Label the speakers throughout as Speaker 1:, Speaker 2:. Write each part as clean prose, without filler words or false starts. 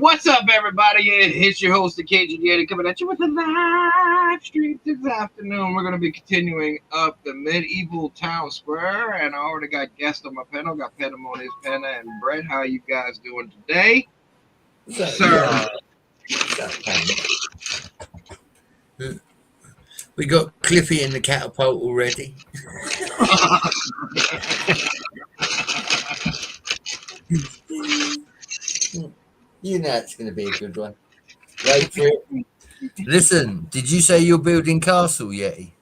Speaker 1: What's up, everybody? It's your host, the Cajun TV, coming at you with a live stream this afternoon. We're going to be continuing up the medieval town square, and I already got guests on my panel. Got Penamon, Penna, and Brett. How you guys doing today? Sir.
Speaker 2: We got Cliffy in the catapult already. You know it's going to be a good one. Wait for it. Listen, did you say you're building castle, Yeti?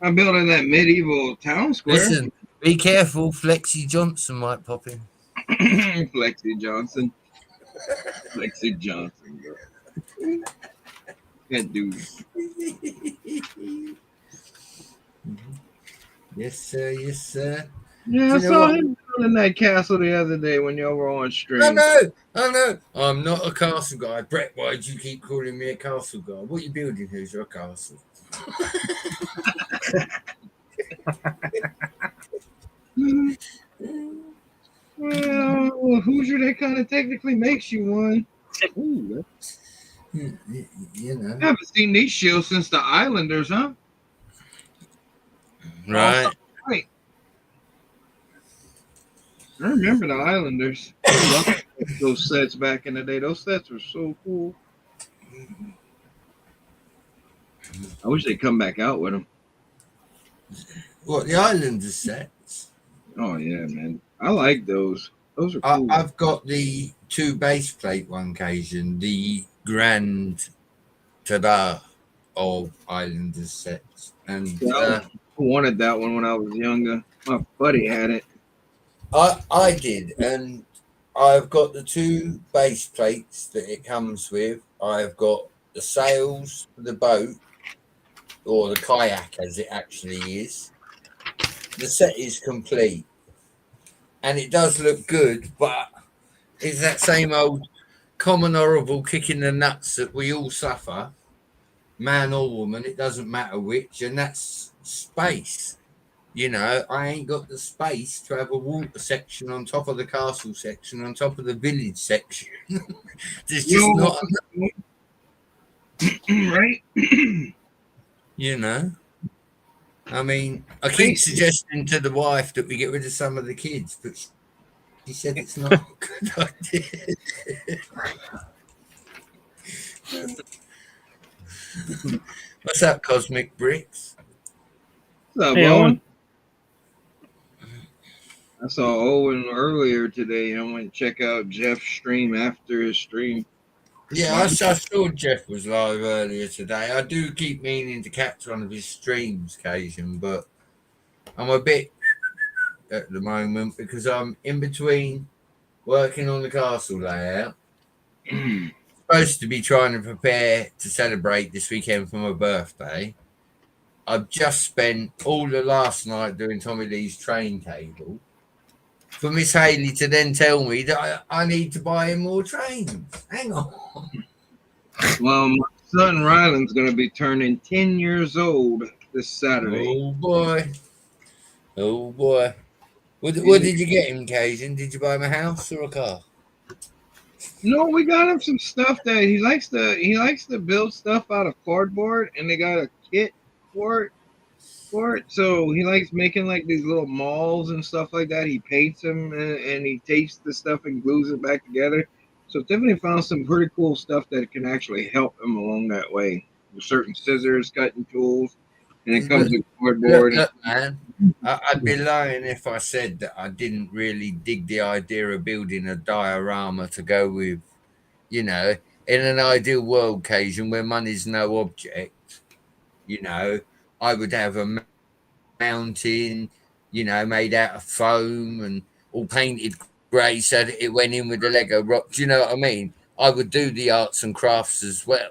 Speaker 1: I'm building that medieval town square.
Speaker 2: Listen, be careful. Flexi Johnson might pop in.
Speaker 1: Flexi Johnson. Flexi Johnson. That dude.
Speaker 2: Yes, sir. Yes, sir.
Speaker 1: Yeah, I saw him in that castle the other day when y'all were on stream.
Speaker 2: Oh no! I'm not a castle guy. Brett, why do you keep calling me a castle guy? What are you building here is your castle.
Speaker 1: Well, Hoosier, that kind of technically makes you one. Ooh,
Speaker 2: you know.
Speaker 1: I haven't seen these shields since the Islanders, huh?
Speaker 2: Right.
Speaker 1: Right. I remember the Islanders. I loved those sets back in the day. Those sets were so cool. I wish they'd come back out with them.
Speaker 2: What, the Islanders sets?
Speaker 1: Oh, yeah, man. I like those. Those are cool.
Speaker 2: I've got the 2 base plate one occasion, the Grand Tada of Islanders sets. And
Speaker 1: I wanted that one when I was younger. My buddy had it.
Speaker 2: I did, and I've got the 2 base plates that it comes with. I've got the sails for the boat, or the kayak as it actually is. The set is complete, and it does look good, but it's that same old common horrible kick in the nuts that we all suffer, man or woman, it doesn't matter which, and that's space. You know, I ain't got the space to have a water section on top of the castle section, on top of the village section. There's just not enough.
Speaker 1: Right?
Speaker 2: You know? I mean, I keep suggesting to the wife that we get rid of some of the kids, but she said it's not a good idea. What's up, Cosmic Bricks?
Speaker 1: What's up, Owen? I saw Owen earlier today. I went to check out Jeff's stream after his stream.
Speaker 2: Yeah, I saw Jeff was live earlier today. I do keep meaning to catch one of his streams occasion, but I'm a bit at the moment because I'm in between working on the castle layout. Supposed to be trying to prepare to celebrate this weekend for my birthday. I've just spent all the last night doing Tommy Lee's train table for Miss Haley to then tell me that I need to buy him more trains. Hang on.
Speaker 1: Well, my son Ryland's going to be turning 10 years old this Saturday.
Speaker 2: Oh, boy. Oh, boy. What did you get him, Cajun? Did you buy him a house or a car?
Speaker 1: No, we got him some stuff that he likes to build stuff out of cardboard, and they got a kit for it. So he likes making like these little malls and stuff like that. He paints them and he tapes the stuff and glues it back together. So Tiffany found some pretty cool stuff that can actually help him along that way. With certain scissors, cutting tools. and it comes with
Speaker 2: Look,
Speaker 1: cardboard.
Speaker 2: look, man. I'd be lying if I said that I didn't really dig the idea of building a diorama to go with, you know, in an ideal world occasion where money's no object, you know, I would have a mountain, you know, made out of foam and all painted grey so that it went in with the Lego rock. Do you know what I mean? I would do the arts and crafts as well.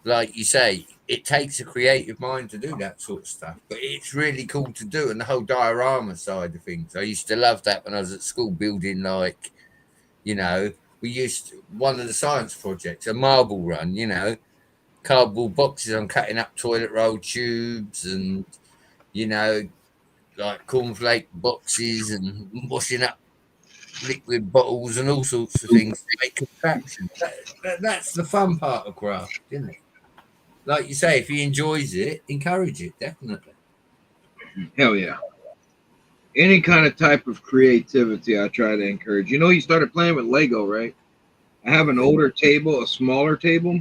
Speaker 2: Like you say, it takes a creative mind to do that sort of stuff, but it's really cool to do. And the whole diorama side of things, I used to love that when I was at school building, like, you know, we used to, one of the science projects, a marble run, you know, cardboard boxes. I'm cutting up toilet roll tubes and, you know, like cornflake boxes and washing up liquid bottles and all sorts of things to make contraptions. That's the fun part of craft, isn't it? Like you say, if he enjoys it, encourage it, definitely.
Speaker 1: Hell yeah. Any kind of type of creativity, I try to encourage. You know, you started playing with Lego, right? I have an older table, a smaller table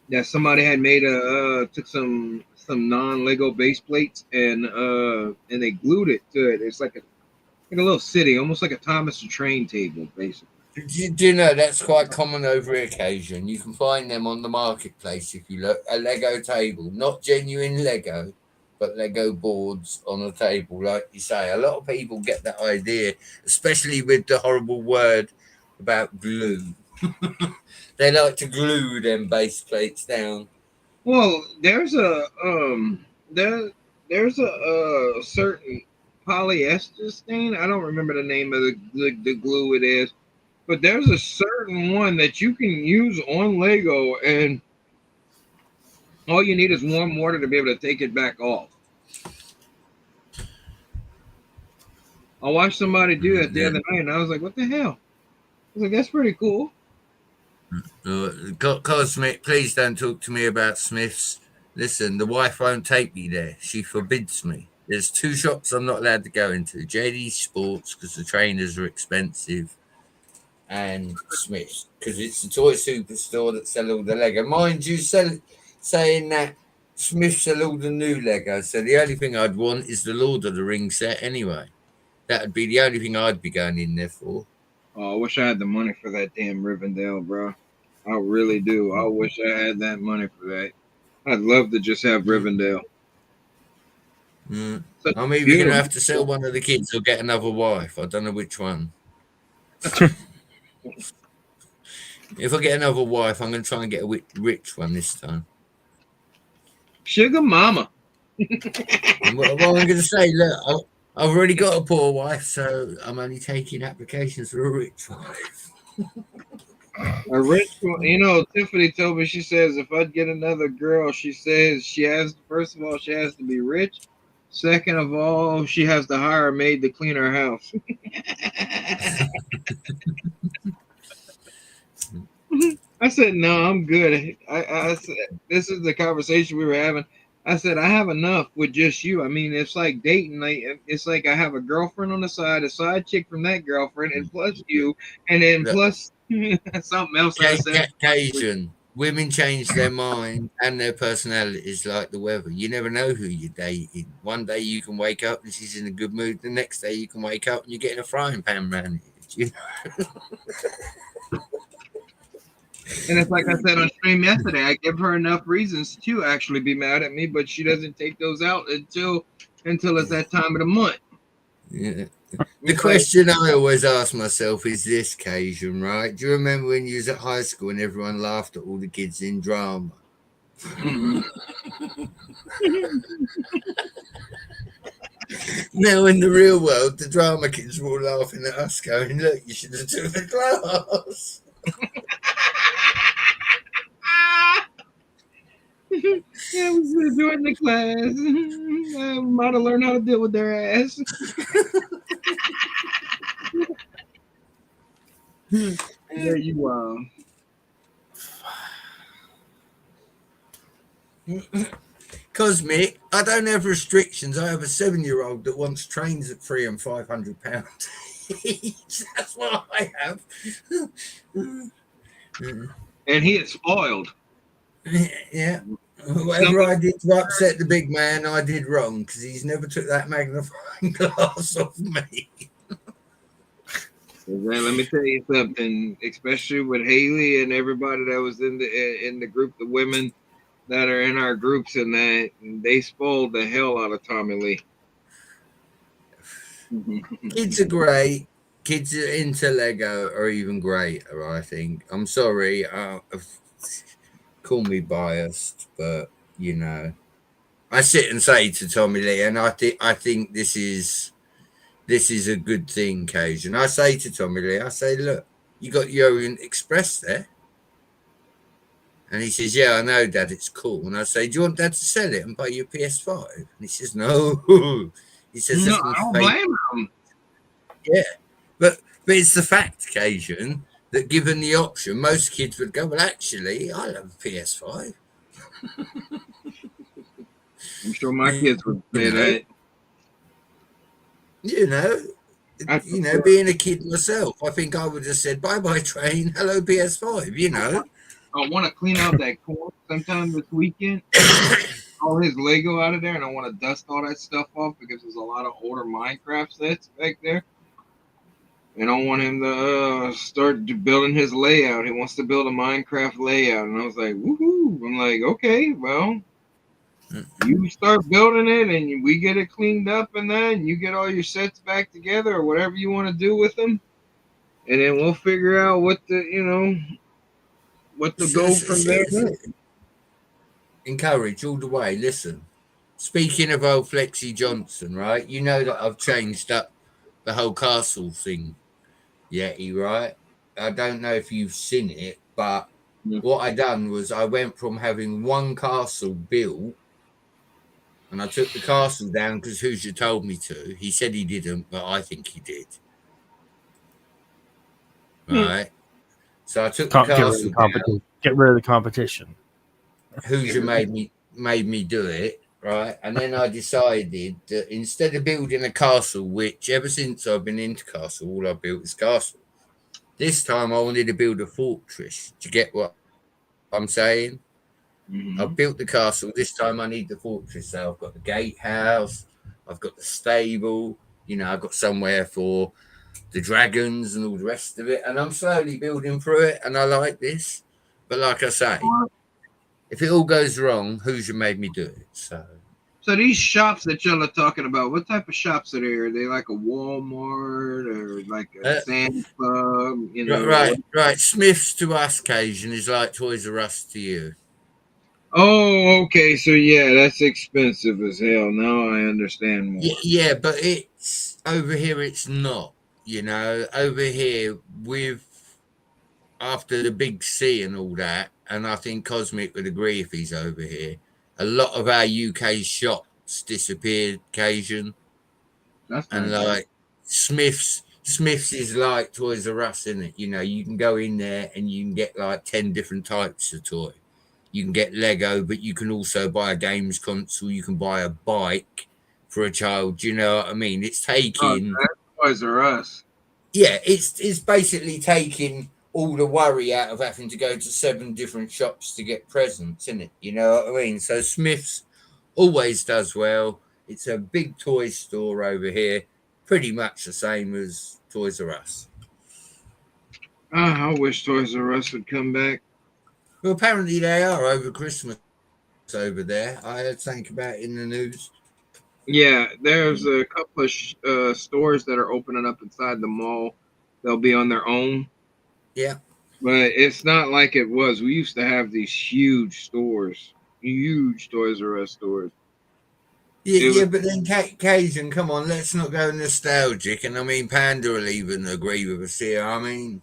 Speaker 1: that somebody had made took some non-Lego base plates and they glued it to it. It's like a little city, almost like a Thomas the Train table, basically.
Speaker 2: Do you know that's quite common over occasion? You can find them on the marketplace if you look. A Lego table, not genuine Lego, but Lego boards on a table, like you say. A lot of people get that idea, especially with the horrible word about glue. They like to glue them base plates down.
Speaker 1: Well, there's a certain polyester stain. I don't remember the name of the glue it is, but there's a certain one that you can use on Lego, and all you need is warm water to be able to take it back off. I watched somebody do that the
Speaker 2: Yeah.
Speaker 1: other night, and I was like, "What the hell?" I was like, "That's pretty cool."
Speaker 2: Cosmic, please don't talk to me about Smiths. Listen, the wife won't take me there. She forbids me. There's two shops I'm not allowed to go into: JD Sports because the trainers are expensive, and Smiths because it's the toy superstore that sell all the Lego. Mind you, saying that Smiths sell all the new Lego, so the only thing I'd want is the Lord of the Rings set anyway. That'd be the only thing I'd be going in there for.
Speaker 1: Oh, I wish I had the money for that damn Rivendell, bro. I really do. I wish I had that money for that. I'd love to just have Rivendell.
Speaker 2: Mm.
Speaker 1: Such
Speaker 2: I'm either going to
Speaker 1: beautiful.
Speaker 2: have to sell one of the kids or get another wife. I don't know which one. If I get another wife, I'm going to try and get a rich one this time.
Speaker 1: Sugar mama.
Speaker 2: And what I'm going to say, look, I've already got a poor wife, so I'm only taking applications for a rich wife.
Speaker 1: A rich one. You know, Tiffany told me, she says, if I'd get another girl, she says she has, first of all, she has to be rich. Second of all, she has to hire a maid to clean her house. I said, no, I'm good. I said, this is the conversation we were having. I said, I have enough with just you. I mean, it's like dating. Like, it's like I have a girlfriend on the side, a side chick from that girlfriend, and plus you, and then
Speaker 2: Look,
Speaker 1: plus something else I said.
Speaker 2: Cajun, women change their mind and their personalities like the weather. You never know who you're dating. One day you can wake up and she's in a good mood. The next day you can wake up and you're getting a frying pan around you.
Speaker 1: And it's like I said on stream yesterday, I give her enough reasons to actually be mad at me, but she doesn't take those out until it's that time of the month.
Speaker 2: Yeah. The
Speaker 1: It's like,
Speaker 2: question I always ask myself is this, Cajun, right? Do you remember when you was at high school and everyone laughed at all the kids in drama?
Speaker 1: mhm.
Speaker 2: Now in the real world, the drama kids were all laughing at us, going, "Look, you should have took the class."
Speaker 1: Yeah, we should have joined the class. I might have learned how to deal with their ass. Yeah, you
Speaker 2: Cosmic, I don't have restrictions. I have a 7-year-old that wants trains at £300 and £500 each. That's what I have.
Speaker 1: and he is spoiled.
Speaker 2: Yeah. Whatever I did to upset the big man, I did wrong because he's never took that magnifying glass off me.
Speaker 1: Let me tell you something, especially with Haley and everybody that was in the group, the women that are in our groups, and that they spoiled the hell out of Tommy Lee.
Speaker 2: Kids are great. Kids into Lego are even greater, I think. I'm sorry. Call me biased, but you know, I sit and say to Tommy Lee, and I think this is a good thing, Cajun. I say to Tommy Lee, I say, look, you got your Orient Express there. And he says, yeah, I know, Dad, it's cool. And I say, do you want Dad to sell it and buy you a PS5? And he says, no. He says,
Speaker 1: No,
Speaker 2: I can
Speaker 1: I don't
Speaker 2: fake.
Speaker 1: blame him.
Speaker 2: Yeah. But it's the fact, Cajun, that given the option, most kids would go, well, actually, I love a PS5.
Speaker 1: I'm sure my kids would say that.
Speaker 2: You know, being a kid myself, I think I would have said, bye-bye, train, hello, PS5, you know.
Speaker 1: I want to clean out that corner sometime this weekend. All his Lego out of there, and I want to dust all that stuff off because there's a lot of older Minecraft sets back there. And I want him to start building his layout. He wants to build a Minecraft layout, and I was like, woohoo! I'm like, okay, well, you start building it, and we get it cleaned up, and then you get all your sets back together, or whatever you want to do with them, and then we'll figure out what to go from there.
Speaker 2: Encourage all the way. Listen, speaking of old Flexi Johnson, right? You know that I've changed up the whole castle thing, Yeti, right? I don't know if you've seen it, but what I done was I went from having one castle built, and I took the castle down because Hoosier told me to. He said he didn't, but I think he did. Right? So I took the castle down.
Speaker 3: Get rid of the competition.
Speaker 2: Hoosier made me do it, right? And then I decided that instead of building a castle, which ever since I've been into castle, all I built is castle. This time I wanted to build a fortress. Do you get what I'm saying?
Speaker 1: Mm-hmm.
Speaker 2: I've built the castle. This time I need the fortress. So I've got the gatehouse, I've got the stable, you know, I've got somewhere for the dragons and all the rest of it. And I'm slowly building through it, and I like this. But like I say, if it all goes wrong, Hoosier made me do it. So
Speaker 1: these shops that y'all are talking about, what type of shops are they? Are they like a Walmart or like a Sam's Club? You know,
Speaker 2: right. Smith's to us, Cajun, is like Toys R Us to you.
Speaker 1: Oh, okay. So yeah, that's expensive as hell. Now I understand more.
Speaker 2: Yeah, but it's over here. It's not. You know, over here after the big C and all that, and I think Cosmic would agree if he's over here. A lot of our UK shops disappeared, Cajun.
Speaker 1: That's
Speaker 2: and like Smith's is like Toys R Us, isn't it? You know, you can go in there and you can get like 10 different types of toy. You can get Lego, but you can also buy a games console. You can buy a bike for a child. Do you know what I mean? It's taking
Speaker 1: Toys R Us.
Speaker 2: Yeah, it's basically taking all the worry out of having to go to 7 different shops to get presents, isn't it? You know what I mean? So Smith's always does well. It's a big toy store over here, pretty much the same as Toys R Us.
Speaker 1: I wish Toys R Us would come back.
Speaker 2: Well, apparently they are over Christmas over there. I heard something about it in the news.
Speaker 1: Yeah, there's a couple of stores that are opening up inside the mall. They'll be on their own.
Speaker 2: Yeah.
Speaker 1: But it's not like it was. We used to have these huge stores, huge Toys R Us stores.
Speaker 2: Yeah, but then Cajun, come on, let's not go nostalgic. And I mean, Panda will even agree with us here. I mean,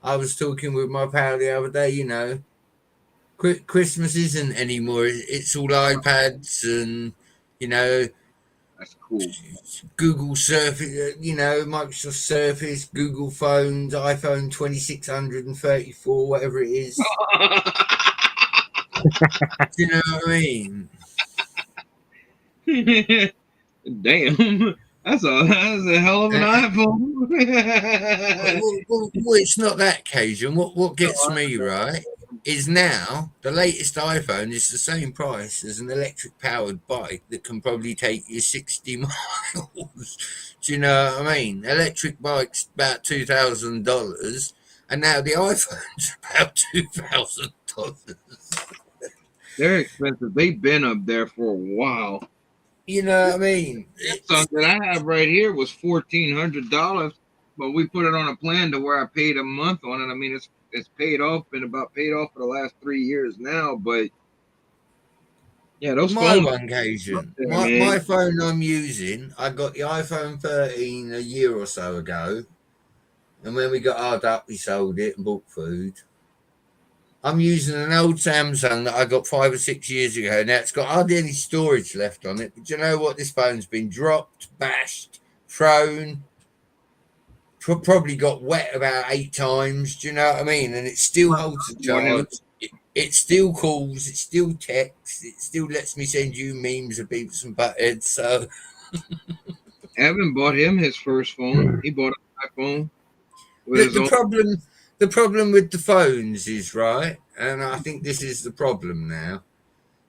Speaker 2: I was talking with my pal the other day, you know, Christmas isn't anymore. It's all iPads and, you know,
Speaker 1: that's cool.
Speaker 2: Google Surface, you know, Microsoft Surface, Google phones, iPhone 2634, whatever it is. Do you know what I mean?
Speaker 1: Damn, that's a hell of an iPhone.
Speaker 2: well, it's not that, Cajun. What gets me, right? is now the latest iPhone is the same price as an electric powered bike that can probably take you 60 miles. Do you know what I mean? Electric bike's about $2,000, and now the iPhone's about $2,000.
Speaker 1: They're expensive. They've been up there for a while.
Speaker 2: You know what I mean?
Speaker 1: Samsung that I have right here was $1,400, but we put it on a plan to where I paid a month on it. I mean, it's paid off, been about paid off for the last 3 years now. But yeah, those
Speaker 2: My
Speaker 1: phones,
Speaker 2: one occasion,
Speaker 1: there,
Speaker 2: my
Speaker 1: man.
Speaker 2: phone I'm using, I got the iPhone 13 a year or so ago, and when we got hard up, we sold it and bought food. I'm using an old Samsung that I got 5 or 6 years ago. Now it's got hardly any storage left on it. But you know what? This phone's been dropped, bashed, thrown, probably got wet about 8 times. Do you know what I mean? And it still holds a charge. It still calls. It still texts. It still lets me send you memes of Beavis and Butthead. So
Speaker 1: Evan bought him his first phone. He bought an iPhone with
Speaker 2: the,
Speaker 1: his
Speaker 2: the
Speaker 1: own.
Speaker 2: problem the problem with the phones is, right, and I think this is the problem now.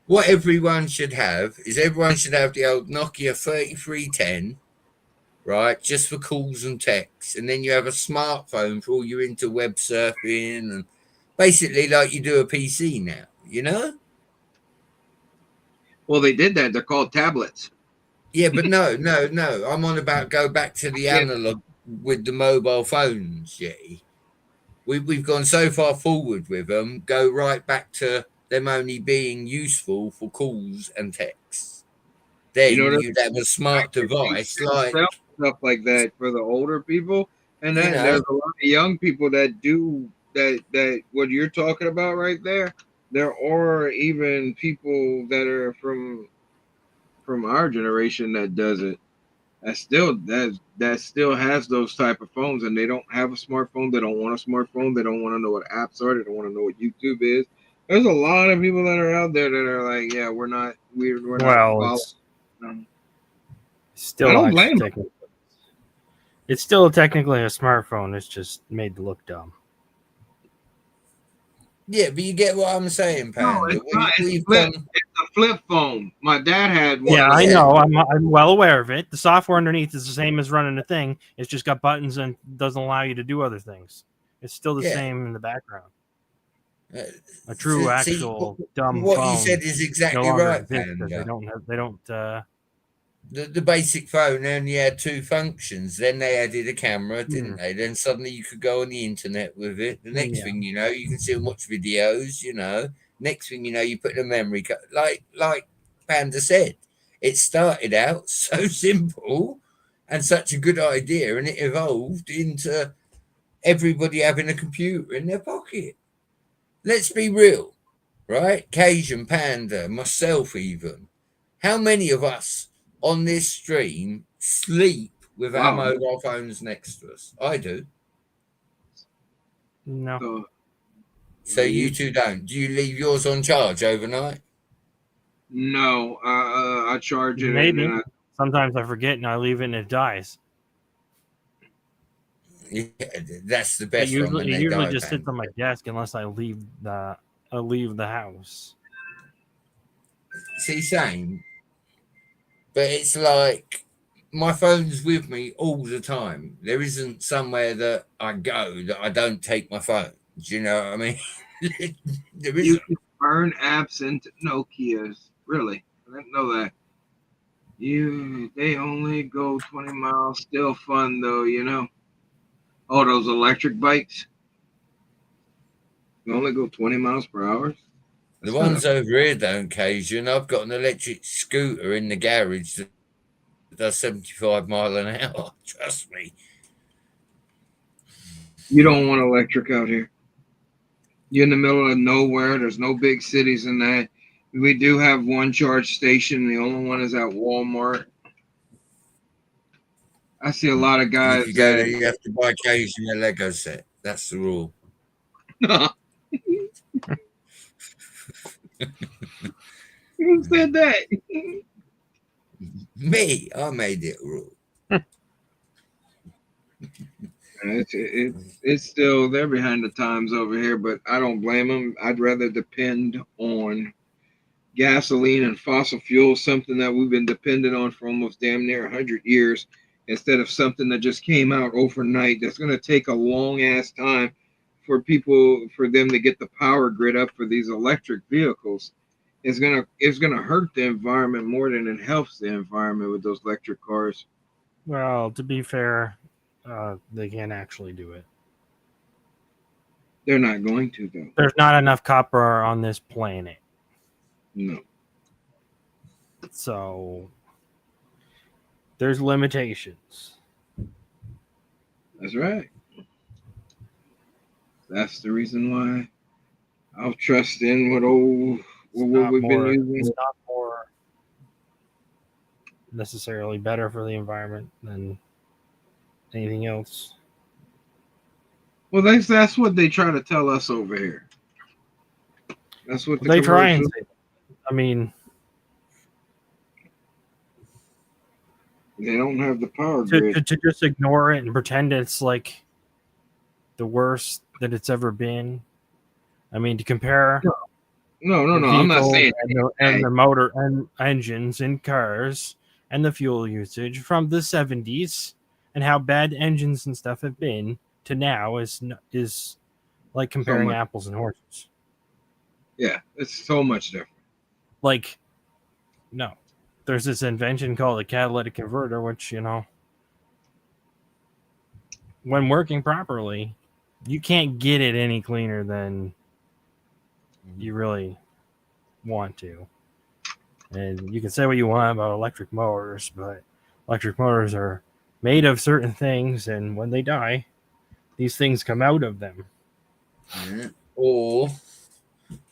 Speaker 2: What everyone should have is everyone should have the old Nokia 3310, right, just for calls and texts, and then you have a smartphone for all you're into web surfing and basically like you do a PC now, you know?
Speaker 1: Well, they did that. They're called tablets.
Speaker 2: Yeah, but no. I'm on about go back to the
Speaker 1: Yeah.
Speaker 2: analog with the mobile phones, yeah. We've gone so far forward with them, go right back to them only being useful for calls and texts.
Speaker 1: You know,
Speaker 2: Then
Speaker 1: there's
Speaker 2: you'd have a smart device like,
Speaker 1: stuff like that for the older people, and
Speaker 2: you
Speaker 1: then there's
Speaker 2: know,
Speaker 1: a lot of young people that do that. What you're talking about right there. There are even people that are from our generation that does it. That still has those type of phones, and they don't have a smartphone. They don't want a smartphone. They don't want to know what apps are. They don't want to know what YouTube is. There's a lot of people that are out there that are like, yeah, we're not
Speaker 3: Well,
Speaker 1: following.
Speaker 3: still
Speaker 1: I don't
Speaker 3: actually
Speaker 1: blame them.
Speaker 3: technically, it's still technically a smartphone. It's just made to look dumb.
Speaker 2: yeah, but you get what I'm saying,
Speaker 1: No,
Speaker 2: Panda.
Speaker 1: it's not. It's
Speaker 2: We've
Speaker 1: flip.
Speaker 2: gone,
Speaker 1: It's a flip phone. My dad had one.
Speaker 3: Yeah,
Speaker 1: of
Speaker 3: I
Speaker 1: those.
Speaker 3: know. I'm well aware of it. The software underneath is the same as running a thing. It's just got buttons and doesn't allow you to do other things. It's still the
Speaker 2: yeah.
Speaker 3: same in the background.
Speaker 2: Uh,
Speaker 3: A true,
Speaker 2: see,
Speaker 3: actual dumb
Speaker 2: what
Speaker 3: phone
Speaker 2: you said is
Speaker 3: no
Speaker 2: exactly
Speaker 3: longer
Speaker 2: right,
Speaker 3: exists because
Speaker 2: Panda.
Speaker 3: they don't.
Speaker 2: The basic phone only had two functions. Then they added a camera, didn't they? Then suddenly you could go on the internet with it. The next thing you know, you can still watch videos. You know, next thing you know, you put a memory card. Like Panda said, it started out so simple and such a good idea, and it evolved into everybody having a computer in their pocket. Let's be real, right? Cajun, Panda, myself, even. How many of us on this stream sleep with our
Speaker 1: Wow.
Speaker 2: mobile phones next to us? I do.
Speaker 3: No.
Speaker 2: So you two don't. Do you leave yours on charge overnight?
Speaker 1: No, I charge it and
Speaker 3: Maybe.
Speaker 1: then
Speaker 3: Sometimes I forget and I leave it and it dies.
Speaker 2: Yeah, that's the
Speaker 3: It
Speaker 2: best one when they
Speaker 3: usually
Speaker 2: die.
Speaker 3: just sits
Speaker 2: Panda.
Speaker 3: on my desk unless I leave the house.
Speaker 2: See, same. But it's like my phone's with me all the time. There isn't somewhere that I go that I don't take my phone. Do you know what I mean? There
Speaker 1: you
Speaker 2: isn't.
Speaker 1: can burn apps into Nokias. Really, I didn't know that. They only go 20 miles. Still fun though, you know. Oh, those electric bikes. They only go 20 miles per hour.
Speaker 2: The
Speaker 1: That's not
Speaker 2: ones over here don't, Cajun. I've got an electric scooter in the garage that does 75 mile an hour. Trust me.
Speaker 1: You don't want electric out here. You're in the middle of nowhere. There's no big cities in that. We do have one charge station. The only one is at Walmart. I see a lot of
Speaker 2: And
Speaker 1: guys
Speaker 2: if you go there,
Speaker 1: that.
Speaker 2: you have to buy Cajun a Lego set. That's the rule.
Speaker 1: Who said that?
Speaker 2: Me, I made it a rule.
Speaker 1: It's still they're behind the times over here, but I don't blame them. I'd rather depend on gasoline and fossil fuel, something that we've been dependent on for almost damn near 100 years, instead of something that just came out overnight. That's going to take a long ass time for them to get the power grid up for these electric vehicles. It's gonna hurt the environment more than it helps the environment with those electric cars.
Speaker 3: Well, to be fair, they can't actually do it.
Speaker 1: They're not going to though.
Speaker 3: There's not enough copper on this planet.
Speaker 1: No.
Speaker 3: So there's limitations.
Speaker 1: That's right. That's the reason why I'll trust in what we've been using.
Speaker 3: It's not more necessarily better for the environment than anything else.
Speaker 1: Well, that's what they try to tell us over here. That's what
Speaker 3: They try and say. I mean,
Speaker 1: they don't have the power grid.
Speaker 3: to just ignore it and pretend it's like the worst that it's ever been. I mean, to compare.
Speaker 1: No. I'm not saying
Speaker 3: and the motor and engines in cars and the fuel usage from the 70s and how bad engines and stuff have been to now is like comparing apples and oranges.
Speaker 1: Yeah, it's so much different.
Speaker 3: Like, no, there's this invention called a catalytic converter, which, you know, when working properly, you can't get it any cleaner than you really want to. And you can say what you want about electric motors, but electric motors are made of certain things, and when they die, these things come out of them.
Speaker 2: Or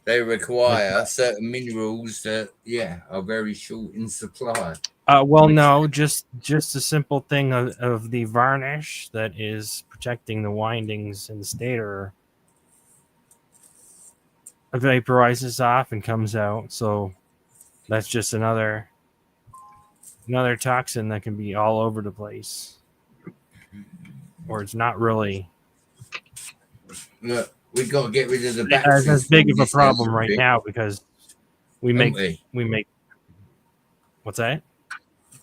Speaker 2: they require certain minerals that, are very short in supply.
Speaker 3: Well, no, just a simple thing of the varnish that is protecting the windings in the stator vaporizes off and comes out. So that's just another toxin that can be all over the place, or it's not really.
Speaker 2: Look, we've got to get rid of the batteries.
Speaker 3: As big of a problem right now because we make. What's that?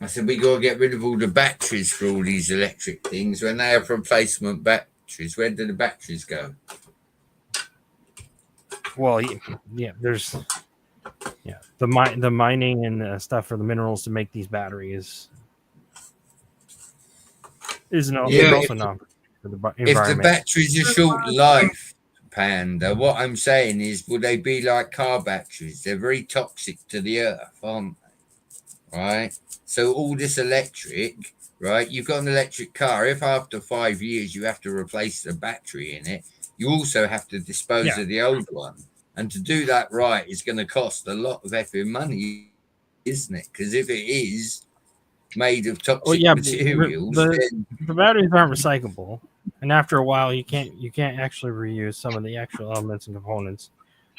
Speaker 2: I said we got to get rid of all the batteries for all these electric things. When they have replacement batteries, where do the batteries go?
Speaker 3: Well, there's the mining and stuff for the minerals to make these batteries is also not for the environment.
Speaker 2: If the batteries are short life, Panda, what I'm saying is, will they be like car batteries? They're very toxic to the earth, aren't they? Right? So all this electric, right? You've got an electric car. If after 5 years you have to replace the battery in it, you also have to dispose of the old one. And to do that right is going to cost a lot of effing money, isn't it? Because if it is made of toxic materials,
Speaker 3: the batteries aren't recyclable, and after a while, you can't actually reuse some of the actual elements and components.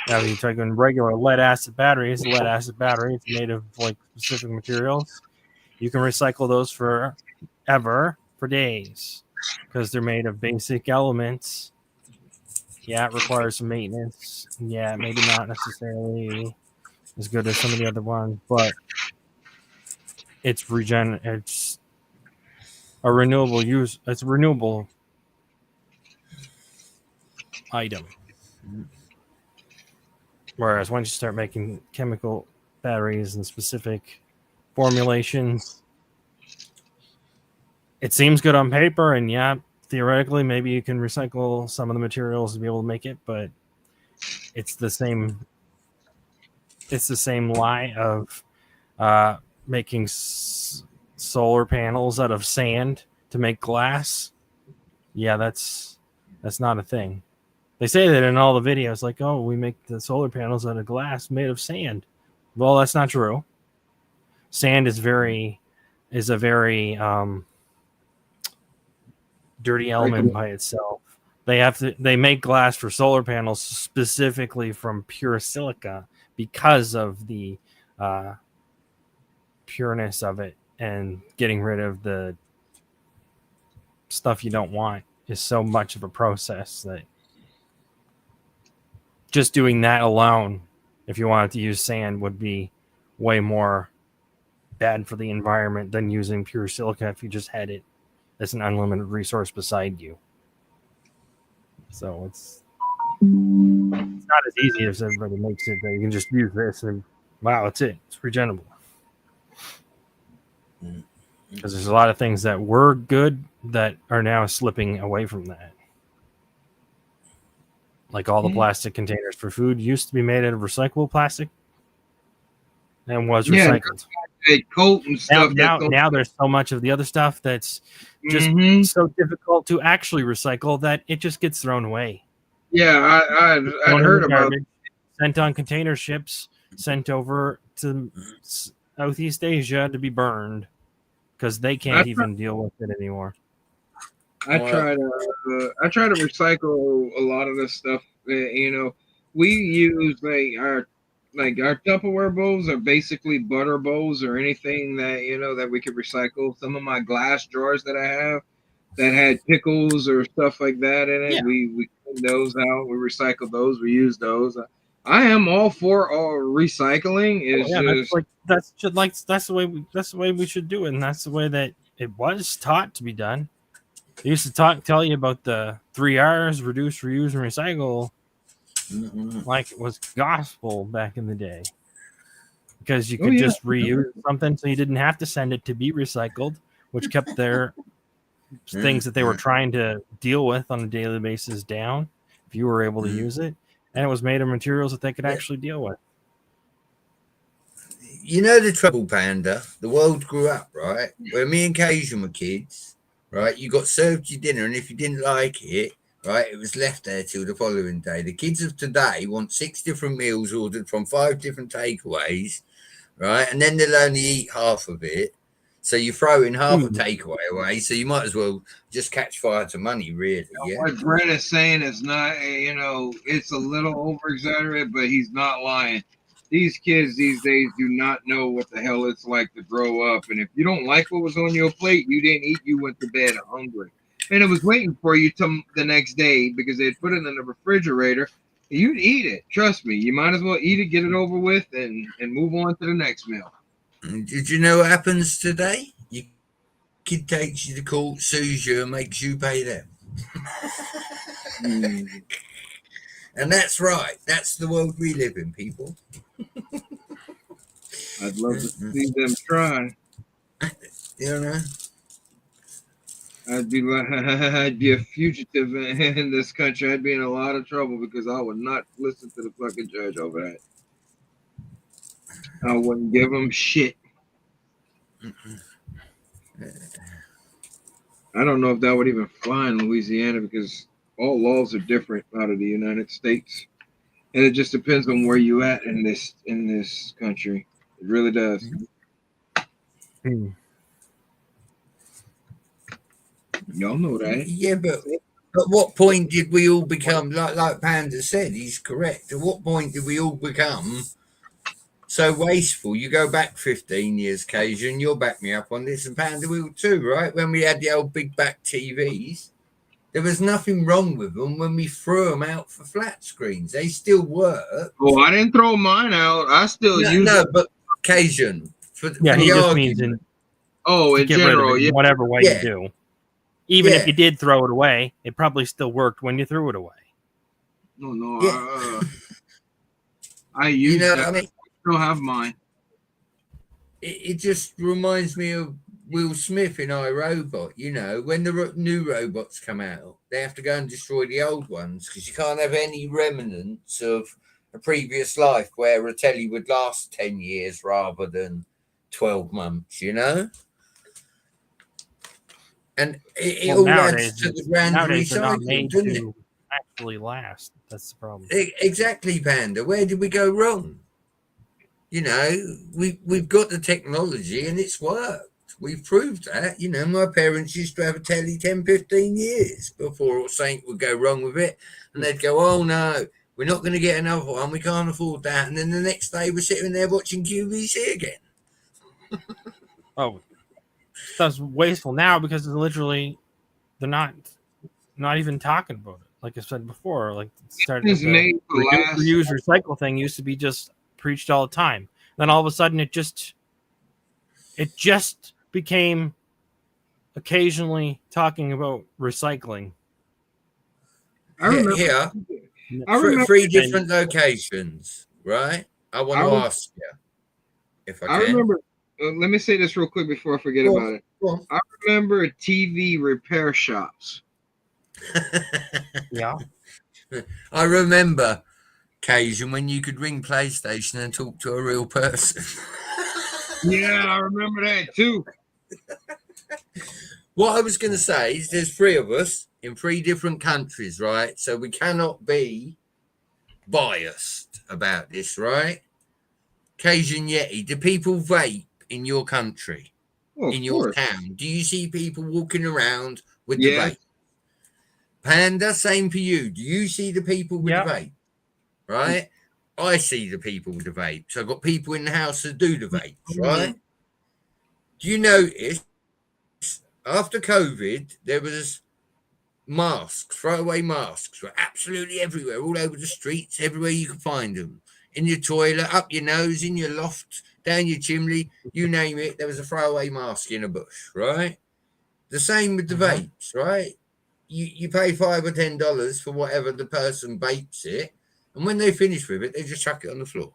Speaker 3: Now, if you take in regular lead acid batteries made of like specific materials. You can recycle those for days, because they're made of basic elements. Yeah, it requires some maintenance. Yeah, maybe not necessarily as good as some of the other ones, but it's a renewable use. It's a renewable item. Whereas once you start making chemical batteries and specific formulations, it seems good on paper, and theoretically, maybe you can recycle some of the materials to be able to make it, but it's the same. It's the same lie of making solar panels out of sand to make glass. Yeah, that's not a thing. They say that in all the videos, like, oh, we make the solar panels out of glass made of sand. Well, that's not true. Sand is a very dirty element by itself. They make glass for solar panels specifically from pure silica because of the pureness of it and getting rid of the stuff you don't want is so much of a process that just doing that alone, if you wanted to use sand, would be way more bad for the environment than using pure silica if you just had it as an unlimited resource beside you. So it's not as easy as everybody makes it, that you can just use this and wow, that's it. It's regenerable. Because there's a lot of things that were good that are now slipping away from that. Like all the plastic containers for food used to be made out of recyclable plastic and was recycled.
Speaker 1: Coat and stuff.
Speaker 3: Now there's so much of the other stuff that's just so difficult to actually recycle that it just gets thrown away.
Speaker 1: Yeah, I heard about it.
Speaker 3: Sent on container ships, sent over to Southeast Asia to be burned because they can't even deal with it anymore.
Speaker 1: I try to recycle a lot of this stuff. You know, we use our Tupperware bowls are basically butter bowls or anything that that we could recycle. Some of my glass jars that I have that had pickles or stuff like that in it, we clean those out. We recycle those. We use those. I am all for recycling. That's the way we should do it, and that's the way that it was taught to be done. They used to tell you about the 3 R's: reduce, reuse, and recycle, like it was gospel back in the day. Because you could just reuse something, so you didn't have to send it to be recycled, which kept their things that they were trying to deal with on a daily basis down. If you were able to use it, and it was made of materials that they could actually deal with.
Speaker 2: You know the trouble, Panda. The world grew up, right? When me and Cajun were kids, right? You got served your dinner, and if you didn't like it, right, it was left there till the following day. The kids of today want 6 different meals ordered from 5 different takeaways, right? And then they'll only eat half of it. So you throw in half a takeaway away. So you might as well just catch fire to money, really. Yeah.
Speaker 1: What Brent is saying is not, it's a little over exaggerated, but he's not lying. These kids these days do not know what the hell it's like to grow up. And if you don't like what was on your plate, you didn't eat, you went to bed hungry. And it was waiting for you to the next day because they'd put it in the refrigerator. You'd eat it. Trust me. You might as well eat it, get it over with, and move on to the next meal.
Speaker 2: Did you know what happens today? Your kid takes you to court, sues you, and makes you pay them. And that's right. That's the world we live in, people.
Speaker 1: I'd love to see them try.
Speaker 2: You know?
Speaker 1: I'd be a fugitive in this country. I'd be in a lot of trouble because I would not listen to the fucking judge over that. I wouldn't give them shit. I don't know if that would even fly in Louisiana because all laws are different out of the United States, and it just depends on where you at in this country. It really does. Y'all know that.
Speaker 2: Yeah, but at what point did we all become like Panda said? He's correct. At what point did we all become so wasteful? You go back 15 years, Cajun, you'll back me up on this, and Panda will too, right? When we had the old big back TVs, there was nothing wrong with them when we threw them out for flat screens. They still work.
Speaker 1: Oh, I didn't throw mine out. I still use it.
Speaker 2: But Cajun.
Speaker 3: He just means in
Speaker 1: general,
Speaker 3: whatever way you do. Even if you did throw it away, it probably still worked when you threw it away.
Speaker 1: No. I use that. I still have mine.
Speaker 2: It just reminds me of Will Smith in iRobot. When the new robots come out, they have to go and destroy the old ones because you can't have any remnants of a previous life where a telly would last 10 years rather than 12 months, And it all adds to the grand recycling, doesn't it?
Speaker 3: Actually last. That's the problem.
Speaker 2: Exactly, Panda. Where did we go wrong? We've got the technology and it's worked. We've proved that. My parents used to have a telly 10, 15 years before something would go wrong with it. And they'd go, oh, no, we're not going to get another one. We can't afford that. And then the next day we're sitting there watching QVC again.
Speaker 3: That's wasteful now because they're not not even talking about it. Like I said before, like
Speaker 1: It's
Speaker 3: the
Speaker 1: made to last.
Speaker 3: reuse, recycle thing used to be just preached all the time. Then all of a sudden, it just became occasionally talking about recycling.
Speaker 1: I remember.
Speaker 2: Here,
Speaker 1: I remember.
Speaker 2: three different locations, right? I want to ask you if I can.
Speaker 1: Remember. Let me say this real quick before I forget about it. I remember TV repair shops.
Speaker 3: Yeah.
Speaker 2: I remember occasion when you could ring PlayStation and talk to a real person.
Speaker 1: Yeah, I remember that too.
Speaker 2: What I was going to say is there's three of us in three different countries, right? So we cannot be biased about this, right? Cajun Yeti, do people vape in your country, in your town? Do you see people walking around with the vape? Panda, same for you. Do you see the people with the vape? Right? I see the people with the vape. So I've got people in the house that do the vapes, right? Do you notice after COVID, there was masks, throwaway masks were absolutely everywhere, all over the streets, everywhere you could find them. In your toilet, up your nose, in your loft, down your chimney, you name it, there was a throwaway mask in a bush, right? The same with the vapes, right? You pay $5 or $10 for whatever the person vapes it, and when they finish with it, they just chuck it on the floor.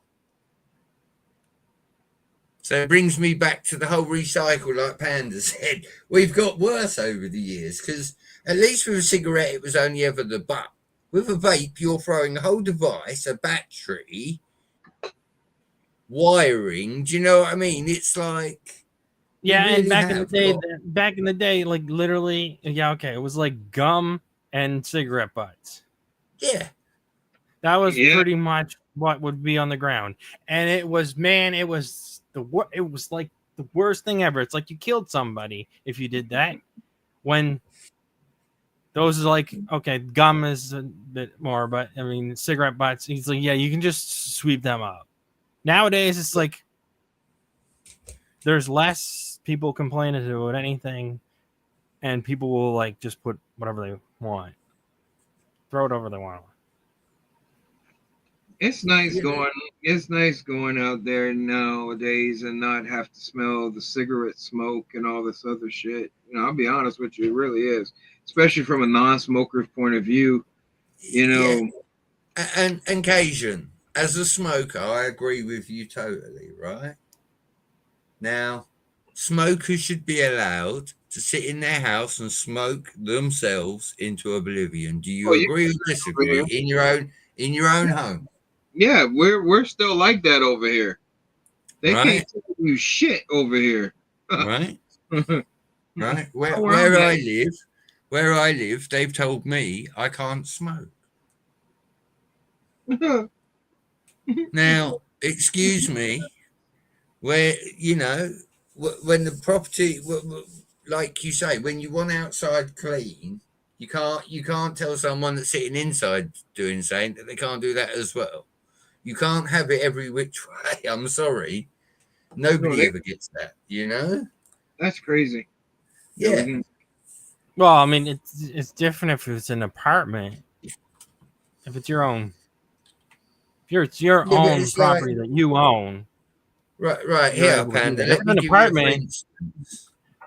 Speaker 2: So it brings me back to the whole recycle, like Panda said. We've got worse over the years because at least with a cigarette, it was only ever the butt. With a vape, you're throwing the whole device, a battery, wiring. Do you know what I mean? It's like,
Speaker 3: yeah. And back in the day, like literally, yeah, okay, it was like gum and cigarette butts.
Speaker 2: Yeah,
Speaker 3: that was pretty much what would be on the ground, and it was, man, it was like the worst thing ever. It's like you killed somebody if you did that. When those are like, okay, gum is a bit more, but I mean, cigarette butts, he's like, yeah, you can just sweep them up. Nowadays, it's like there's less people complaining about anything, and people will like just put whatever they want, throw it over they want.
Speaker 1: It's nice going. It's nice going out there nowadays and not have to smell the cigarette smoke and all this other shit. You know, I'll be honest with you, it really is, especially from a non-smoker's point of view. You know,
Speaker 2: and Cajun, as a smoker, I agree with you totally. Right now, smokers should be allowed to sit in their house and smoke themselves into oblivion. Do you agree or disagree in your own home?
Speaker 1: Yeah, we're still like that over here. They can't do shit over here.
Speaker 2: Right. Right. Where I live, they've told me I can't smoke. Now, excuse me, where, you know, when the property, like you say, when you want outside clean, you can't tell someone that's sitting inside doing something that they can't do that as well. You can't have it every which way. I'm sorry. Nobody ever gets that, you know?
Speaker 1: That's crazy.
Speaker 2: Yeah.
Speaker 3: Well, I mean, it's different if it's an apartment. If it's your own, if it's your own property that you own.
Speaker 2: Right. Here, Panda.
Speaker 3: If it's an apartment,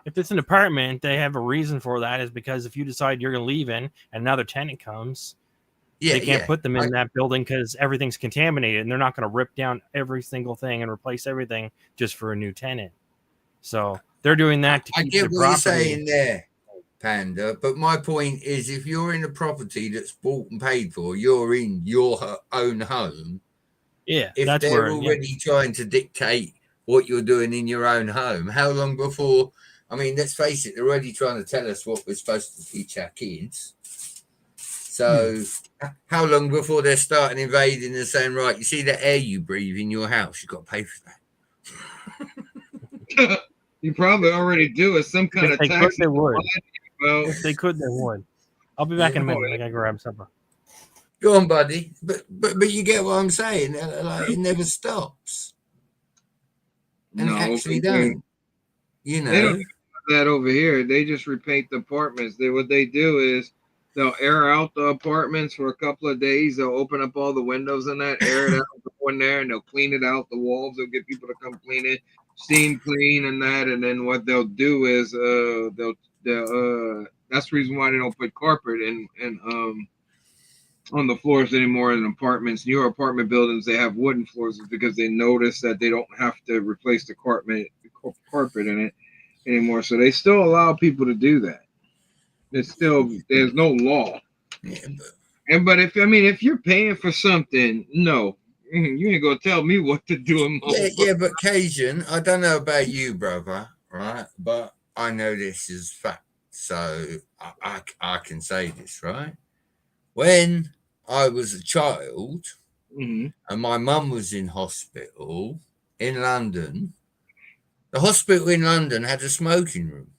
Speaker 3: if it's an apartment, they have a reason for that. Is because if you decide you're going to leave in and another tenant comes, they can't put them in that building because everything's contaminated, and they're not going to rip down every single thing and replace everything just for a new tenant. So they're doing that to keep the property.
Speaker 2: You're saying there, Panda, but my point is, if you're in a property that's bought and paid for, you're in your own home.
Speaker 3: Yeah,
Speaker 2: if they're already trying to dictate what you're doing in your own home, how long before? I mean, let's face it, they're already trying to tell us what we're supposed to teach our kids. So how long before they're starting invading and saying, right, you see that air you breathe in your house, you've got to pay for
Speaker 1: that. You probably already do. It's some kind of tax.
Speaker 3: They would. Well, if they could, they would. I'll be back in a minute. I gotta grab supper.
Speaker 2: Go on, buddy. But you get what I'm saying. Like, it never stops. And it actually don't. You know.
Speaker 1: They don't do that over here. They just repaint the apartments. What they do is They'll air out the apartments for a couple of days. They'll open up all the windows and that, air it out, go in there, and they'll clean it out. The walls. They'll get people to come clean it, steam clean, and that. And then what they'll do is they'll that's the reason why they don't put carpet and on the floors anymore in apartments. Newer apartment buildings, they have wooden floors because they notice that they don't have to replace the carpet in it anymore. So they still allow people to do that. There's no law.
Speaker 2: Yeah,
Speaker 1: But if you're paying for something, no, you ain't gonna tell me what to do.
Speaker 2: but Cajun, I don't know about you, brother, right? But I know this is fact, so I can say this, right? When I was a child and my mum was in hospital in London, the hospital in London had a smoking room.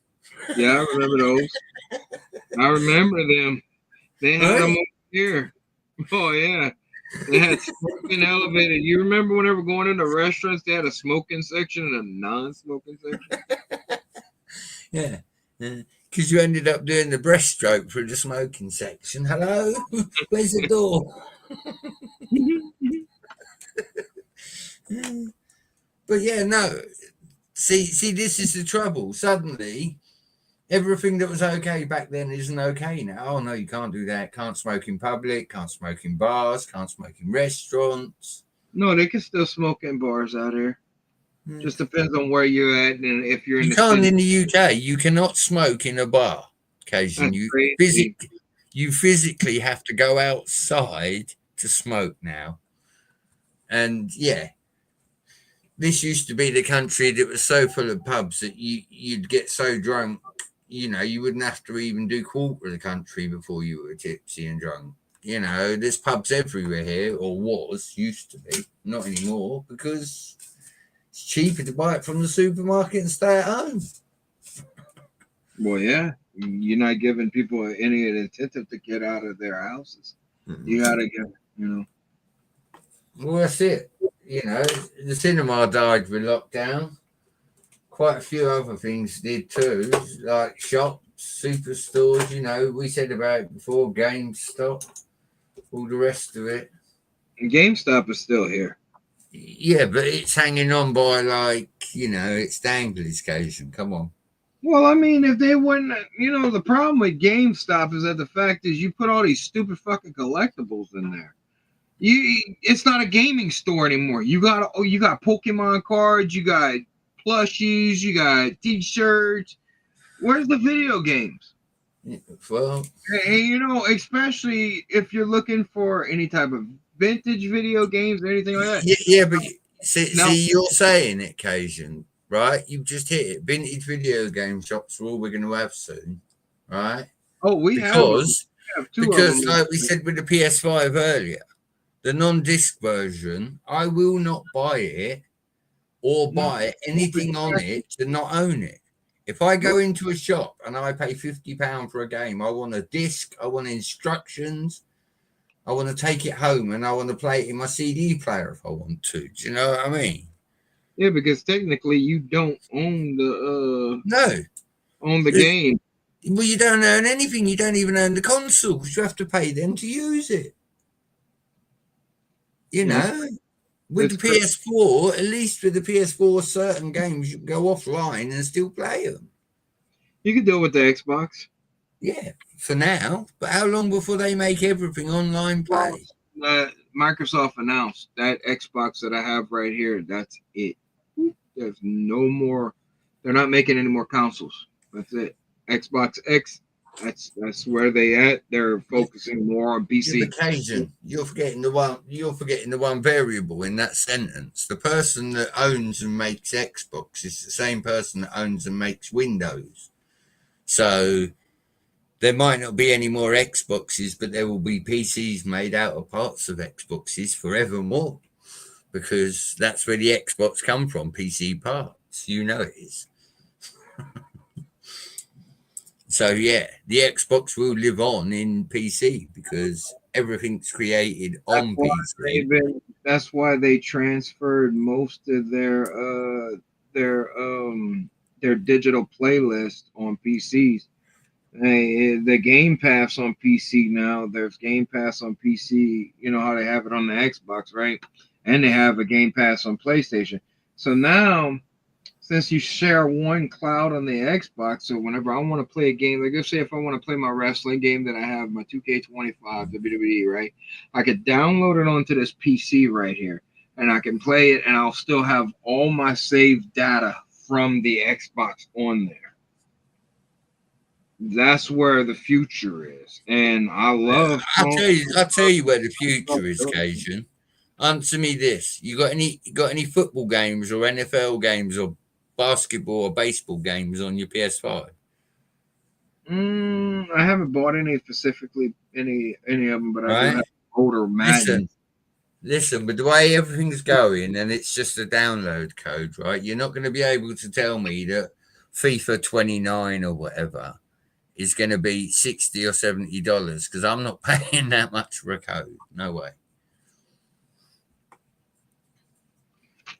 Speaker 1: Yeah, I remember those. I remember them. They had them over here. Oh yeah, they had smoking elevator. You remember whenever going into restaurants, they had a smoking section and a non-smoking section.
Speaker 2: Yeah, because you ended up doing the breaststroke through the smoking section. Hello, where's the door? But yeah, no. See, this is the trouble. Suddenly, everything that was okay back then isn't okay now. Oh no, you can't do that. Can't smoke in public. Can't smoke in bars. Can't smoke in restaurants.
Speaker 1: No, they can still smoke in bars out here. Just depends on where you're at and if you're in
Speaker 2: You
Speaker 1: the
Speaker 2: can't
Speaker 1: city.
Speaker 2: in the UK. You cannot smoke in a bar. Occasion you physically have to go outside to smoke now. And yeah, this used to be the country that was so full of pubs that you'd get so drunk, you wouldn't have to even do quarter of the country before you were tipsy and drunk. There's pubs everywhere here, or used to be, not anymore, because it's cheaper to buy it from the supermarket and stay at home.
Speaker 1: Well, yeah, you're not giving people any incentive to get out of their houses. You gotta give,
Speaker 2: Well, that's it. The cinema died with lockdown. Quite a few other things did too, like shops, superstores. We said about it before, GameStop, all the rest of it.
Speaker 1: GameStop is still here.
Speaker 2: Yeah, but it's hanging on by it's danglers, Cajun. Come on.
Speaker 1: Well, if they wouldn't, the problem with GameStop is that the fact is you put all these stupid fucking collectibles in there. It's not a gaming store anymore. You got Pokemon cards, you got plushies, you got T-shirts. Where's the video games?
Speaker 2: Well,
Speaker 1: and especially if you're looking for any type of vintage video games or anything like that.
Speaker 2: Yeah, but see, you're saying it, Cajun, right? You've just hit it. Vintage video game shops are all we're going to have soon, right?
Speaker 1: Oh, we have two
Speaker 2: because
Speaker 1: of them.
Speaker 2: like we said with the PS5 earlier, the non-disc version, I will not buy it or buy anything on it to not own it. If I go into a shop and I pay £50 for a game, I want a disc, I want instructions, I want to take it home, and I want to play it in my CD player if I want to. Do you know what I mean?
Speaker 1: Yeah, because technically you don't own the game.
Speaker 2: Well, you don't own anything. You don't even own the consoles. You have to pay them to use it. With the PS4, at least with the PS4, certain games you can go offline and still play them.
Speaker 1: You can do it with the Xbox.
Speaker 2: Yeah, for now. But how long before they make everything online play?
Speaker 1: Microsoft announced that Xbox that I have right here, that's it. There's no more. They're not making any more consoles. That's it. Xbox X. That's where they at. They're focusing more on PC.
Speaker 2: Occasion, you're forgetting the one variable in that sentence. The person that owns and makes Xbox is the same person that owns and makes Windows. So there might not be any more Xboxes, but there will be PCs made out of parts of Xboxes forevermore, because that's where the Xbox come from, PC parts. It is. So yeah, the Xbox will live on in PC because everything's created on PC.
Speaker 1: That's why they transferred most of their digital playlist on PCs, Hey, the Game Pass on PC now. There's Game Pass on PC. You know how they have it on the Xbox, right? And they have a Game Pass on PlayStation. So now, since you share one cloud on the Xbox, so whenever I want to play a game, like let's say if I want to play my wrestling game that I have, my 2K25 WWE, right? I could download it onto this PC right here, and I can play it, and I'll still have all my saved data from the Xbox on there. That's where the future is, and I love.
Speaker 2: I'll tell you where the future is, Cajun. Answer me this: you got any football games or NFL games or basketball or baseball games on your PS5?
Speaker 1: I haven't bought any specifically any of them, but I do
Speaker 2: Right?
Speaker 1: have older Madden.
Speaker 2: Listen, but the way everything's going, and it's just a download code, right? You're not going to be able to tell me that FIFA 29 or whatever is going to be $60 or $70 because I'm not paying that much for a code. No way.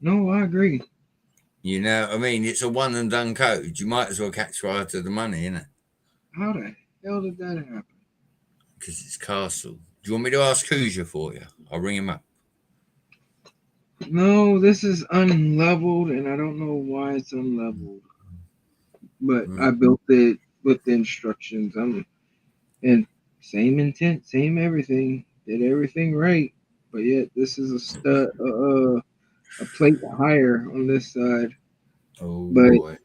Speaker 1: No, I agree.
Speaker 2: You know, I mean, it's a one and done code. You might as well catch fire to the money, innit?
Speaker 1: How the hell did that happen?
Speaker 2: Because it's Castle. Do you want me to ask Hoosier for you? I'll ring him up.
Speaker 1: No, this is unleveled, and I don't know why it's unleveled. But I built it with the instructions. And same intent, same everything. Did everything right, but yet this is a plate higher on this side.
Speaker 2: Oh,
Speaker 1: But
Speaker 2: boy.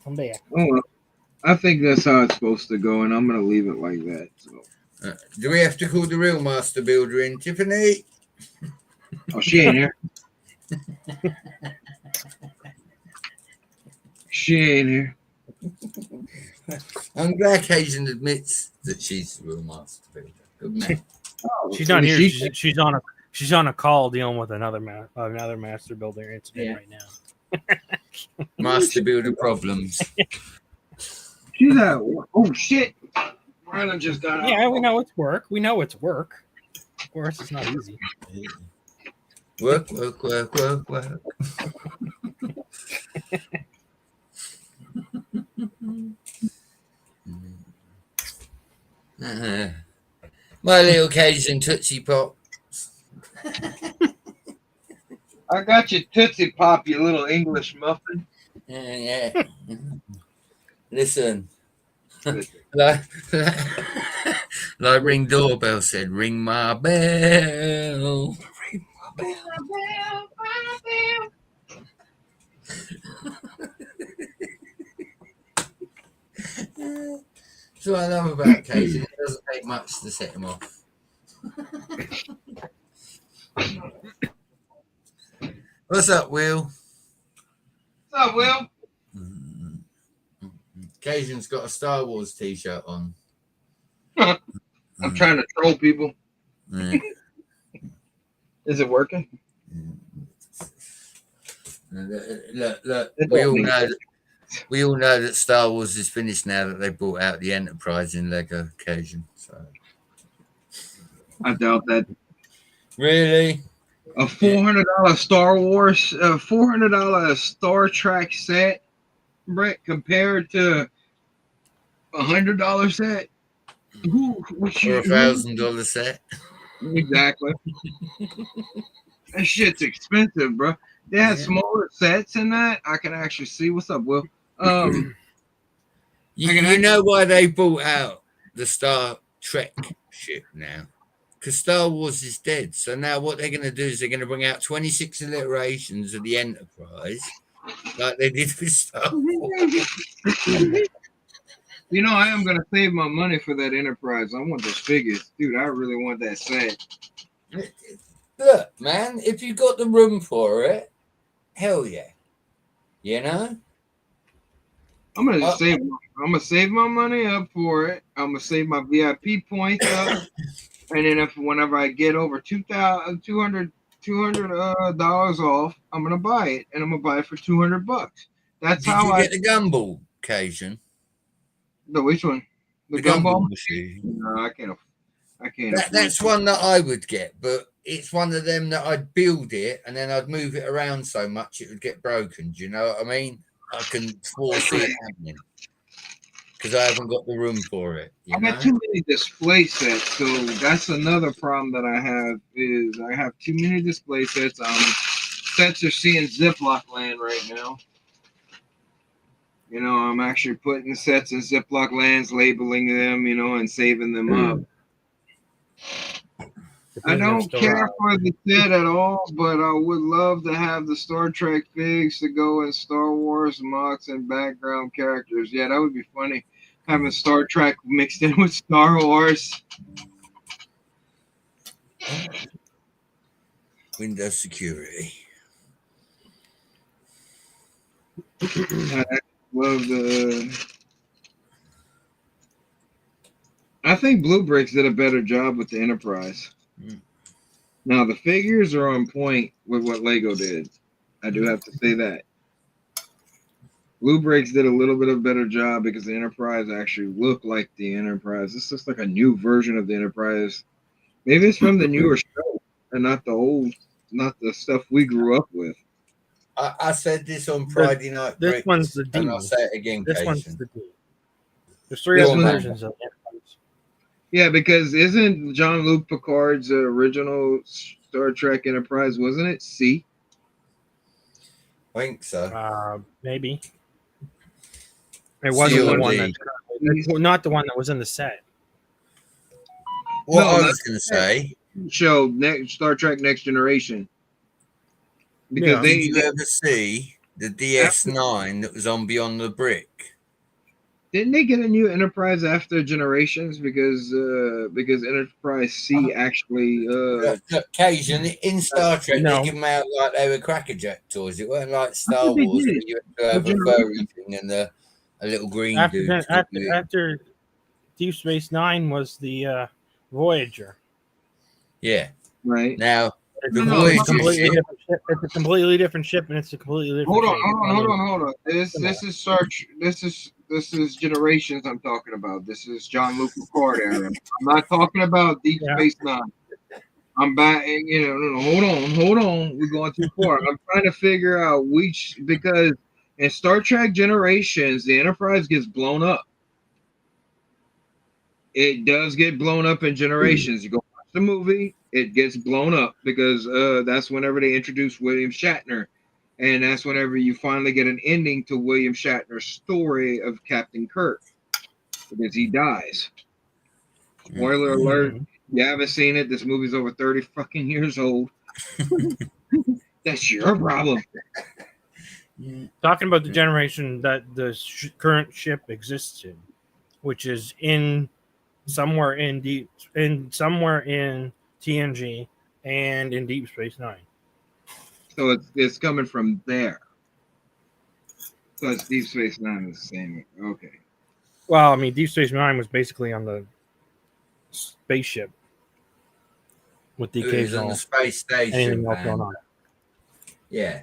Speaker 3: I'm back.
Speaker 1: oh, I think that's how it's supposed to go, and I'm gonna leave it like that. So,
Speaker 2: Do we have to call the real master builder in, Tiffany?
Speaker 1: oh, she ain't here. She ain't here.
Speaker 2: I'm glad Cajun admits that she's the real master builder. Good man.
Speaker 1: Oh,
Speaker 3: She's not here. She's on a call dealing with another master builder incident right now.
Speaker 2: Master builder problems.
Speaker 1: She's at work. Oh shit! Rylan just got out.
Speaker 3: Yeah, we know it's work. We know it's work. Of course, it's not easy.
Speaker 2: Work, work, work, work, work. My little Cajun Tootsie Pop.
Speaker 1: I got you, Tootsie Pop, you little English muffin.
Speaker 2: Yeah. Listen. like Ring Doorbell said, ring my bell. Ring my bell. That's what I love about Cajun. It doesn't take much to set him off. What's up, Will?
Speaker 1: What's up, Will?
Speaker 2: Cajun's got a Star Wars t-shirt on.
Speaker 1: I'm trying to troll people.
Speaker 2: Yeah.
Speaker 1: Is it working?
Speaker 2: Look, we all know that Star Wars is finished now that they brought out the Enterprise in Lego Cajun. So
Speaker 1: I doubt that.
Speaker 2: really,
Speaker 1: A $400 Star Wars, $400 Star Trek set, Brett, compared to $100 set.
Speaker 2: or $1,000 set.
Speaker 1: Exactly. That shit's expensive, bro. They had smaller sets in that. I can actually see. What's up, Will?
Speaker 2: You know why they brought out the Star Trek ship now? Because Star Wars is dead. So now what they're going to do is they're going to bring out 26 iterations of the Enterprise, like they did with Star Wars.
Speaker 1: You know, I am going to save my money for that Enterprise. I want those figures. Dude, I really want that set.
Speaker 2: Look, man, if you got the room for it, hell yeah. You know?
Speaker 1: I'm gonna save my money up for it. I'm gonna save my VIP points up, and then whenever I get over $200 off, I'm gonna buy it, and I'm gonna buy it for $200. That's
Speaker 2: Did
Speaker 1: how
Speaker 2: you get the gumball occasion?
Speaker 1: The which one?
Speaker 2: The gumball machine.
Speaker 1: No, I can't.
Speaker 2: That's one that I would get, but it's one of them that I'd build it and then I'd move it around so much it would get broken. Do you know what I mean? I can foresee it happening because I haven't got the room for it. You
Speaker 1: I
Speaker 2: know?
Speaker 1: got too many display sets, so that's another problem that I have. Is I have too many display sets. Sets are seeing Ziploc land right now. You know, I'm actually putting sets in Ziploc lands, labeling them, you know, and saving them up. I don't care for the set at all, but I would love to have the Star Trek figs to go in Star Wars MOCs and background characters. Yeah, that would be funny. Having Star Trek mixed in with Star Wars.
Speaker 2: Windows security.
Speaker 1: I love the. I think Blue Bricks did a better job with the Enterprise. Now the figures are on point with what Lego did. I do have to say that. Blue Bricks did a little bit of a better job because the Enterprise actually looked like the Enterprise. This looks like a new version of the Enterprise. Maybe it's from the newer show and not the old, not the stuff we grew up with.
Speaker 2: I said this on Friday Night
Speaker 3: This
Speaker 2: Bricks,
Speaker 3: one's the D.
Speaker 2: and I'll say it again,
Speaker 3: This
Speaker 2: Cation.
Speaker 3: one's the D. There's three other versions of Enterprise.
Speaker 1: Yeah, because isn't Jean-Luc Picard's original Star Trek Enterprise, wasn't it C?
Speaker 2: I think so.
Speaker 3: Maybe. It wasn't the one
Speaker 2: COD.
Speaker 3: not the one that was in the set.
Speaker 2: What
Speaker 1: No,
Speaker 2: I
Speaker 1: that's
Speaker 2: was going to say,
Speaker 1: Show Star Trek Next Generation. Because
Speaker 2: did you ever see the DS9 that was on Beyond the Brick?
Speaker 1: Didn't they get a new Enterprise after Generations? Because Enterprise C actually
Speaker 2: Occasion in Star Trek they give them out like they were crackerjack toys. It weren't like Star Wars where you had to have a furry thing and a little green dude.
Speaker 3: After Deep Space Nine was the Voyager.
Speaker 2: Yeah.
Speaker 1: Right.
Speaker 2: Now
Speaker 3: it's a completely different ship. It's a completely different ship, and it's a completely different.
Speaker 1: Hold on. This is Generations I'm talking about. This is Jean-Luc Picard era. I'm not talking about Deep Space Nine. I'm back. Hold on. We're going too far. I'm trying to figure out which, because in Star Trek Generations, the Enterprise gets blown up. It does get blown up in Generations. You go watch the movie, it gets blown up because that's whenever they introduce William Shatner. And that's whenever you finally get an ending to William Shatner's story of Captain Kirk. Because he dies. Spoiler alert. You haven't seen it. This movie's over 30 fucking years old. That's your problem.
Speaker 3: Talking about the generation that the current ship exists in, which is somewhere in TNG and in Deep Space Nine.
Speaker 1: So it's coming from there. So it's Deep Space Nine is the same. Okay.
Speaker 3: Well, I mean, Deep Space Nine was basically on the spaceship with the occasional
Speaker 2: on the space station.
Speaker 3: Going on.
Speaker 2: Yeah.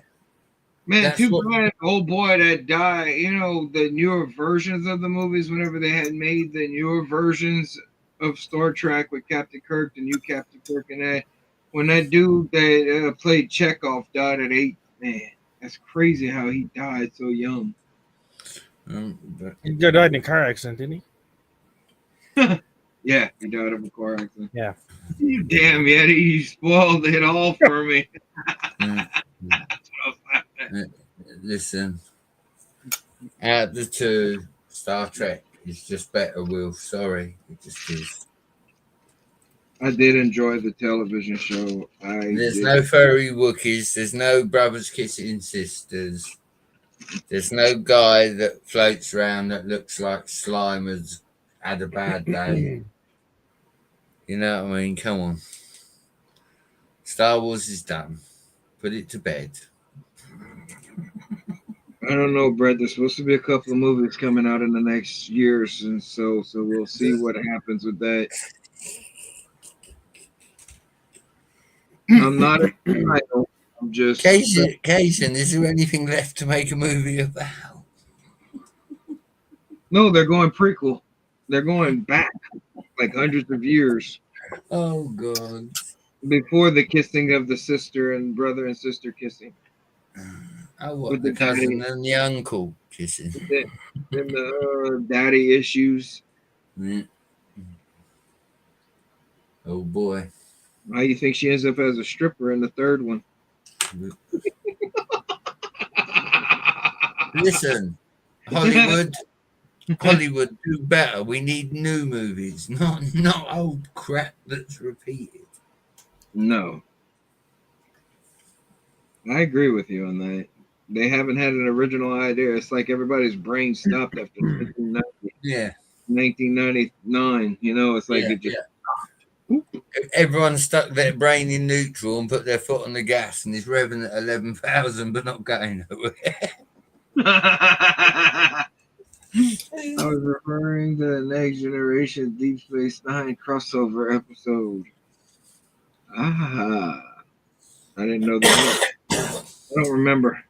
Speaker 1: Man, that's too bad old boy that died. You know, the newer versions of the movies, whenever they had made the newer versions of Star Trek with Captain Kirk, the new Captain Kirk, and that, when that dude that played Chekhov died at 8, man, that's crazy how he died so young.
Speaker 3: He died in a car accident, didn't he?
Speaker 1: Yeah, he died of a car accident.
Speaker 3: Yeah.
Speaker 1: You damn Yeti, you spoiled it all for me.
Speaker 2: Listen, out of the two, Star Trek is just better, Will. Sorry, it just is.
Speaker 1: I did enjoy the television show.
Speaker 2: There's no furry Wookiees. There's no brothers kissing sisters. There's no guy that floats around that looks like slime has had a bad day. You know what I mean? Come on. Star Wars is done. Put it to bed.
Speaker 1: I don't know, Brett. There's supposed to be a couple of movies coming out in the next years, and so we'll see what happens with that. I'm not a title. I'm just
Speaker 2: Cajun, is there anything left to make a movie about?
Speaker 1: No, they're going prequel. They're going back like hundreds of years.
Speaker 2: Oh God!
Speaker 1: Before the kissing of the sister and brother and sister kissing.
Speaker 2: Oh, what,
Speaker 1: with
Speaker 2: the
Speaker 1: the
Speaker 2: cousin
Speaker 1: daddy,
Speaker 2: and the uncle kissing?
Speaker 1: and the daddy issues.
Speaker 2: Mm. Oh boy.
Speaker 1: How you think she ends up as a stripper in the third one?
Speaker 2: Listen, Hollywood, Hollywood, do better. We need new movies, not old crap that's repeated.
Speaker 1: No, I agree with you on that. They haven't had an original idea. It's like everybody's brain stopped after 1990,
Speaker 2: Yeah,
Speaker 1: 1999. You know, it's like
Speaker 2: yeah,
Speaker 1: it just.
Speaker 2: yeah. Everyone stuck their brain in neutral and put their foot on the gas and is revving at 11,000, but not going nowhere.
Speaker 1: I was referring to the Next Generation Deep Space Nine crossover episode. Ah, I didn't know that. I don't remember.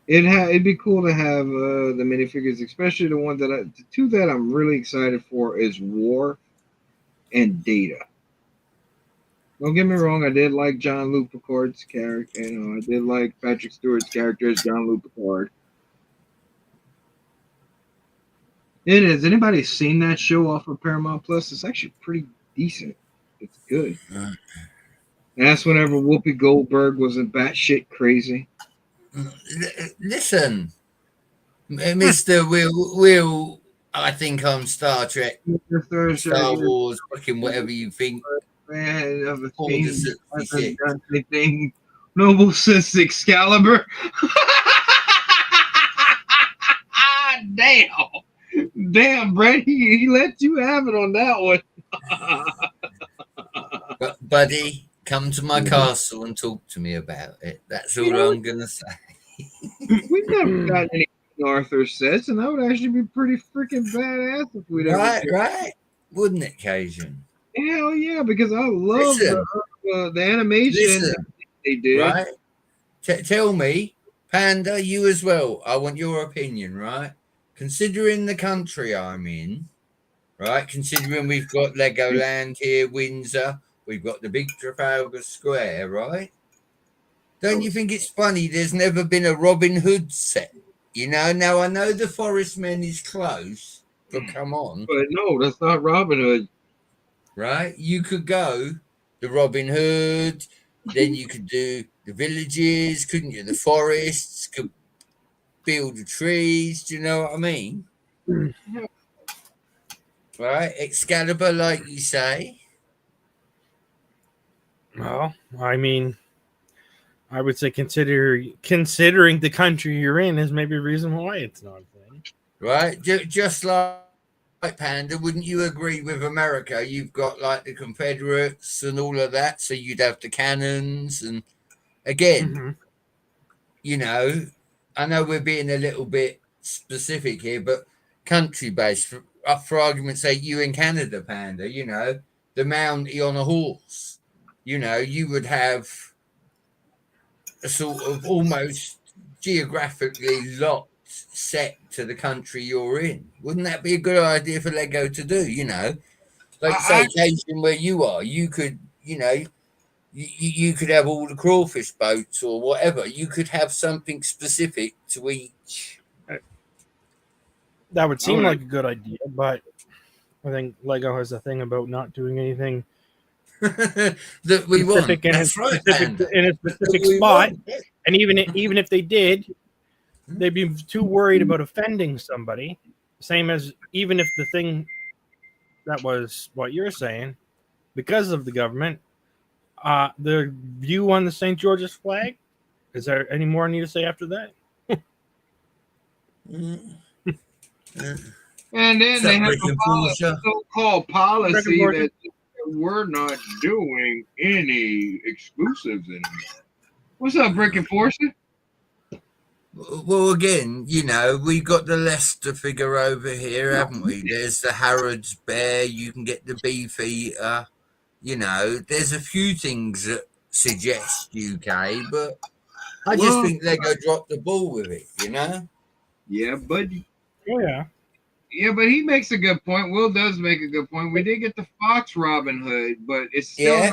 Speaker 1: It'd be cool to have the minifigures, especially the two that I'm really excited for is War and Data. Don't get me wrong, I did like John Luke Picard's character. You know, I did like Patrick Stewart's character as John Luke Picard. It is. Anybody seen that show off of Paramount Plus? It's actually pretty decent. It's good. And that's whenever Whoopi Goldberg was in batshit crazy.
Speaker 2: Listen, Mr. Will, I think on Star Trek, Star Wars, fucking whatever you think.
Speaker 1: Man of a
Speaker 2: Order
Speaker 1: thing,
Speaker 2: 66.
Speaker 1: thing, Noble Sense Excalibur. Damn, Brett, he let you have it on that one.
Speaker 2: But, buddy, come to my castle and talk to me about it. That's all I'm going to say.
Speaker 1: We've never gotten any Arthur sets, and that would actually be pretty freaking badass if we'd ever.
Speaker 2: Right? Wouldn't it, Cajun?
Speaker 1: Hell yeah, because I love the animation that they did.
Speaker 2: Right? Tell me, Panda, you as well. I want your opinion, right? Considering the country I'm in, right? Considering we've got Legoland here, Windsor, we've got the big Trafalgar Square, right? Don't you think it's funny there's never been a Robin Hood set? You know, now I know the Forest Men is close, but come on.
Speaker 1: But no, that's not Robin Hood.
Speaker 2: Right? You could go the Robin Hood, then you could do the villages, couldn't you? The forests, could build the trees. Do you know what I mean? Right? Excalibur, like you say.
Speaker 3: Well, I mean, I would say considering the country you're in is maybe a reason why it's not a thing.
Speaker 2: Right? Just like Panda, wouldn't you agree with America? You've got like the Confederates and all of that, so you'd have the cannons. And again, you know, I know we're being a little bit specific here, but country based, for argument's sake, you in Canada, Panda, you know, the Mountie on a horse, you know, you would have a sort of almost geographically locked set to the country you're in. Wouldn't that be a good idea for Lego to do? You know, like say, Cajun, where you are, you could, you know, you could have all the crawfish boats or whatever. You could have something specific to each.
Speaker 3: That would seem like a good idea, but I think Lego has a thing about not doing anything
Speaker 2: that we want.
Speaker 3: In a specific spot. And even if they did, they'd be too worried about offending somebody. Same as even if the thing that was what you're saying, because of the government, the view on the St. George's flag. Is there any more I need to say after that?
Speaker 1: And then they have a so-called policy that we're not doing any exclusives anymore. What's up, Brick Enforcer?
Speaker 2: Well, again, you know, we've got the Leicester figure over here, haven't we? There's the Harrods Bear. You can get the Beefeater. You know, there's a few things that suggest UK, but I just think Lego dropped the ball with it, you know?
Speaker 1: Yeah, but...
Speaker 3: Oh, yeah.
Speaker 1: Yeah, but he makes a good point. Will does make a good point. We did get the Fox Robin Hood, but it's still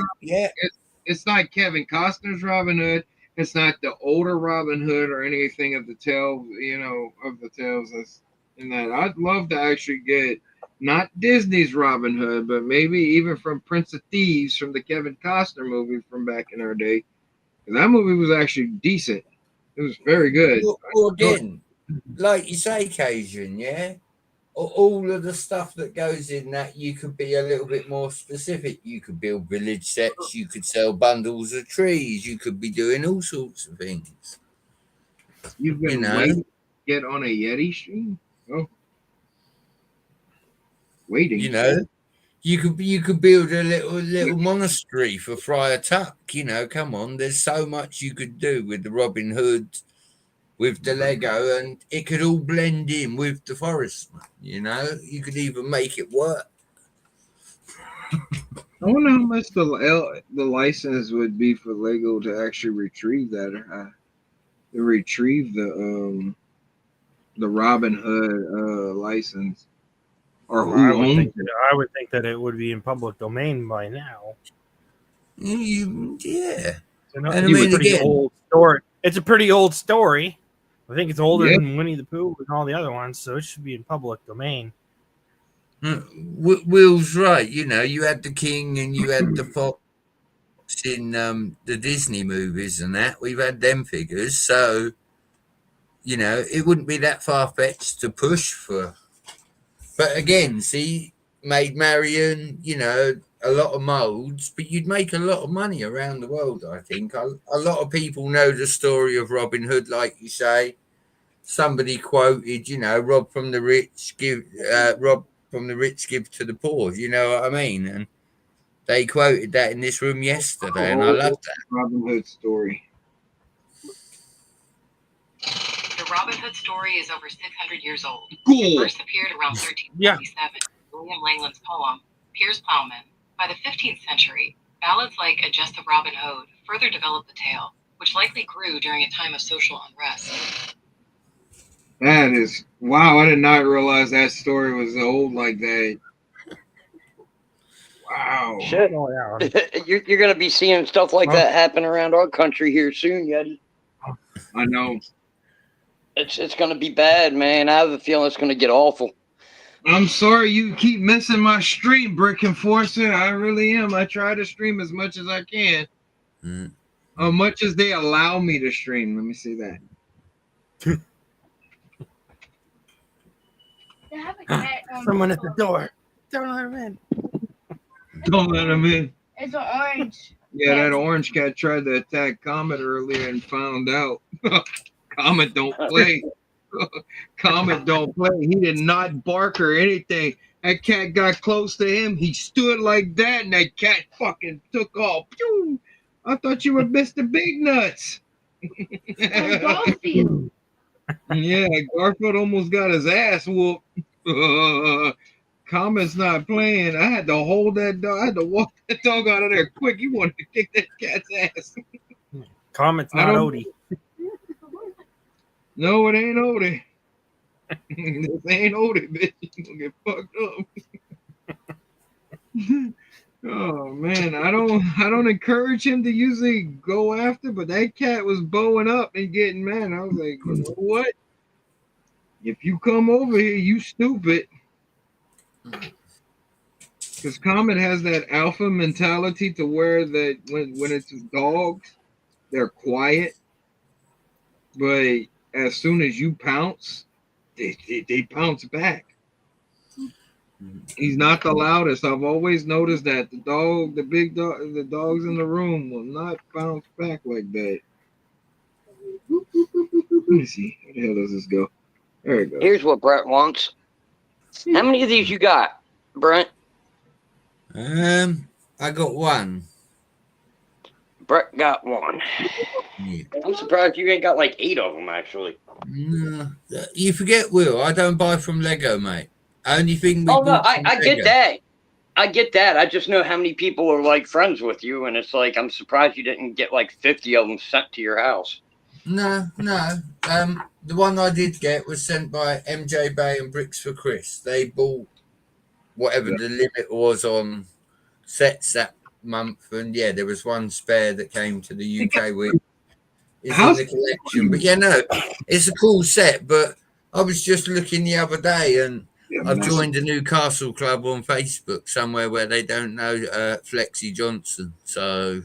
Speaker 1: it's not Kevin Costner's Robin Hood. It's not the older Robin Hood or anything of the tale, of the tales that's in that. I'd love to actually get not Disney's Robin Hood, but maybe even from Prince of Thieves from the Kevin Costner movie from back in our day. And that movie was actually decent. It was very good.
Speaker 2: Well, again, like you say, Cajun, yeah? All of the stuff that goes in that, you could be a little bit more specific. You could build village sets, you could sell bundles of trees, you could be doing all sorts of things.
Speaker 1: You've been waiting to get on a Yeti stream? Oh. Waiting.
Speaker 2: You could build a little monastery for Friar Tuck. Come on, there's so much you could do with the Robin Hood, with the Lego, and it could all blend in with the forest. You could even make it work.
Speaker 1: I wonder how much the license would be for Lego to actually retrieve that, to retrieve the Robin Hood license, or who owns it.
Speaker 3: I would think that it would be in public domain by now.
Speaker 2: Yeah,
Speaker 3: and I mean, pretty old story. It's a pretty old story. I think it's older than Winnie the Pooh and all the other ones, so it should be in public domain.
Speaker 2: Will's right. You had the king and you had the fox in the Disney movies and that. We've had them figures, so it wouldn't be that far-fetched to push for. But again, see, Maid Marian, a lot of molds, but you'd make a lot of money around the world, I think. A lot of people know the story of Robin Hood, like you say. Somebody quoted, rob from the rich, give to the poor. You know what I mean? And they quoted that in this room yesterday, and I love that.
Speaker 1: Robin Hood story.
Speaker 4: The Robin Hood story is over 600 years old.
Speaker 1: Cool.
Speaker 4: It first appeared around 1347 in William Langland's poem, Piers Plowman. By the 15th century, ballads like A Jest of Robin Hood further developed the tale, which likely grew during a time of social unrest.
Speaker 1: That is, wow, I did not realize that story was old like that. Wow.
Speaker 5: Shit. You're going to be seeing stuff like that happen around our country here soon, Yeti.
Speaker 1: I know.
Speaker 5: It's going to be bad, man. I have a feeling it's going to get awful.
Speaker 1: I'm sorry you keep missing my stream, Brick Enforcer. I really am. I try to stream as much as I can. As much as they allow me to stream. Let me see that.
Speaker 6: They have a cat on
Speaker 3: Someone at the door. Don't let him in.
Speaker 1: Don't let him in.
Speaker 6: It's an orange.
Speaker 1: Yeah, that orange cat tried to attack Comet earlier and found out. Comet don't play. Comet don't play. He did not bark or anything. That cat got close to him. He stood like that, and that cat fucking took off. Pew! I thought you were Mr. Big Nuts.
Speaker 6: Garfield.
Speaker 1: Yeah, Garfield almost got his ass whooped. Comet's not playing. I had to hold that dog. I had to walk that dog out of there quick. He wanted to kick that cat's ass.
Speaker 3: Comet's not Odie.
Speaker 1: No, it ain't Odie. This ain't Odie, bitch. You gonna get fucked up. Oh man, I don't encourage him to usually go after, but that cat was bowing up and getting mad. I was like, you know what? If you come over here, you stupid. Because Comet has that alpha mentality to where that when it's dogs, they're quiet, but as soon as you pounce, they pounce back. He's not the loudest. I've always noticed that the dogs in the room will not bounce back like that. Let me see. Where the hell does this go? There it goes.
Speaker 5: Here's what Brent wants. How many of these you got, Brent?
Speaker 2: I got one.
Speaker 5: Brett got one.
Speaker 2: Yeah.
Speaker 5: I'm surprised you ain't got like 8 of them, actually.
Speaker 2: No, you forget, Will. I don't buy from Lego, mate. Only thing.
Speaker 5: Oh no, I get that. I get that. I just know how many people are like friends with you, and it's like I'm surprised you didn't get like 50 of them sent to your house.
Speaker 2: No. The one I did get was sent by MJ Bay and Bricks for Chris. They bought whatever the limit was on sets that month, and yeah, there was one spare that came to the UK, which is in
Speaker 1: How's-
Speaker 2: the collection. But yeah, no, it's a cool set. But I was just looking the other day, and I've joined a new castle club on Facebook somewhere where they don't know Flexi Johnson. So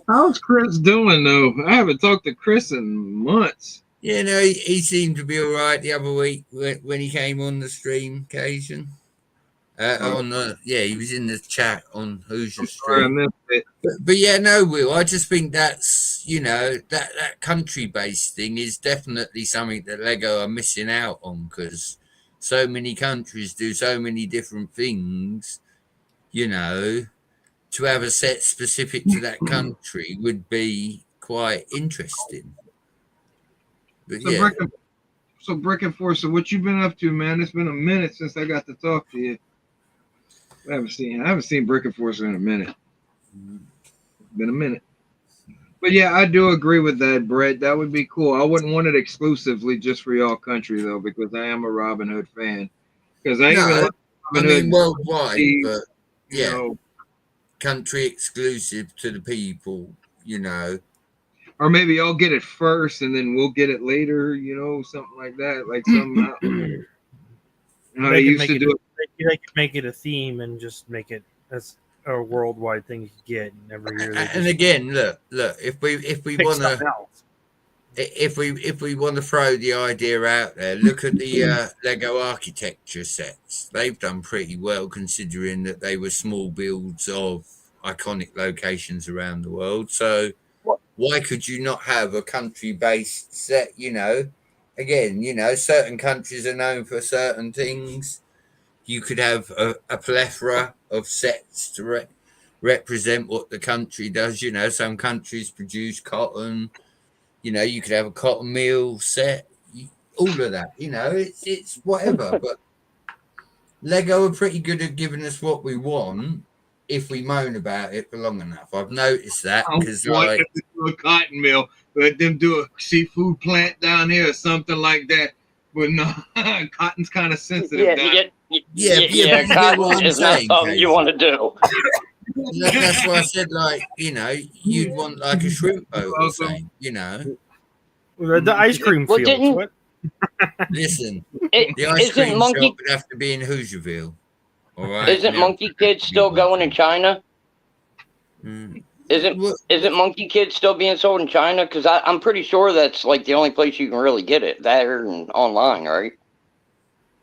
Speaker 1: How's Chris doing though? I haven't talked to Chris in months.
Speaker 2: yeah, no, he seemed to be all right the other week when he came on the stream occasion. He was in the chat on Hoosier
Speaker 1: Sorry, I
Speaker 2: Stream.
Speaker 1: missed it.
Speaker 2: But yeah, no, Will, I just think that's, that country-based thing is definitely something that Lego are missing out on, because so many countries do so many different things, to have a set specific to that country would be quite interesting. But
Speaker 1: So, Brick and Force, so what you been up to, man? It's been a minute since I got to talk to you. I haven't seen Brick and Force in a minute. It's been a minute. But yeah, I do agree with that, Brett. That would be cool. I wouldn't want it exclusively just for y'all country though, because I am a Robin Hood fan. Because
Speaker 2: worldwide, but yeah,
Speaker 1: know,
Speaker 2: country exclusive to the people,
Speaker 1: or maybe y'all get it first and then we'll get it later, something like that. Like some how they used to do it.
Speaker 3: They could make it a theme and just make it as a worldwide thing you could get, and every year.
Speaker 2: And again, look, if we want to throw the idea out there, look at the Lego architecture sets. They've done pretty well considering that they were small builds of iconic locations around the world. So why could you not have a country-based set? Again, certain countries are known for certain things. You could have a plethora of sets to represent what the country does. Some countries produce cotton. You could have a cotton meal set. All of that. It's whatever. But Lego are pretty good at giving us what we want if we moan about it for long enough. I've noticed that because
Speaker 1: them to do a cotton mill, let them do a seafood plant down here or something like that. But no, cotton's kind of sensitive.
Speaker 5: Cotton is not something you want to do.
Speaker 2: That's why I said, you'd want like a shrimp boat or something,
Speaker 3: The ice cream fields. What?
Speaker 2: Listen, the ice cream shop would have to be in Hoosierville. All right.
Speaker 5: Isn't Monkey Kid still going in China? Isn't Monkey Kid still being sold in China? Because I'm pretty sure that's like the only place you can really get it. That and online, right?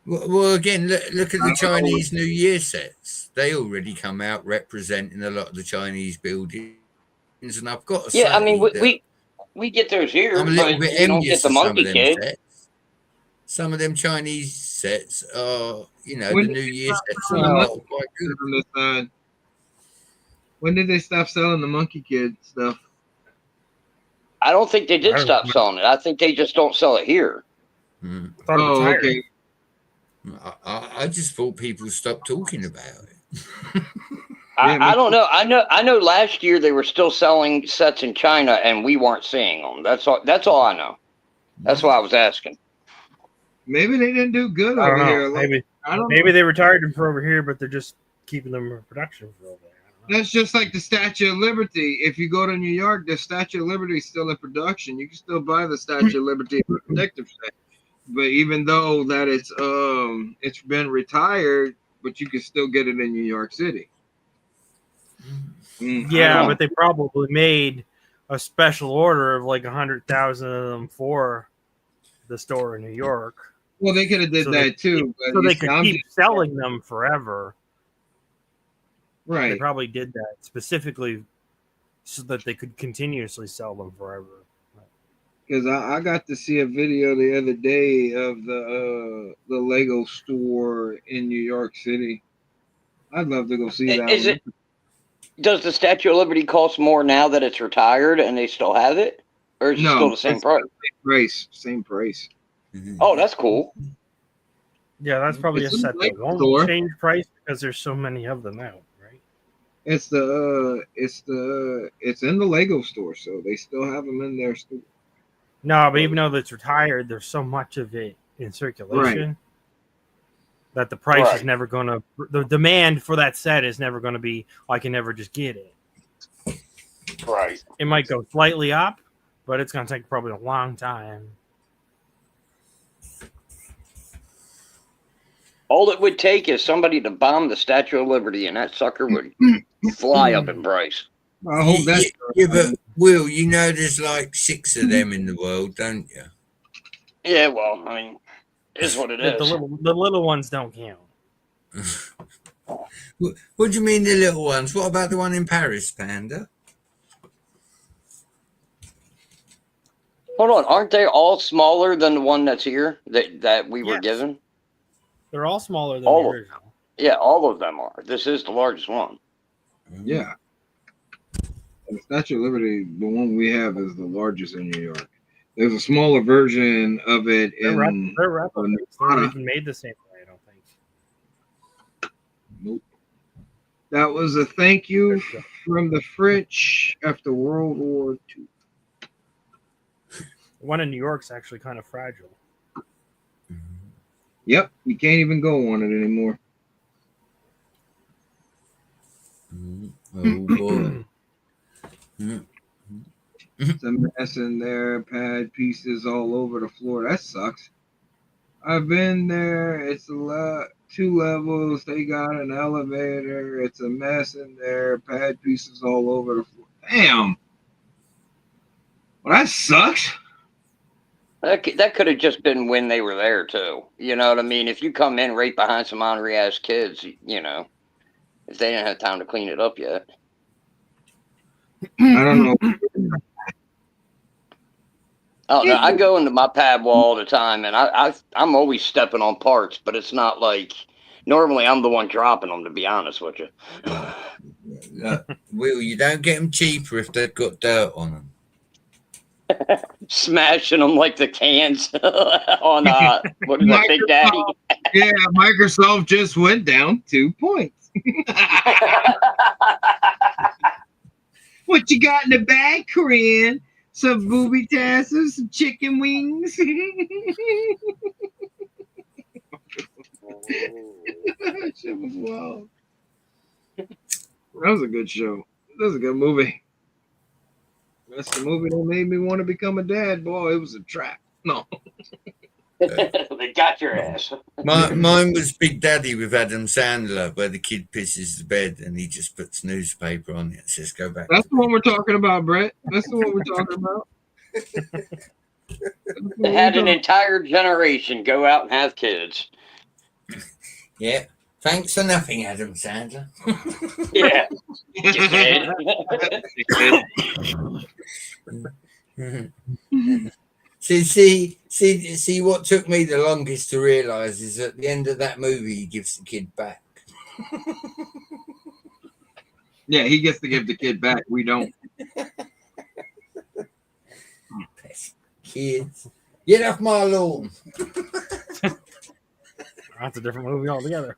Speaker 2: Well, again, look at the Chinese New Year sets. They already come out representing a lot of the Chinese buildings, and I've got to say,
Speaker 5: I mean, we get those here,
Speaker 2: I'm a little bit envious of some of them
Speaker 5: Kid.
Speaker 2: sets. Some of them Chinese sets are, the New Year sets are quite good.
Speaker 1: When did they stop selling the Monkey Kid stuff?
Speaker 5: I don't think they did stop selling it. I think they just don't sell it here.
Speaker 1: Oh, okay.
Speaker 2: I just thought people stopped talking about it.
Speaker 5: I don't know. I know. Last year they were still selling sets in China, and we weren't seeing them. That's all I know. That's why I was asking.
Speaker 1: Maybe they didn't do good over here.
Speaker 3: Maybe they retired them for over here, but they're just keeping them in production for over there.
Speaker 1: That's just like the Statue of Liberty. If you go to New York, the Statue of Liberty is still in production. You can still buy the Statue of Liberty protective set. But even though that it's been retired, but you can still get it in New York City.
Speaker 3: Yeah, but they probably made a special order of like 100,000 of them for the store in New York.
Speaker 1: Well, they could have did that too.
Speaker 3: So they could keep selling them forever.
Speaker 1: Right.
Speaker 3: They probably did that specifically so that they could continuously sell them forever.
Speaker 1: Because I got to see a video the other day of the Lego store in New York City. I'd love to go see that.
Speaker 5: Does the Statue of Liberty cost more now that it's retired and they still have it? Or is it still the same price?
Speaker 1: Same price.
Speaker 2: Mm-hmm.
Speaker 5: Oh, that's cool.
Speaker 3: Yeah, that's probably a set that won't change price because there's so many of them out, right?
Speaker 1: It's in the Lego store, so they still have them in their store.
Speaker 3: No, but even though it's retired, there's so much of it in circulation. That the price is
Speaker 5: Right.
Speaker 3: never going to, the demand for that set is never going to be, I can never just get it.
Speaker 5: Right.
Speaker 3: It might go slightly up, but it's going to take probably a long time.
Speaker 5: All it would take is somebody to bomb the Statue of Liberty, and that sucker would fly up in price.
Speaker 1: I hope
Speaker 2: Yeah,
Speaker 1: that's
Speaker 2: yeah, but Will, you know there's like 6 of them in the world, don't you?
Speaker 5: Yeah, well, I mean, it is what it
Speaker 3: The
Speaker 5: is.
Speaker 3: little ones don't count.
Speaker 2: What do you mean the little ones? What about the one in Paris, Panda?
Speaker 5: Hold on, aren't they all smaller than the one that's here that we were
Speaker 3: Yes.
Speaker 5: given?
Speaker 3: They're all smaller than
Speaker 5: All
Speaker 3: the
Speaker 5: of-
Speaker 3: original.
Speaker 5: Yeah, all of them are. This is the largest one.
Speaker 1: yeah. The Statue of Liberty, the one we have, is the largest in New York. There's a smaller version of it
Speaker 3: They're
Speaker 1: in
Speaker 3: replicas. They're
Speaker 1: Nevada.
Speaker 3: even made the same way, I don't think.
Speaker 1: Nope. That was a thank you from the French after World War II.
Speaker 3: The one in New York's actually kind of fragile.
Speaker 1: Yep, you can't even go on it anymore.
Speaker 2: Oh boy.
Speaker 1: It's a mess in there, pad pieces all over the floor. That sucks. I've been there. It's 2 levels. They got an elevator. It's a mess in there. Pad pieces all over the floor. Damn. Well, that sucks.
Speaker 5: That could have just been when they were there too. You know what I mean? If you come in right behind some ornery ass kids, you know, if they didn't have time to clean it up yet.
Speaker 1: I don't know.
Speaker 5: Oh no, I go into my pad wall all the time, and I'm always stepping on parts, but it's not like normally I'm the one dropping them. To be honest with you,
Speaker 2: Will, you don't get them cheaper if they've got dirt on them.
Speaker 5: smashing them like the cans on what is that, Big Daddy?
Speaker 1: Yeah, Microsoft just went down 2 points. What you got in the bag, Corinne? Some booby tassels, some chicken wings. That shit was wild. That was a good show. That was a good movie. That's the movie that made me want to become a dad. Boy, it was a trap. No.
Speaker 5: They got your ass.
Speaker 2: Mine was Big Daddy with Adam Sandler, where the kid pisses the bed and he just puts newspaper on it and says, "Go back."
Speaker 1: That's the one we're talking about, Brett. That's the one we're talking about.
Speaker 5: They had an entire generation go out and have kids.
Speaker 2: Yeah. Thanks for nothing, Adam Sandler.
Speaker 5: Yeah.
Speaker 2: See, what took me the longest to realise is at the end of that movie, he gives the kid back.
Speaker 1: Yeah, he gets to give the kid back. We don't.
Speaker 2: Kids, get off my lawn.
Speaker 3: That's a different movie altogether.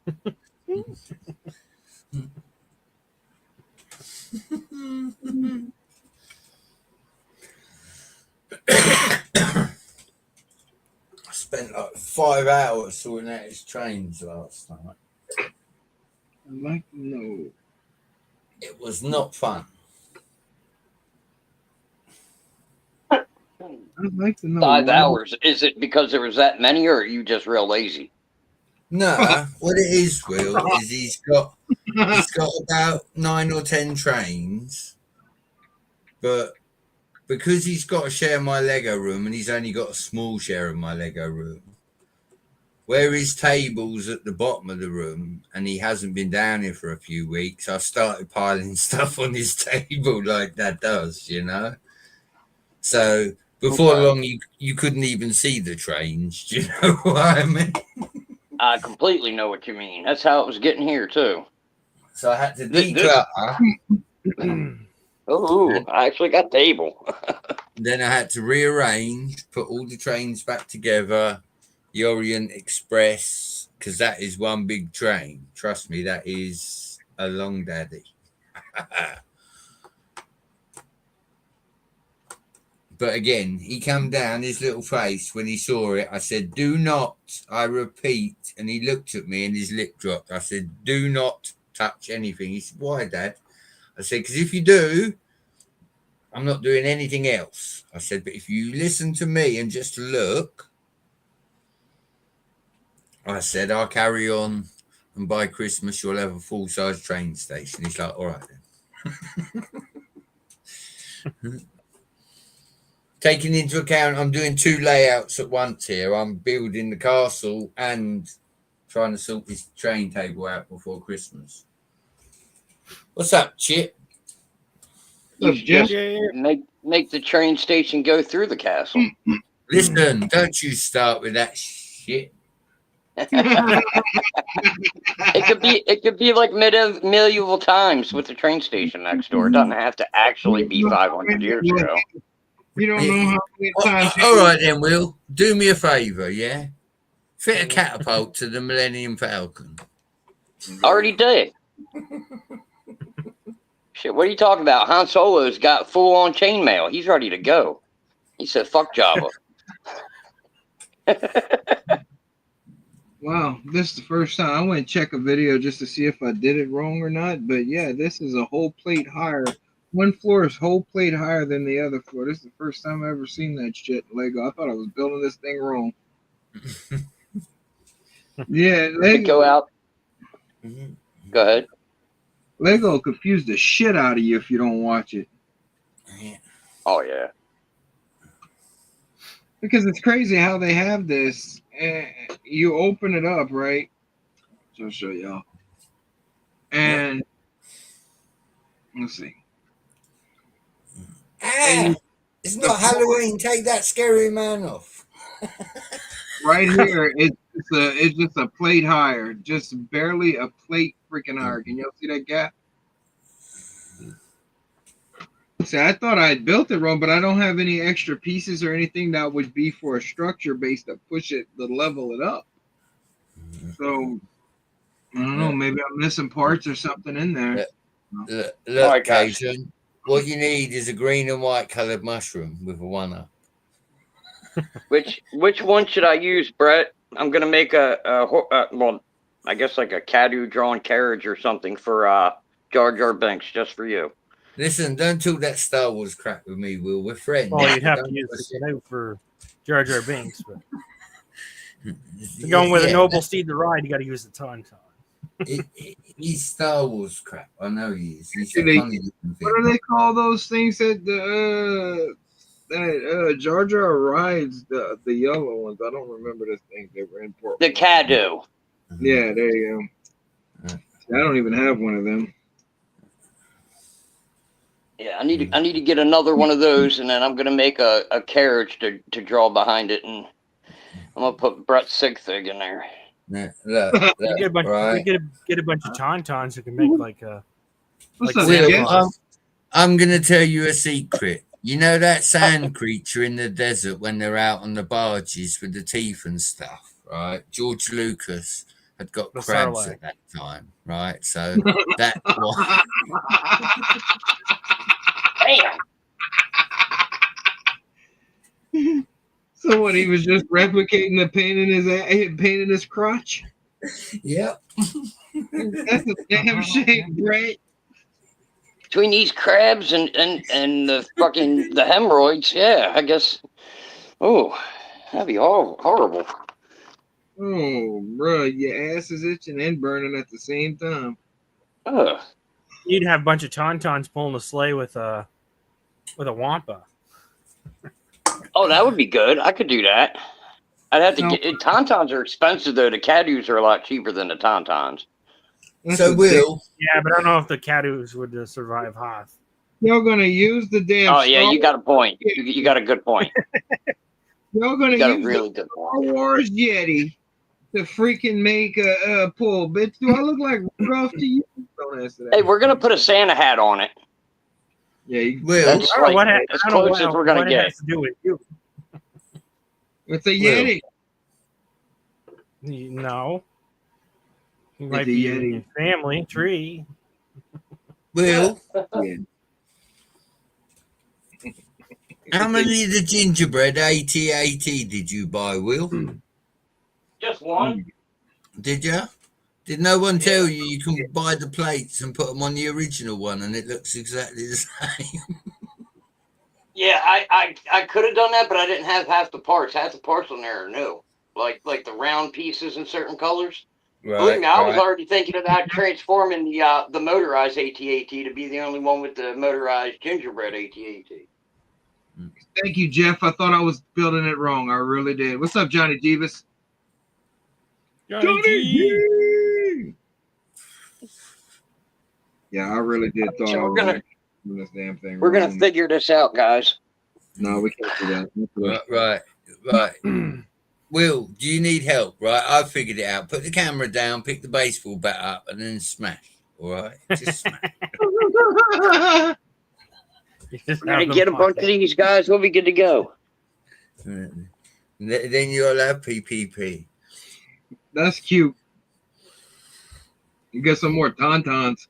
Speaker 2: I spent like 5 hours sorting out his trains last night.
Speaker 1: I'd like to know.
Speaker 2: It was not fun.
Speaker 1: I'd like to know.
Speaker 5: 5 hours. Is it because there was that many, or are you just real lazy?
Speaker 2: No, what it is, Will, is he's got about 9 or 10 trains, but because he's got to share my Lego room and he's only got a small share of my Lego room, where his table's at the bottom of the room and he hasn't been down here for a few weeks, I started piling stuff on his table like that does, you know? So before long, you couldn't even see the trains, do you know what I mean?
Speaker 5: I completely know what you mean. That's how it was getting here, too.
Speaker 2: So I had to declutter.
Speaker 5: Oh, I actually got table.
Speaker 2: Then I had to rearrange, put all the trains back together, the Orient Express, because that is one big train. Trust me, that is a long daddy. But again, he come down his little face when he saw it. I said, "Do not," I repeat, and he looked at me and his lip dropped. I said, "Do not touch anything." He said, "Why, Dad?" I said, "Because if you do, I'm not doing anything else." I said, "But if you listen to me and just look," I said, "I'll carry on, and by Christmas you'll have a full-size train station." He's like, "All right then." Taking into account I'm doing 2 layouts at once here. I'm building the castle and trying to sort this train table out before Christmas. What's up, Chip?
Speaker 5: You
Speaker 1: Look,
Speaker 5: should
Speaker 1: Jeff.
Speaker 5: just make the train station go through the castle.
Speaker 2: Listen, don't you start with that shit.
Speaker 5: It could be like medieval times with the train station next door. It doesn't have to actually be 500 years ago.
Speaker 1: You don't know how many times.
Speaker 2: All right then, Will. Do me a favour, yeah? Fit a catapult to the Millennium Falcon.
Speaker 5: Already did. Shit, what are you talking about? Han Solo's got full on chainmail. He's ready to go. He said, "Fuck Java."
Speaker 1: Wow, this is the first time I went to check a video just to see if I did it wrong or not. But yeah, this is a whole plate higher. One floor is whole plate higher than the other floor. This is the first time I've ever seen that shit in Lego. I thought I was building this thing wrong. Yeah,
Speaker 5: Go out. Go ahead.
Speaker 1: Lego will confuse the shit out of you if you don't watch it.
Speaker 5: Oh yeah.
Speaker 1: Because it's crazy how they have this. You open it up, right? So I'll show y'all. And let's see.
Speaker 2: Ah, it's not Halloween. Take that scary man off.
Speaker 1: Right here, it's just a plate higher, just barely a plate freaking higher. Can y'all see that gap? See, I thought I had built it wrong, but I don't have any extra pieces or anything that would be for a structure base to push it to level it up. So I don't know, maybe I'm missing parts or something in there.
Speaker 2: Look, Cajun, what you need is a green and white coloured mushroom with a 1-up.
Speaker 5: Which one should I use, Brett? I'm gonna make well, I guess like a Cadu drawn carriage or something for Jar Jar Binks, just for you.
Speaker 2: Listen, don't talk that Star Wars crap with me, Will. We're friends.
Speaker 3: Well, you'd have to use the canoe for Jar Jar Binks, but if you're going with a noble steed to ride, you got to use the tauntaun.
Speaker 2: He's Star Wars crap. I know he is. He's
Speaker 1: what do they call those things that Jar Jar rides? The yellow ones. I don't remember the things that were in Port.
Speaker 5: The Cadu.
Speaker 1: Yeah, there you go. I don't even have one of them.
Speaker 5: Yeah, I need to get another one of those, and then I'm gonna make a carriage to draw behind it, and I'm gonna put Brett Sigthig in there.
Speaker 2: Yeah, look,
Speaker 3: Get a bunch,
Speaker 2: right.
Speaker 3: get a bunch of tauntauns who can make like a.
Speaker 1: What's
Speaker 3: Like
Speaker 1: up,
Speaker 3: Santa
Speaker 1: Jeff?
Speaker 3: Claus.
Speaker 2: I'm gonna tell you a secret. You know that sand creature in the desert when they're out on the barges with the teeth and stuff, right? George Lucas had got
Speaker 3: The
Speaker 2: crabs
Speaker 3: Sarlacc.
Speaker 2: at that time, right? So that was
Speaker 5: Damn.
Speaker 1: So what? He was just replicating the pain in his crotch.
Speaker 2: yep.
Speaker 1: That's a damn shame, Brett.
Speaker 5: Between these crabs and the fucking the hemorrhoids, yeah, I guess. Oh, that'd be horrible.
Speaker 1: Oh, bro, your ass is itching and burning at the same time.
Speaker 5: Ugh.
Speaker 3: You'd have a bunch of tauntauns pulling a sleigh with a wampa.
Speaker 5: Oh, that would be good. I could do that. I'd have to
Speaker 1: No.
Speaker 5: get tauntauns are expensive though. The Cadus are a lot cheaper than the tauntauns.
Speaker 1: That's
Speaker 2: So
Speaker 1: a
Speaker 2: Will,
Speaker 3: Yeah, but I don't know if the Cadus would survive Hoth.
Speaker 1: Y'all gonna use the damn.
Speaker 5: Oh yeah, you got a point. You got a good point.
Speaker 1: Y'all gonna
Speaker 5: You got a
Speaker 1: use
Speaker 5: really
Speaker 1: the
Speaker 5: good
Speaker 1: Star
Speaker 5: point.
Speaker 1: Wars Yeti to freaking make a pull, bitch. Do I look like Rudolph to you? Don't answer that.
Speaker 5: Hey, we're gonna put a Santa hat on it.
Speaker 1: Yeah,
Speaker 2: Will,
Speaker 5: That's
Speaker 3: I don't know
Speaker 5: like
Speaker 3: what
Speaker 5: as
Speaker 3: I don't know
Speaker 5: close as we're gonna
Speaker 3: what it
Speaker 5: get.
Speaker 3: has to do with you.
Speaker 1: it's a
Speaker 2: Will.
Speaker 1: Yeti.
Speaker 3: No, you might
Speaker 1: a
Speaker 3: be
Speaker 1: Yeti.
Speaker 3: in family tree.
Speaker 2: Will,
Speaker 1: Yeah.
Speaker 2: How many of the gingerbread AT-AT did you buy, Will?
Speaker 5: Just one.
Speaker 2: Did you? Did no one tell you can buy the plates and put them on the original one and it looks exactly the same?
Speaker 5: Yeah, I could have done that, but I didn't have half the parts. Half the parts on there are new, like the round pieces in certain colors. Believe me, I was already thinking about transforming the motorized AT-AT to be the only one with the motorized gingerbread AT-AT.
Speaker 1: Thank you, Jeff. I thought I was building it wrong. I really did. What's up, Johnny Jeeves?
Speaker 3: Johnny G.
Speaker 1: Yeah, I really did thought
Speaker 5: So
Speaker 1: I
Speaker 5: we're
Speaker 1: was
Speaker 5: gonna
Speaker 1: doing this damn thing
Speaker 5: we're gonna
Speaker 1: wrong.
Speaker 5: figure this out, guys.
Speaker 1: No, we can't do that.
Speaker 2: Right. Will, do you need help? Right, I've figured it out. Put the camera down, pick the baseball bat up, and then smash. All right, just smash.
Speaker 5: We're gonna get a bunch of these guys. We'll be good to go.
Speaker 2: Then you'll have PPP.
Speaker 1: That's cute. You get some more tauntauns.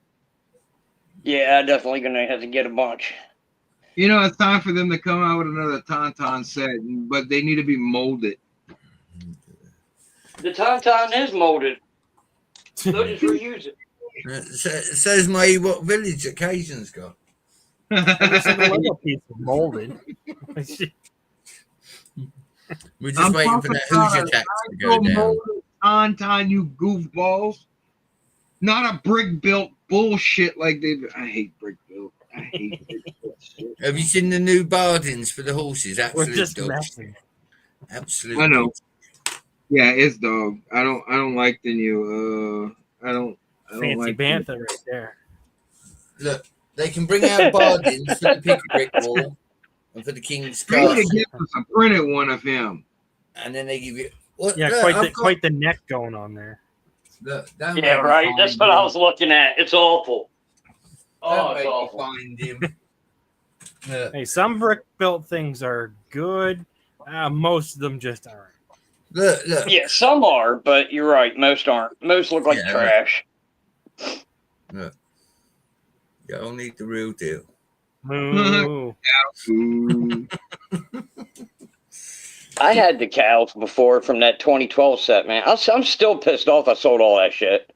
Speaker 5: Yeah, definitely gonna have to get a bunch.
Speaker 1: You know, it's time for them to come out with another tauntaun set, but they need to be molded.
Speaker 5: The tauntaun is molded. They'll just reuse it.
Speaker 2: Says my Ewok village occasion's got.
Speaker 3: Every single little piece is molded.
Speaker 2: We're just waiting for that Hoosier tax to go down.
Speaker 1: Tauntaun, you goofballs. Not a brick built bullshit like they. I hate brick built. I hate brick built shit.
Speaker 2: Have you seen the new bardings for the horses?
Speaker 3: We're
Speaker 2: Absolute
Speaker 3: just
Speaker 2: dog
Speaker 3: messing.
Speaker 2: shit. Absolute.
Speaker 1: I know.
Speaker 2: dog shit.
Speaker 1: Yeah, it's dog. I don't like the new. I don't
Speaker 3: Fancy
Speaker 1: like
Speaker 3: bantha right there.
Speaker 2: Look, they can bring out bardings for the pick brick wall and for the king's
Speaker 1: They need
Speaker 2: castle,
Speaker 1: to get us a printed one of him.
Speaker 2: and then they give you. What?
Speaker 3: Yeah,
Speaker 2: look,
Speaker 3: quite the neck going on there.
Speaker 2: Look, don't
Speaker 5: Yeah,
Speaker 2: make me
Speaker 5: right.
Speaker 2: find
Speaker 5: That's what
Speaker 2: him.
Speaker 5: I was looking at. It's awful.
Speaker 2: Don't
Speaker 5: Oh,
Speaker 2: make
Speaker 5: it's
Speaker 2: me
Speaker 5: awful.
Speaker 2: find him. Look,
Speaker 3: Hey, some brick built things are good. Most of them just aren't.
Speaker 2: look.
Speaker 5: Yeah, some are, but you're right. Most aren't. Most look like
Speaker 2: Yeah,
Speaker 5: trash.
Speaker 2: Look. Y'all need the real deal.
Speaker 3: Moo.
Speaker 1: Ooh.
Speaker 5: I had the cows before from that 2012 set, man. I'm still pissed off I sold all that shit.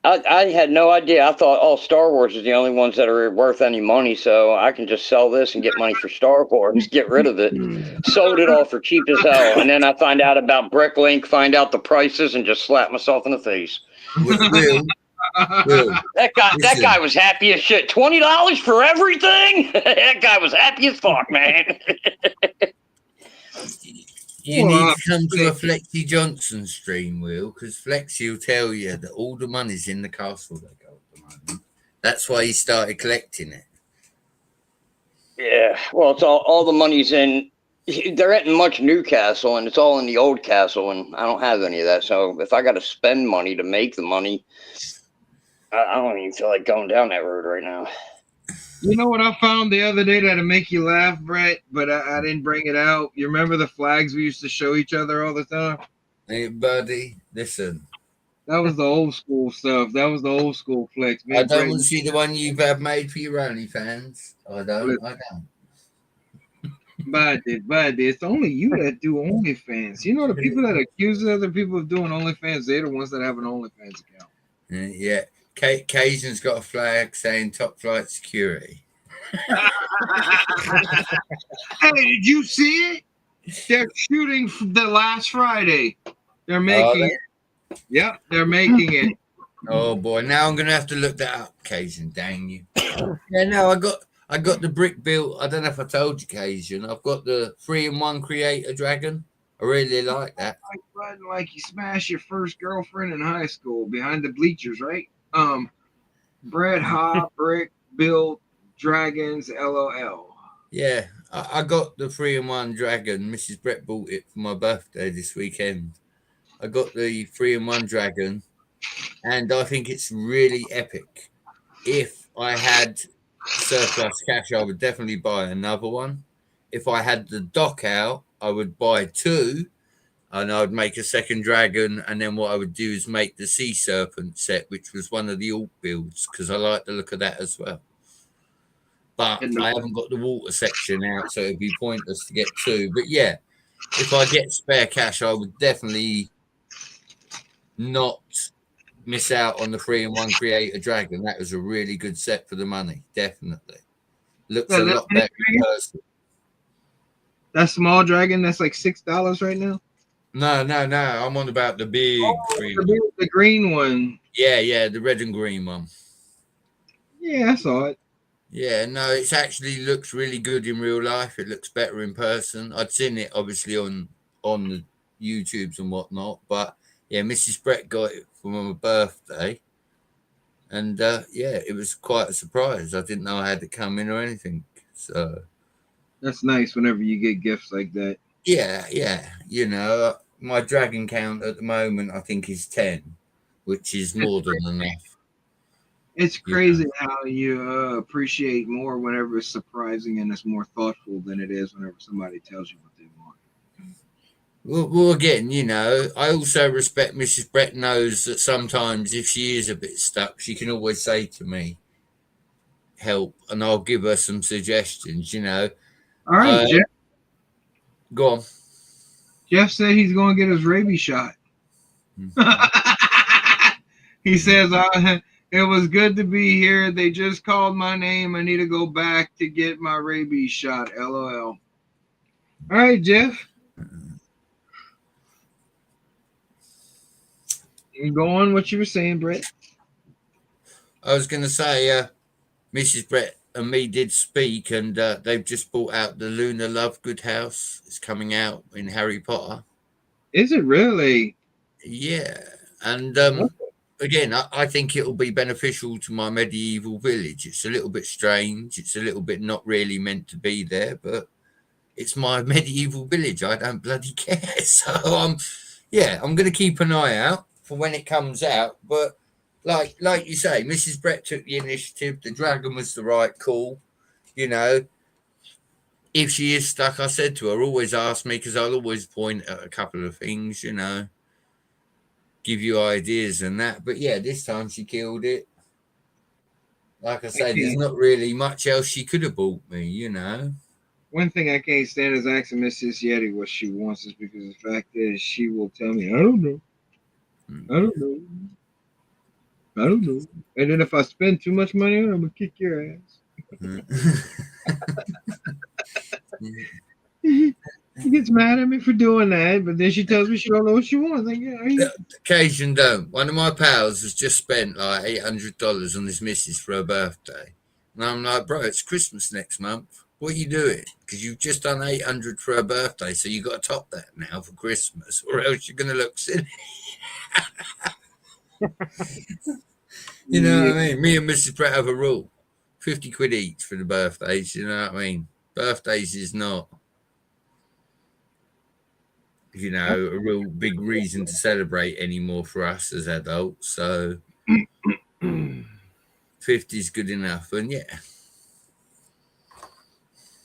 Speaker 5: I had no idea. I thought, oh, Star Wars is the only ones that are worth any money, so I can just sell this and get money for Star Wars, get rid of it. Sold it all for cheap as hell. And then I find out about Bricklink, find out the prices, and just slap myself in the face.
Speaker 2: Will,
Speaker 5: That guy was happy as shit. $20 for everything? That guy was happy as fuck, man.
Speaker 2: you need to come to a Flexi Johnson stream, Will, because Flexi will tell you that all the money's in the castle they go at the moment. That's why he started collecting it.
Speaker 5: Yeah, well, it's all the money's in. There ain't much Newcastle, and it's all in the old castle, and I don't have any of that. So if I got to spend money to make the money, I don't even feel like going down that road right now.
Speaker 1: You know what I found the other day that'll make you laugh, Brett? But I didn't bring it out. You remember the flags we used to show each other all the time?
Speaker 2: Hey, buddy, listen.
Speaker 1: That was the old school stuff. That was the old school flex.
Speaker 2: I don't want to see the one you've made for your OnlyFans. I don't.
Speaker 1: But it's only you that do OnlyFans. You know, the people that accuse other people of doing OnlyFans, they're the ones that have an OnlyFans account.
Speaker 2: Yeah. Cajun's got a flag saying top flight security.
Speaker 1: Hey, did you see it? They're shooting the last Friday. They're making it. Yep, they're making it.
Speaker 2: Oh boy, now I'm gonna have to look that up, Cajun. Dang you. Yeah, no, I got the brick built. I don't know if I told you, Cajun. I've got the 3-in-1 Creator Dragon. I really like that.
Speaker 1: Like you smashed your first girlfriend in high school behind the bleachers, right? Brett Ha brick built dragons, LOL.
Speaker 2: Yeah, I got the 3-in-1 Dragon. Mrs. Brett bought it for my birthday this weekend. I got the 3-in-1 Dragon, and I think it's really epic. If I had surplus cash, I would definitely buy another one. If I had the dock out, I would buy 2, and I would make a second dragon. And then what I would do is make the Sea Serpent set, which was one of the alt builds, because I like the look of that as well. but I haven't got the water section out, so it'd be pointless to get two. But yeah, if I get spare cash, I would definitely not miss out on the 3-in-1 Creator Dragon. That was a really good set for the money. Definitely looks a lot better in person.
Speaker 1: That small dragon that's like $6 right now.
Speaker 2: No. I'm on about the big
Speaker 1: the green one.
Speaker 2: Yeah, the red and green one.
Speaker 1: Yeah, I saw it.
Speaker 2: Yeah, no, it actually looks really good in real life. It looks better in person. I'd seen it obviously on the YouTubes and whatnot, but yeah, Mrs. Brett got it for my birthday, and yeah, it was quite a surprise. I didn't know I had it coming or anything. So
Speaker 1: that's nice whenever you get gifts like that.
Speaker 2: Yeah. You know, my dragon count at the moment I think is 10, which is more than enough.
Speaker 1: It's crazy how you appreciate more whenever it's surprising and it's more thoughtful than it is whenever somebody tells you what they want.
Speaker 2: Well, again, you know, I also respect Mrs. Brett knows that sometimes if she is a bit stuck, she can always say to me, help, and I'll give her some suggestions, you know.
Speaker 1: All right, Jeff.
Speaker 2: Go on.
Speaker 1: Jeff said he's going to get his rabies shot. He says, it was good to be here. They just called my name. I need to go back to get my rabies shot. LOL. All right, Jeff. You go on what you were saying, Brett.
Speaker 2: I was going to say, Mrs. Brett and me did speak, and they've just bought out the Luna Lovegood house. It's coming out in Harry Potter.
Speaker 1: Is it really?
Speaker 2: Yeah. And again, I think it'll be beneficial to my medieval village. It's a little bit strange. It's a little bit not really meant to be there, but it's my medieval village. I don't bloody care. So I'm going to keep an eye out for when it comes out. But like you say, Mrs. Brett took the initiative. The dragon was the right call. You know, if she is stuck, I said to her, always ask me, because I'll always point at a couple of things, you know, give you ideas and that. But yeah, this time she killed it. Like I say, there's not really much else she could have bought me, you know.
Speaker 1: One thing I can't stand is asking Mrs. Yeti what she wants, is because the fact is she will tell me, I don't know. And then if I spend too much money on it, I'm going to kick your ass. She gets mad at me for doing that, but then she tells me she don't know what she wants. Like,
Speaker 2: Cajun don't. One of my pals has just spent like $800 on his missus for her birthday. And I'm like, bro, it's Christmas next month. What are you doing? Because you've just done $800 for her birthday, so you got to top that now for Christmas, or else you're going to look silly. You know what I mean? Me and Mrs. Brett have a rule: 50 quid each for the birthdays. You know what I mean? Birthdays is not, you know, a real big reason to celebrate anymore for us as adults. So 50 is good enough. And yeah,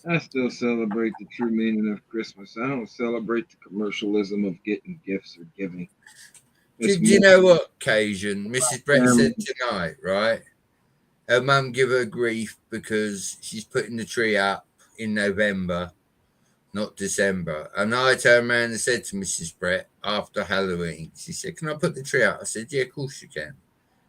Speaker 1: I still celebrate the true meaning of Christmas. I don't celebrate the commercialism of getting gifts or giving.
Speaker 2: Do you know what, Cajun? Mrs. Brett said tonight, right? Her mum give her grief because she's putting the tree up in November, not December. And I turned around and said to Mrs. Brett after Halloween, she said, can I put the tree up? I said, yeah, of course you can.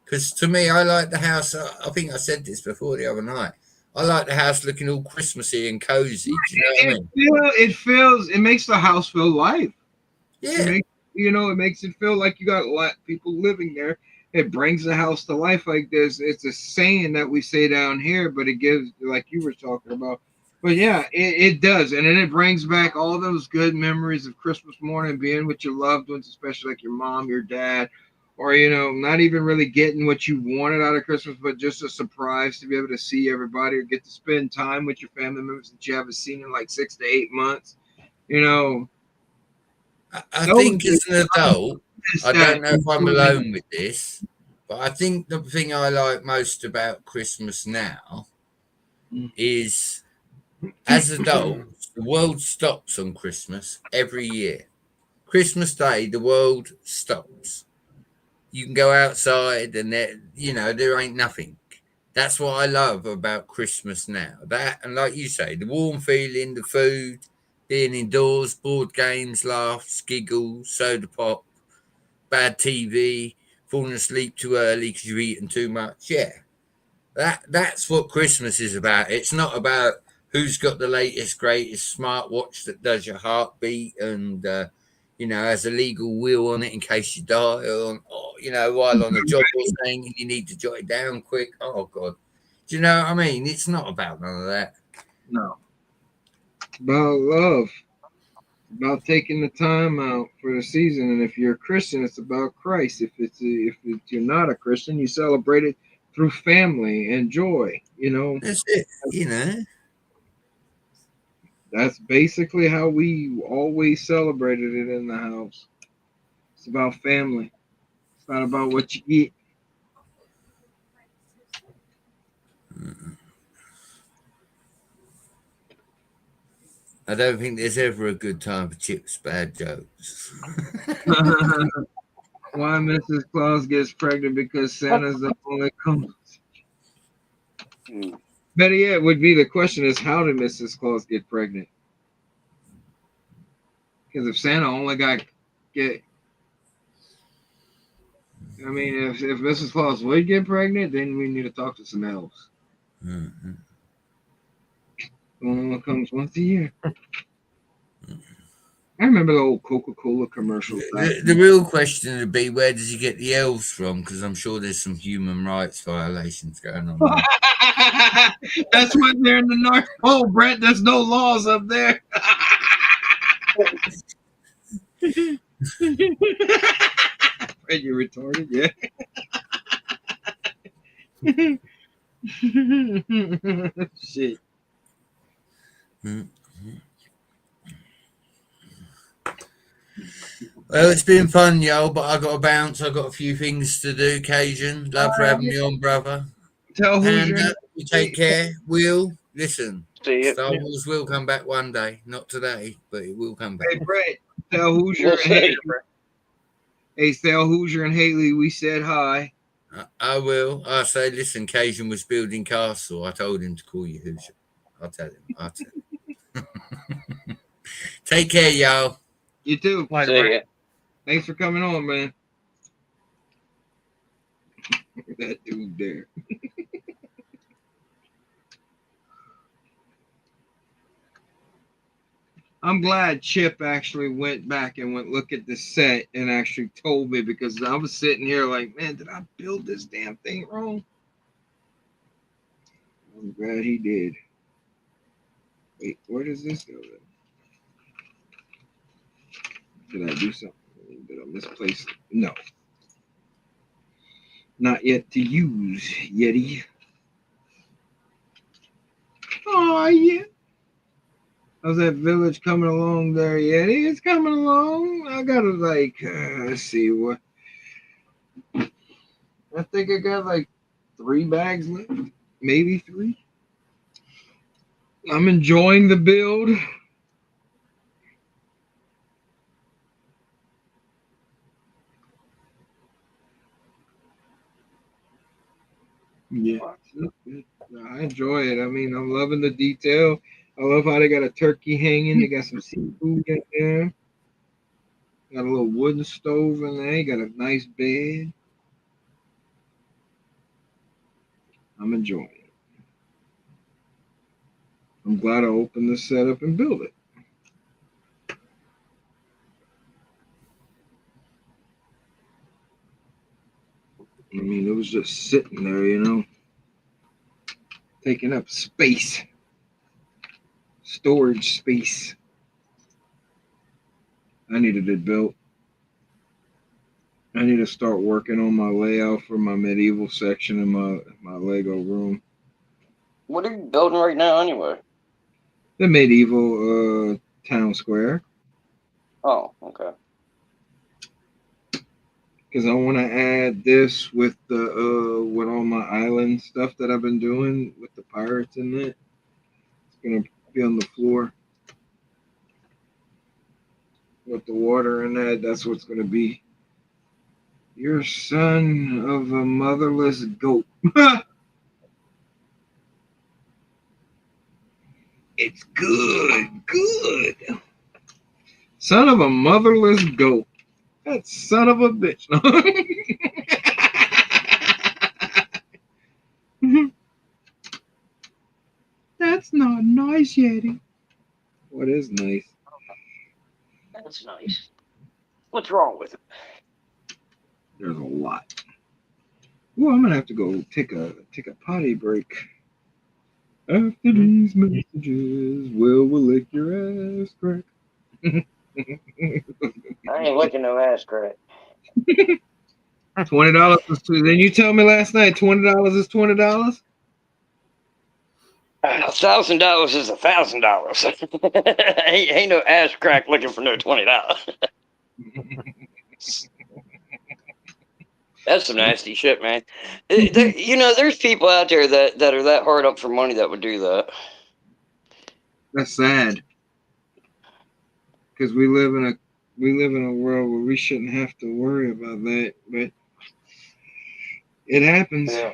Speaker 2: Because to me, I like the house. I think I said this before the other night. I like the house looking all Christmassy and cozy. Do you know what I mean?
Speaker 1: It makes the house feel live.
Speaker 2: Yeah.
Speaker 1: It makes it feel like you got a lot of people living there. It brings the house to life like this. It's a saying that we say down here, but it gives, like you were talking about. But yeah, it does. And then it brings back all those good memories of Christmas morning, being with your loved ones, especially like your mom, your dad, or, not even really getting what you wanted out of Christmas, but just a surprise to be able to see everybody or get to spend time with your family members that you haven't seen in like 6 to 8 months.
Speaker 2: I think as an adult, I don't know if I'm alone with this, but I think the thing I like most about Christmas now is, as adults, the world stops on Christmas every year. Christmas Day, the world stops. You can go outside and there ain't nothing. That's what I love about Christmas now. That, and like you say, the warm feeling, the food, being indoors, board games, laughs, giggles, soda pop, bad TV, falling asleep too early because you've eaten too much. Yeah, that's what Christmas is about. It's not about who's got the latest, greatest smartwatch that does your heartbeat and has a legal wheel on it in case you die, or while on a job or something and you need to jot it down quick. Oh God, do you know what I mean? It's not about none of that.
Speaker 1: No. It's about love. About taking the time out for the season, and if you're a Christian, it's about Christ. If you're not a Christian, you celebrate it through family and joy.
Speaker 2: That's it.
Speaker 1: That's basically how we always celebrated it in the house. It's about family. It's not about what you get.
Speaker 2: I don't think there's ever a good time for Chip's bad jokes.
Speaker 1: Why Mrs. Claus gets pregnant because Santa's the only comes. Better yet, would be the question is how did Mrs. Claus get pregnant? Because if Santa only if Mrs. Claus would get pregnant, then we need to talk to some elves.
Speaker 2: Mm-hmm.
Speaker 1: Only one comes once a year. I remember the old Coca-Cola commercials.
Speaker 2: The real question would be, where does he get the elves from? Because I'm sure there's some human rights violations going on there.
Speaker 1: That's why they're in the North Pole, Brett. There's no laws up there. Brett, you retarded? Yeah. Shit.
Speaker 2: Well, it's been fun, yo, but I got to bounce. I got a few things to do. Cajun, love for having me on, brother.
Speaker 1: Tell
Speaker 2: And you take care. Will, listen.
Speaker 5: See you.
Speaker 2: Star Wars will come back one day. Not today, but it will come back.
Speaker 1: Hey, Brett, tell Hoosier and Haley. Hey, tell Hoosier and Haley we said hi.
Speaker 2: I will. I say, listen, Cajun was building castle. I told him to call you Hoosier. I'll tell him. Take care, y'all.
Speaker 1: You too.
Speaker 5: See ya.
Speaker 1: Thanks for coming on, man. That dude there. I'm glad Chip actually went back and went look at the set and actually told me, because I was sitting here like, man, did I build this damn thing wrong? I'm glad he did. Wait, where does this go then? Did I do something? Did I misplace it? No. Not yet to use, Yeti. Oh, yeah. How's that village coming along there, Yeti? It's coming along. I gotta let's see what. I think I got like 3 bags left, maybe 3. I'm enjoying the build. Yeah, I enjoy it. I mean, I'm loving the detail. I love how they got a turkey hanging. They got some seafood in there. Got a little wooden stove in there. Got a nice bed. I'm enjoying it. I'm glad I opened this setup and built it. I mean, it was just sitting there, taking up space, storage space. I needed it built. I need to start working on my layout for my medieval section in my Lego room.
Speaker 5: What are you building right now, anyway?
Speaker 1: The medieval town square.
Speaker 5: Oh, okay.
Speaker 1: Because I want to add this with the with all my island stuff that I've been doing with the pirates in it. It's gonna be on the floor with the water in that. That's what's gonna be. You're son of a motherless goat. It's good. Good. Son of a motherless goat. That son of a bitch. That's not nice, Yeti. What is nice?
Speaker 5: That's nice. What's wrong with it?
Speaker 1: There's a lot. Well, I'm gonna have to go take a potty break. After these messages, we'll lick your ass crack.
Speaker 5: I ain't licking no ass crack.
Speaker 1: $20 is then you tell me last night $20 is $20?
Speaker 5: $1,000 is $1,000. ain't no ass crack looking for no $20. That's some nasty shit, man. There's people out there that are that hard up for money that would do that.
Speaker 1: That's sad. Because we live in a world where we shouldn't have to worry about that, but it happens.
Speaker 5: Yeah.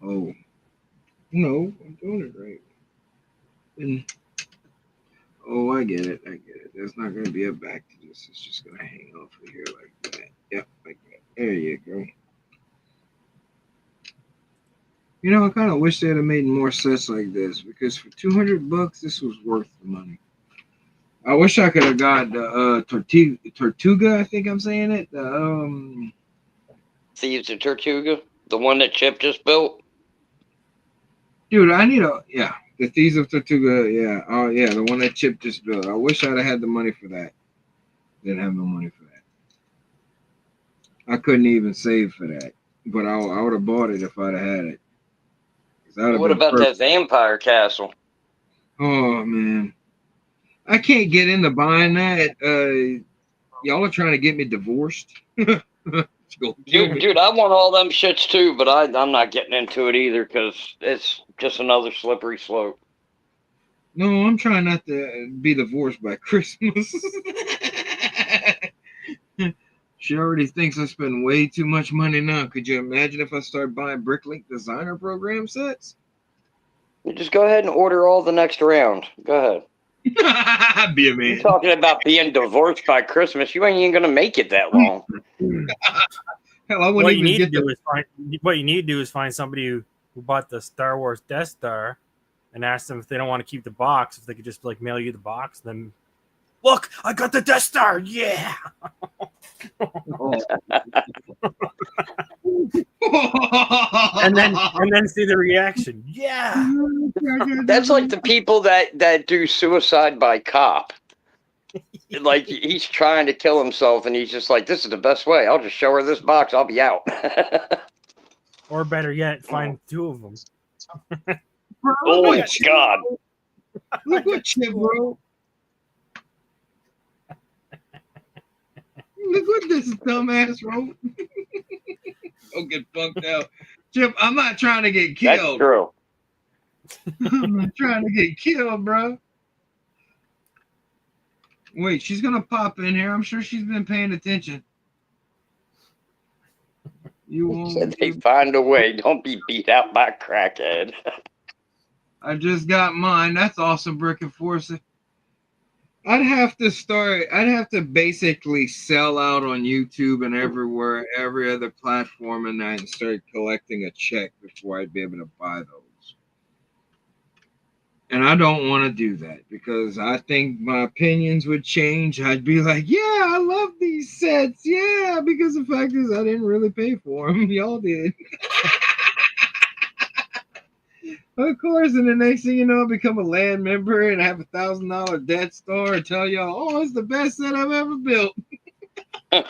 Speaker 1: Oh no, I'm doing it right. And oh, I get it. There's not going to be a back to this. It's just going to hang off of here like that. Yep, like that. There you go. You know, I kind of wish they'd have made more sets like this because for $200, this was worth the money. I wish I could have got the Tortuga. I think I'm saying it. The
Speaker 5: Thieves of Tortuga, the one that Chip just built.
Speaker 1: Dude, I need the Thieves of Tortuga. Yeah, oh yeah, the one that Chip just built. I wish I'd have had the money for that. Didn't have no money for that. I couldn't even save for that, but I would have bought it if I'd have had it.
Speaker 5: What about that vampire castle?
Speaker 1: Oh man, I can't get into buying that. Y'all are trying to get me divorced.
Speaker 5: Dude, I want all them shits too, but I'm not getting into it either because it's just another slippery slope.
Speaker 1: No, I'm trying not to be divorced by Christmas. She already thinks I spend way too much money now. Could you imagine if I start buying Bricklink designer program sets?
Speaker 5: You just go ahead and order all the next round. Go ahead.
Speaker 1: Be a man.
Speaker 5: You're talking about being divorced by Christmas. You ain't even gonna make it that long.
Speaker 1: Hell, I wouldn't
Speaker 3: What you
Speaker 1: even
Speaker 3: need to
Speaker 1: get
Speaker 3: do is find somebody who bought the Star Wars Death Star and ask them if they don't want to keep the box, if they could just like mail you the box. Then look, I got the Death Star. Yeah. and then see the reaction. Yeah.
Speaker 5: That's like the people that do suicide by cop. Like he's trying to kill himself and he's just like, this is the best way. I'll just show her this box. I'll be out.
Speaker 3: Or better yet, find two of them.
Speaker 5: Oh my God.
Speaker 1: Look what Chip wrote. Look what this dumbass wrote. Don't get funked out. Chip, I'm not trying to get killed.
Speaker 5: That's true.
Speaker 1: I'm not trying to get killed, bro. Wait, she's going to pop in here. I'm sure she's been paying attention. You won't.
Speaker 5: Said they find a way. Don't be beat out by a crackhead.
Speaker 1: I just got mine. That's awesome, Brick and Force. I'd have to basically sell out on YouTube and everywhere, every other platform and that and start collecting a check before I'd be able to buy those. And I don't want to do that because I think my opinions would change. I'd be like, yeah, I love these sets. Yeah, because the fact is I didn't really pay for them. Y'all did. Of course, and the next thing you know, I become a land member and I have $1,000 Death Star and tell y'all, oh, it's the best set I've ever built.
Speaker 5: And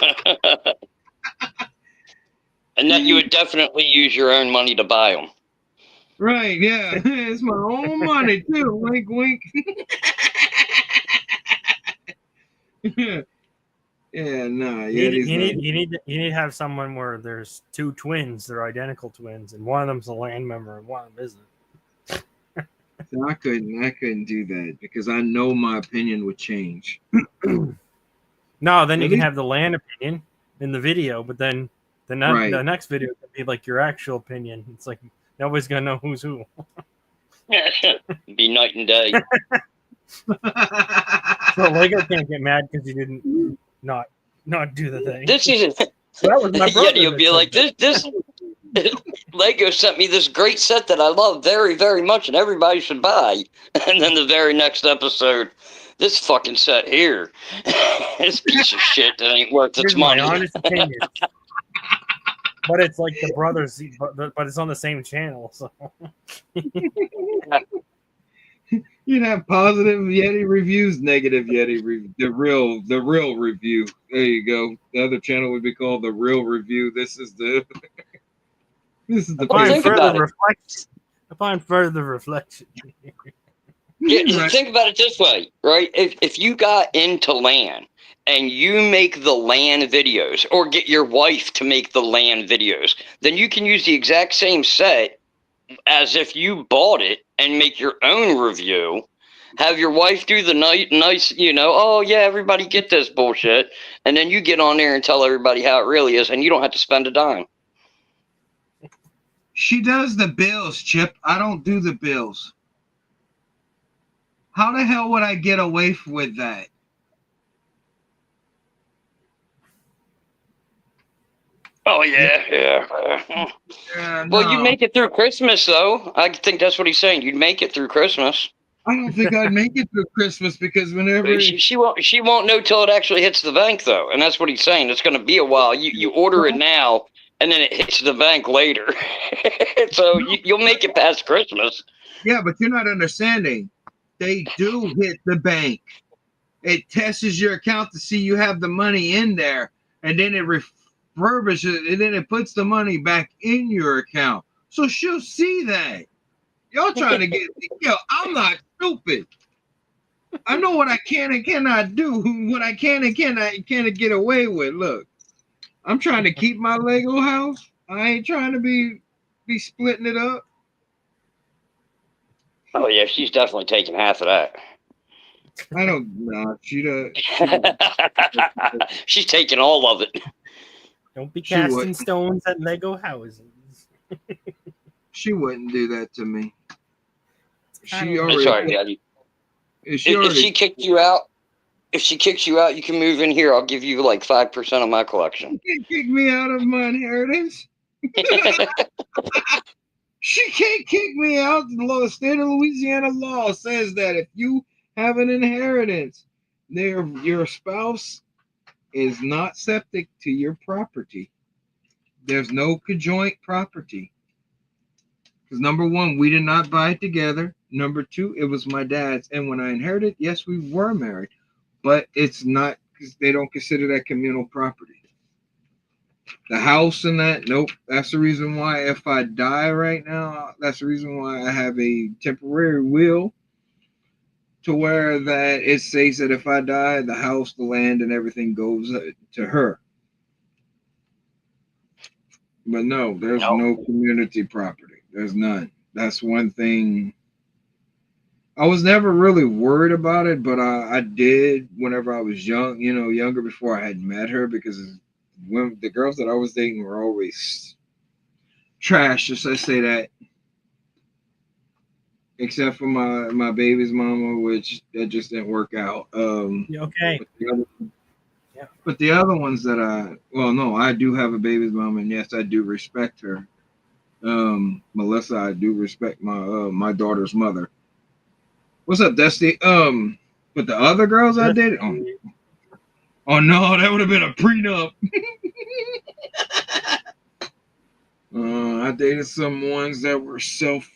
Speaker 5: that you would definitely use your own money to buy them.
Speaker 1: Right, yeah. It's my own money, too. Wink, wink. Yeah, nah.
Speaker 3: You need to have someone where there's two twins, they're identical twins, and one of them's a land member and one of them isn't.
Speaker 1: So I couldn't do that because I know my opinion would change.
Speaker 3: No, then you can have the land opinion in the video, but then The next video could be like your actual opinion. It's like nobody's gonna know who's who.
Speaker 5: Be night and day.
Speaker 3: So Lego can't get mad because you didn't not do the thing.
Speaker 5: This isn't.
Speaker 3: So that was my brother.
Speaker 5: Yeah, you'll be like this. Lego sent me this great set that I love very, very much, and everybody should buy. And then the very next episode, this fucking set here, this piece of shit that ain't worth its money.
Speaker 3: My honest opinion. But it's like the brothers, but it's on the same channel. So
Speaker 1: you'd have positive Yeti reviews, negative Yeti the real review. There you go. The other channel would be called The Real Review. This is the
Speaker 5: Well,
Speaker 3: upon further reflection.
Speaker 5: Yeah,
Speaker 1: Right.
Speaker 5: think about it this way, right? If you got into LAN and you make the LAN videos, or get your wife to make the LAN videos, then you can use the exact same set as if you bought it and make your own review. Have your wife do the nice, oh yeah, everybody get this bullshit, and then you get on there and tell everybody how it really is, and you don't have to spend a dime.
Speaker 1: She does the bills, Chip. I don't do the bills. How the hell would I get away with that?
Speaker 5: Oh, yeah. Well,
Speaker 1: No.
Speaker 5: you make it through Christmas, though. I think that's what he's saying. You'd make it through Christmas.
Speaker 1: I don't think I'd make it through Christmas because whenever
Speaker 5: She won't know till it actually hits the bank, though, and that's what he's saying. It's going to be a while. You order it now, and then it hits the bank later. So you'll make it past Christmas.
Speaker 1: Yeah, but you're not understanding. They do hit the bank. It tests your account to see you have the money in there, and then it refurbishes, and then it puts the money back in your account. So she'll see that. Y'all trying to get I'm not stupid. I know what I can and cannot do, what I can and cannot get away with. Look, I'm trying to keep my Lego house. I ain't trying to be splitting it up.
Speaker 5: Oh, yeah, she's definitely taking half of that.
Speaker 1: I don't know. She does.
Speaker 5: She's taking all of it.
Speaker 3: Don't be
Speaker 1: She
Speaker 3: casting
Speaker 1: would.
Speaker 3: stones at Lego houses.
Speaker 1: She wouldn't do that to me. She
Speaker 5: I'm
Speaker 1: already.
Speaker 5: sorry, Daddy. If she kicked you out, you can move in here. I'll give you like 5% of my collection.
Speaker 1: She can't kick me out of my inheritance. She can't kick me out. The state of Louisiana law says that if you have an inheritance, your spouse is not septic to your property. There's no conjoint property. Because number one, we did not buy it together. Number two, it was my dad's. And when I inherited, yes, we were married. But it's not, because they don't consider that communal property. The house and that, nope. That's the reason why if I die right now, that's the reason why I have a temporary will to where that it says that if I die, the house, the land, and everything goes to her. But no, there's no community property. There's none. That's one thing. I was never really worried about it, but I did whenever I was young, younger before I had met her, because when the girls that I was dating were always trash, just I say that. Except for my baby's mama, which that just didn't work out.
Speaker 3: Okay.
Speaker 1: But the other ones that I do have a baby's mama, and yes, I do respect her. Melissa, I do respect my daughter's mother. What's up, Dusty? But the other girls I dated, oh no, that would have been a prenup. I dated some ones that were self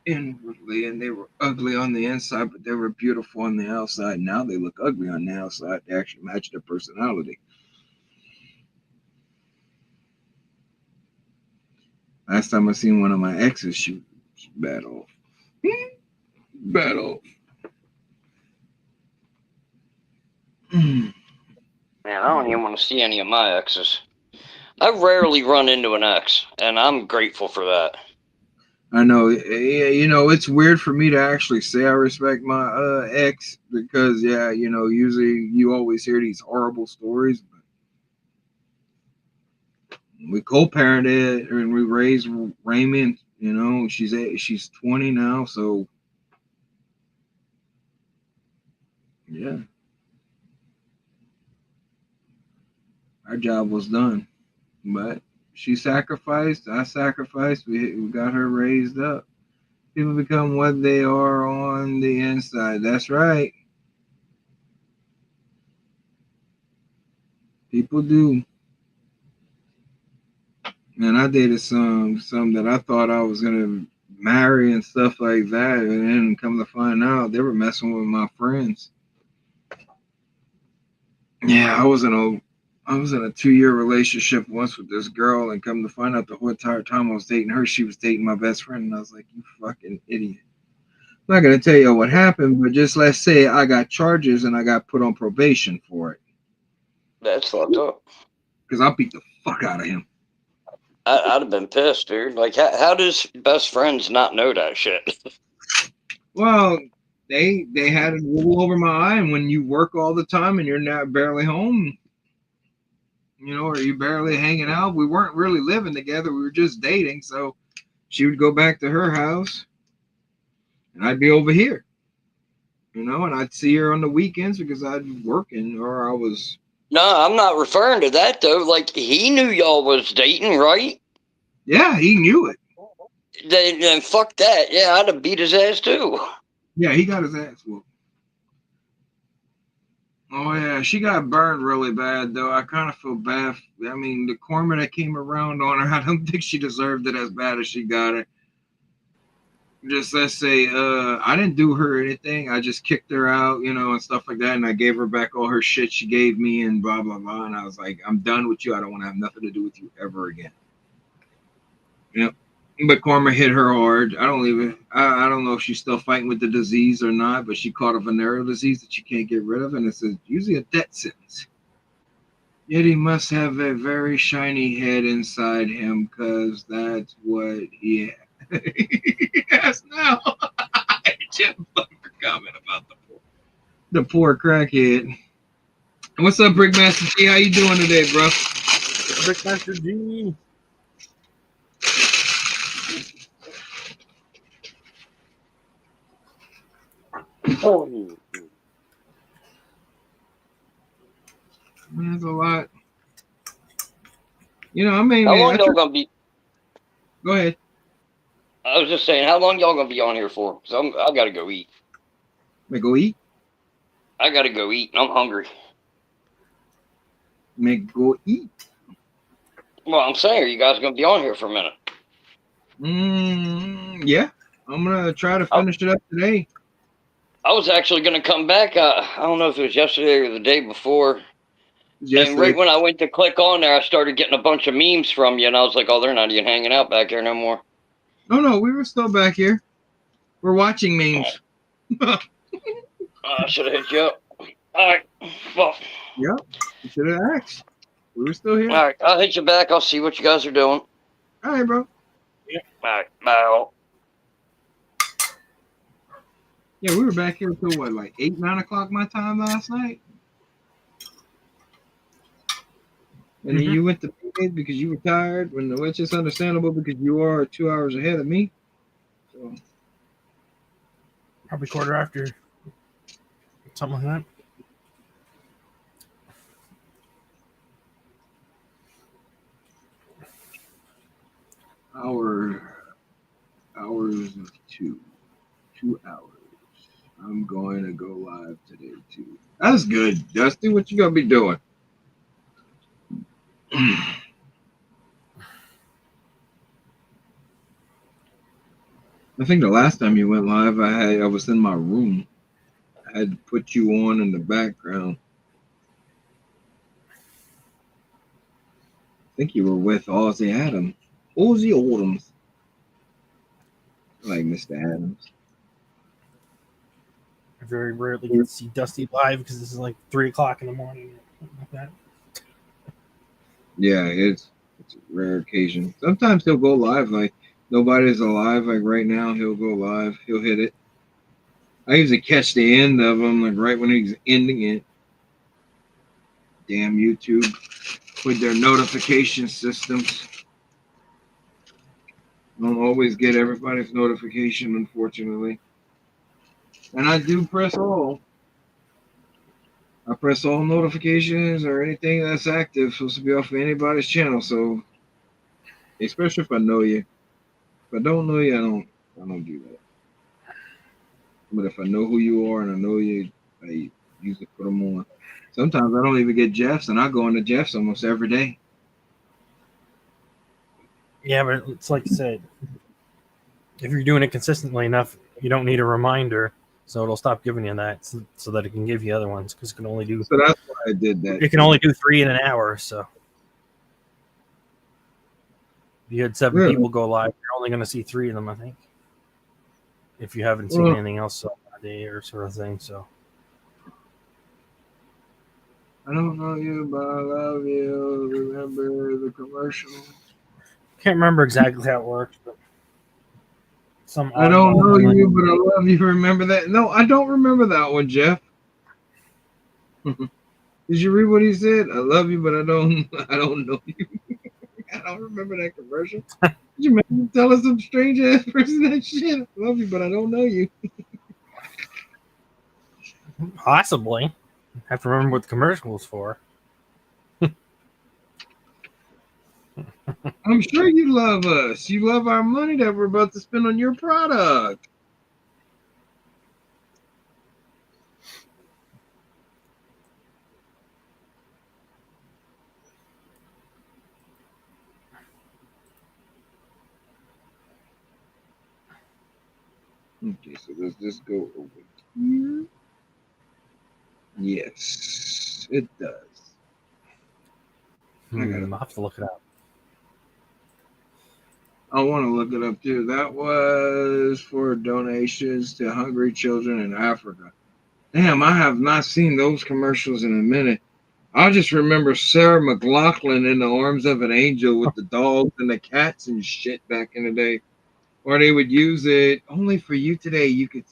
Speaker 1: inwardly, and they were ugly on the inside, but they were beautiful on the outside. Now they look ugly on the outside. They actually match their personality. Last time I seen one of my exes, she was bad off. Bad off.
Speaker 5: Man, I don't even want to see any of my exes. I rarely run into an ex, and I'm grateful for that.
Speaker 1: I know, it's weird for me to actually say I respect my ex, because usually you always hear these horrible stories. But We co-parented and we raised Raymond. You know, she's 20 now, so yeah, our job was done. But she sacrificed, I sacrificed. We got her raised up. People become what they are on the inside. That's right. People do. And I dated some that I thought I was gonna marry and stuff like that, and then come to find out they were messing with my friends. Yeah, I was in a 2-year relationship once with this girl, and come to find out the whole entire time I was dating her, she was dating my best friend, and I was like, "You fucking idiot." I'm not gonna tell you what happened, but just let's say I got charges and I got put on probation for it.
Speaker 5: That's fucked up.
Speaker 1: Because I beat the fuck out of him.
Speaker 5: I'd have been pissed, dude. Like, how does best friends not know that shit?
Speaker 1: Well, they had it roll over my eye, and when you work all the time and you're not barely home, you know, or you barely hanging out, we weren't really living together. We were just dating. So she would go back to her house, and I'd be over here, you know, and I'd see her on the weekends because I'd be working or I was.
Speaker 5: No, I'm not referring to that though. Like, he knew y'all was dating, right?
Speaker 1: Yeah, he knew it.
Speaker 5: Then fuck that. Yeah, I'd have beat his ass too.
Speaker 1: Yeah, he got his ass whooped. Oh yeah, she got burned really bad though. I kind of feel bad. I mean, the karma that came around on her, I don't think she deserved it as bad as she got it. Just let's say, I didn't do her anything. I just kicked her out, you know, and stuff like that. And I gave her back all her shit she gave me and blah blah blah. And I was like, I'm done with you. I don't want to have nothing to do with you ever again. You know. But karma hit her hard. I don't know if she's still fighting with the disease or not, but she caught a venereal disease that you can't get rid of, and it's usually a death sentence. Yet he must have a very shiny head inside him, because that's what he has now. Just fucking comment about the poor crackhead. What's up, Brickmaster G? How you doing today, bro?
Speaker 3: Brickmaster G.
Speaker 1: That's a lot. You know, I mean,
Speaker 5: How long y'all gonna be?
Speaker 1: Go ahead.
Speaker 5: I was just saying, how long y'all gonna be on here for? Cause I gotta go eat.
Speaker 1: May go eat?
Speaker 5: I gotta go eat. I'm hungry.
Speaker 1: May go eat?
Speaker 5: Well, I'm saying, are you guys gonna be on here for a minute?
Speaker 1: Yeah. I'm gonna try to finish it up today.
Speaker 5: I was actually gonna come back. I don't know if it was yesterday or the day before.
Speaker 1: Yesterday.
Speaker 5: And right when I went to click on there, I started getting a bunch of memes from you, and I was like, "Oh, they're not even hanging out back here no more."
Speaker 1: No, we were still back here. We're watching memes.
Speaker 5: I should have hit you up. All right. Well.
Speaker 1: Yep. You should have asked. We were still here.
Speaker 5: All right. I'll hit you back. I'll see what you guys are doing.
Speaker 1: All right, bro.
Speaker 5: Yeah. All right. Bye.
Speaker 1: Yeah, we were back here until what, like 8, 9 o'clock my time last night. And then you went to bed because you were tired. Which is understandable because you are 2 hours ahead of me. So
Speaker 3: Probably quarter after. Something like that.
Speaker 1: Hours of 2 hours. I'm going to go live today too. That's good, Dusty. What you gonna be doing? I think the last time you went live, I was in my room. I had to put you on in the background. I think you were with Ozzy Adams. Ozzy Adams. I like Mr. Adams.
Speaker 3: I very rarely get to see Dusty live because this is like 3 o'clock in the morning or something like that.
Speaker 1: Yeah, it's a rare occasion. Sometimes he'll go live like nobody's alive. Like right now, he'll go live. He'll hit it. I usually catch the end of him, like right when he's ending it. Damn YouTube with their notification systems. Don't always get everybody's notification, unfortunately. And I do press all. I press all notifications or anything that's active supposed to be off of anybody's channel. So, especially if I know you. If I don't know you, I don't do that. But if I know who you are and I know you, I usually put them on. Sometimes I don't even get Jeff's, and I go into Jeff's almost every day.
Speaker 3: Yeah, but it's like I said, if you're doing it consistently enough, you don't need a reminder, so it'll stop giving you that, so that it can give you other ones, because it can only do.
Speaker 1: So that's why I did that.
Speaker 3: It can only do 3 in an hour. So if you had 7 people go live, you're only going to see 3 of them, I think. If you haven't seen anything else all day or sort of thing, so.
Speaker 1: I don't know you, but I love you. Remember the commercial?
Speaker 3: Can't remember exactly how it works, but
Speaker 1: I don't know you, but I love you. Remember that? No, I don't remember that one, Jeff. Did you read what he said? I love you, but I don't know you. I don't remember that commercial. Did you make me tell us some strange ass person that shit? I love you, but I don't know you.
Speaker 3: Possibly. I have to remember what the commercial was for.
Speaker 1: I'm sure you love us. You love our money that we're about to spend on your product. Okay, so let's just go over here. Yes, it does.
Speaker 3: I'll have to look it up.
Speaker 1: I want to look it up too. That was for donations to hungry children in Africa. Damn, I have not seen those commercials in a minute. I just remember Sarah McLachlan in the arms of an angel with the dogs and the cats and shit back in the day. Or they would use it only for you today. You could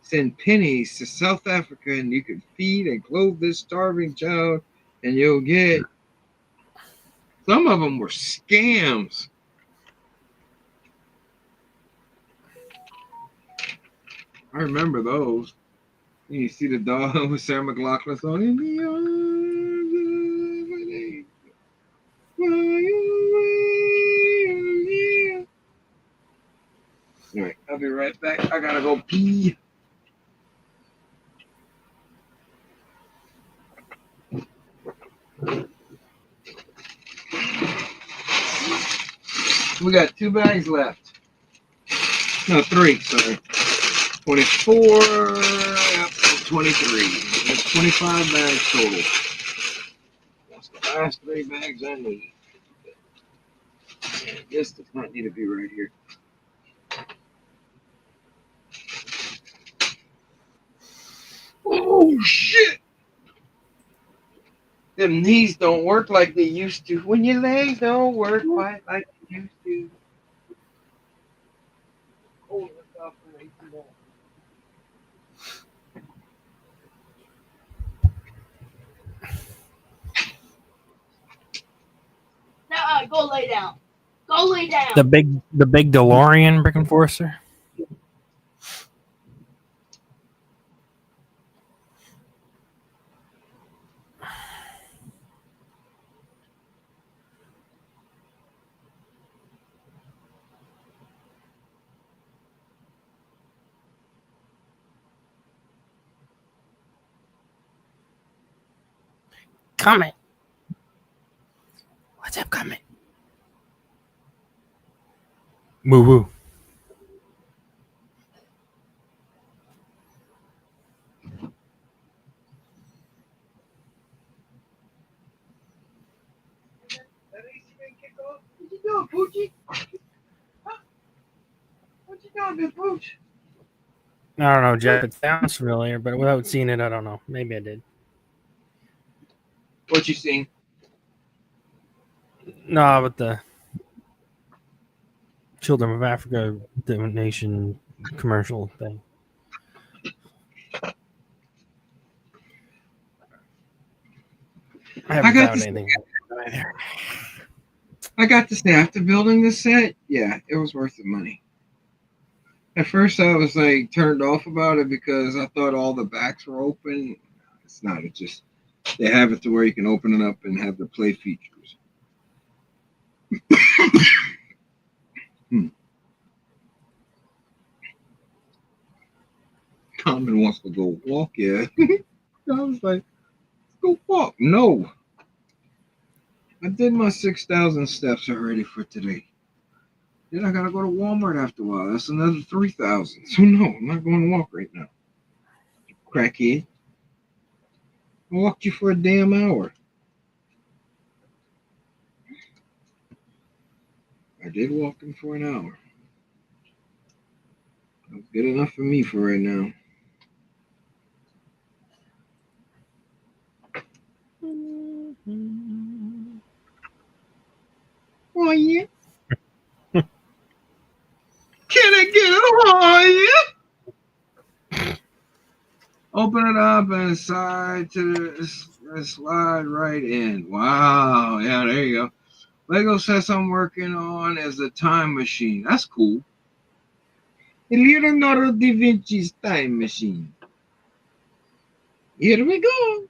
Speaker 1: send pennies to South Africa and you could feed and clothe this starving child and you'll get. Some of them were scams. I remember those. You see the dog with Sarah McLachlan song. In the arms of an angel. Anyway, I'll be right back. I gotta go pee. We got 2 bags left. No, 3, sorry. 24, yep, 23. That's 25 bags total. That's the last 3 bags I need. And this does not need to be right here. Oh, shit! Them knees don't work like they used to. When your legs don't work quite like they used to. Oh, that's off for 18 more.
Speaker 6: No, go lay down. Go lay down.
Speaker 3: The big DeLorean Brick Enforcer. Coming. What's up, coming? Woo woo.
Speaker 1: What you doing, Poochie? Huh? What you doing, Big Pooch?
Speaker 3: I don't know, Jeff. It sounds familiar, but without seeing it, I don't know. Maybe I did.
Speaker 1: What you seen?
Speaker 3: No, but the Children of Africa donation commercial thing. I haven't
Speaker 1: got
Speaker 3: found
Speaker 1: this.
Speaker 3: anything either.
Speaker 1: I got to say, after building this set, yeah, it was worth the money. At first, I was like turned off about it because I thought all the backs were open. It's not. It's just they have it to where you can open it up and have the play features. Common wants to go walk. Yeah, I was like, go walk. No, I did my 6,000 steps already for today. Then I gotta go to Walmart after a while. That's another 3,000. So no, I'm not going to walk right now. Crackhead. I walked you for a damn hour. I did walk him for an hour. That's good enough for me for right now. Oh yeah. Can I get it? Oh yeah. Open it up and slide slide right in. Wow. Yeah, there you go. Lego says I'm working on is a time machine. That's cool. Leonardo da Vinci's time machine. Here we go.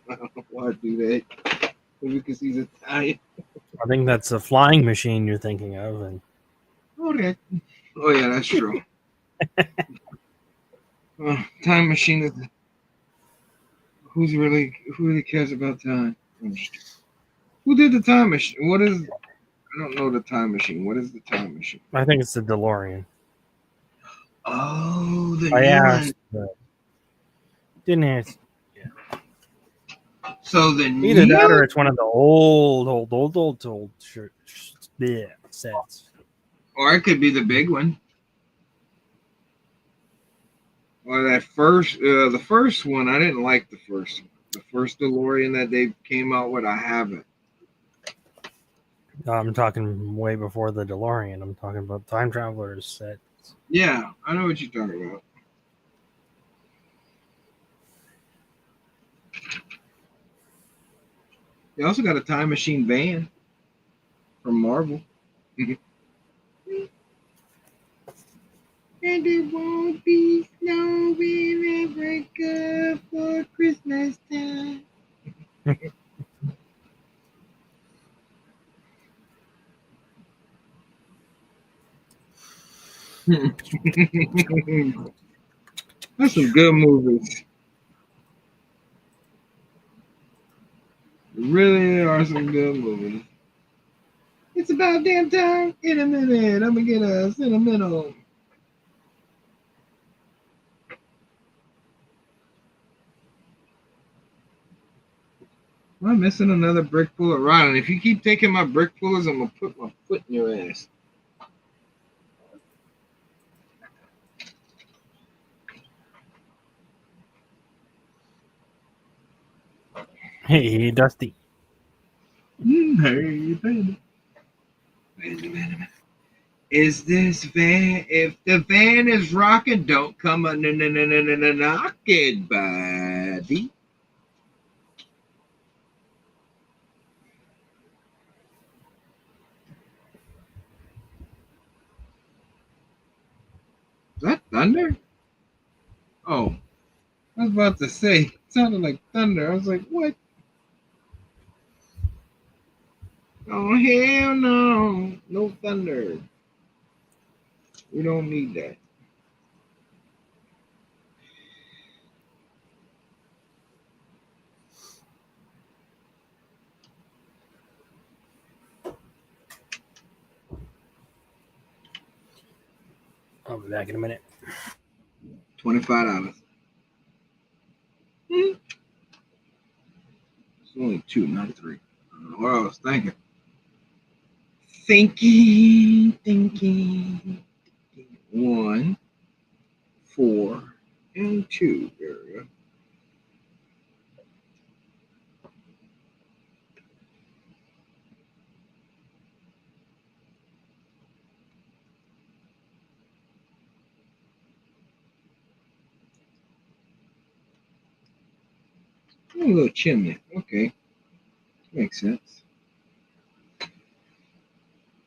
Speaker 1: I don't know why I do that. Because he's Italian.
Speaker 3: I think that's a flying machine you're thinking of. And
Speaker 1: Okay. Oh yeah, that's true. Time machine is. Who really cares about time? Who did the time machine? What is? I don't know the time machine. What is the time machine?
Speaker 3: I think it's the DeLorean.
Speaker 1: Oh, the
Speaker 3: I
Speaker 1: new
Speaker 3: asked,
Speaker 1: one.
Speaker 3: but didn't ask.
Speaker 1: So the
Speaker 3: Either
Speaker 1: new.
Speaker 3: that or it's one of the old sets.
Speaker 1: Or it could be the big one. Or that the first one. I didn't like the first one. The first DeLorean that they came out with, I haven't.
Speaker 3: I'm talking way before the DeLorean. I'm talking about Time Travelers set.
Speaker 1: Yeah, I know what you're talking about. They also got a time machine van from Marvel. And it won't be snow in Africa for Christmas time. That's some good movies. Really are some good movies. It's about damn time. In a minute, I'm gonna get a sentimental. Am I missing another brick puller? Ryan, if you keep taking my brick pullers, I'm gonna put my foot in your ass.
Speaker 3: Hey, Dusty.
Speaker 1: Hey, baby. Wait a minute. Is this van? If the van is rocking, don't come a knocking, buddy. Is that thunder? Oh, I was about to say, it sounded like thunder. I was like, what? Oh, hell no. No thunder. We don't need that.
Speaker 3: I'll be back in a minute.
Speaker 1: $25. It's only 2, not 3. I don't know what I was thinking. Thinking. 1, 4, and 2. There we go. A little chimney. Okay, makes sense.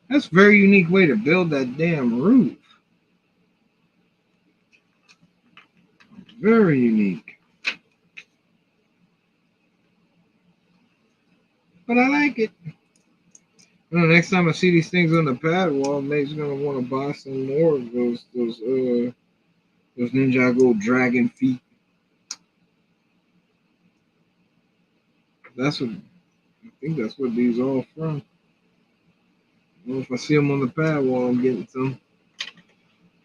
Speaker 1: That's a very unique way to build that damn roof. Very unique. But I like it. Well, next time I see these things on the pad wall, Nate's gonna want to buy some more of those Ninjago dragon feet. That's what I think. That's what these all from. Well, if I see them on the pad wall, I'm getting some.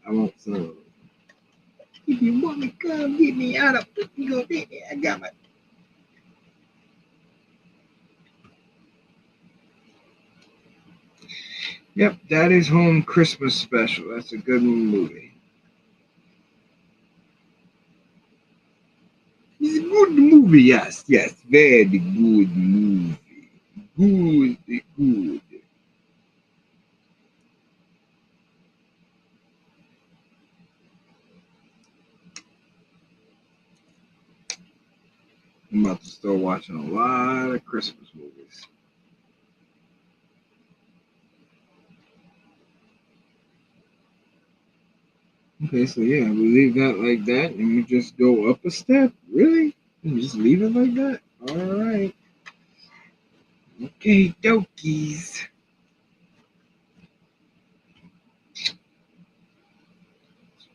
Speaker 1: I want some. If you want me, come get me out of. You go get me. I got my. Yep, Daddy's Home Christmas Special. That's a good movie. It's a good movie, yes, very good movie. Good. I'm about to start watching a lot of Christmas movies. Okay, so yeah, we leave that like that, and we just go up a step. Really? And just leave it like that? All right. Okay, dokies.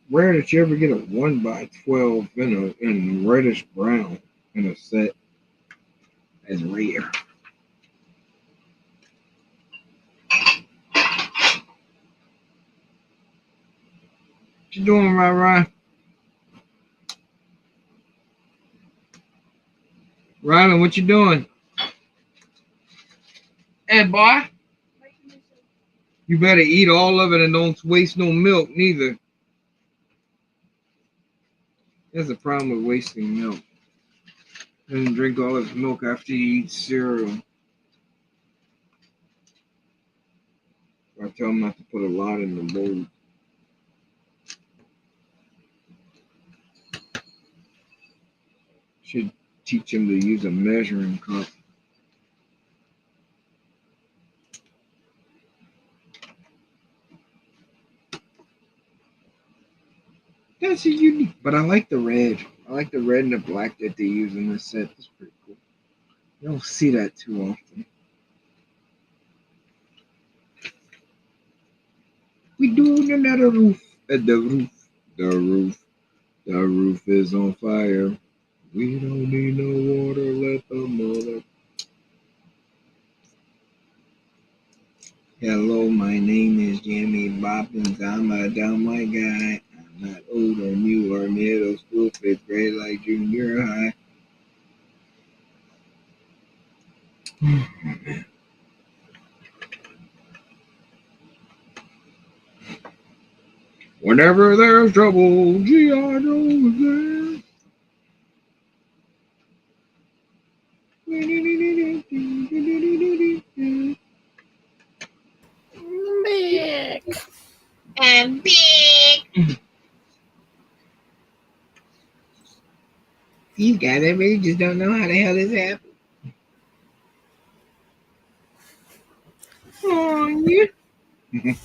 Speaker 1: Rare that you ever get a 1x12 in reddish brown in a set. That's rare. What you doing, Ryan? Rylan, what you doing? Hey, boy. You better eat all of it and don't waste no milk, neither. There's a problem with wasting milk. Doesn't drink all his milk after he eats cereal. I tell him not to put a lot in the bowl. Should teach him to use a measuring cup. That's a unique, but I like the red. I like the red and the black that they use in this set. That's pretty cool. You don't see that too often. We doing another roof. The roof is on fire. We don't need no water. Let the mother. Hello, my name is Jimmy Bobbins. I'm a dumb white guy. I'm not old or new or middle school, fifth grade like junior high. Whenever there's trouble, G.I. Joe is there.
Speaker 3: Big.
Speaker 6: And big.
Speaker 1: You got it, but you just don't know how the hell this happened. Oh, yeah. I'm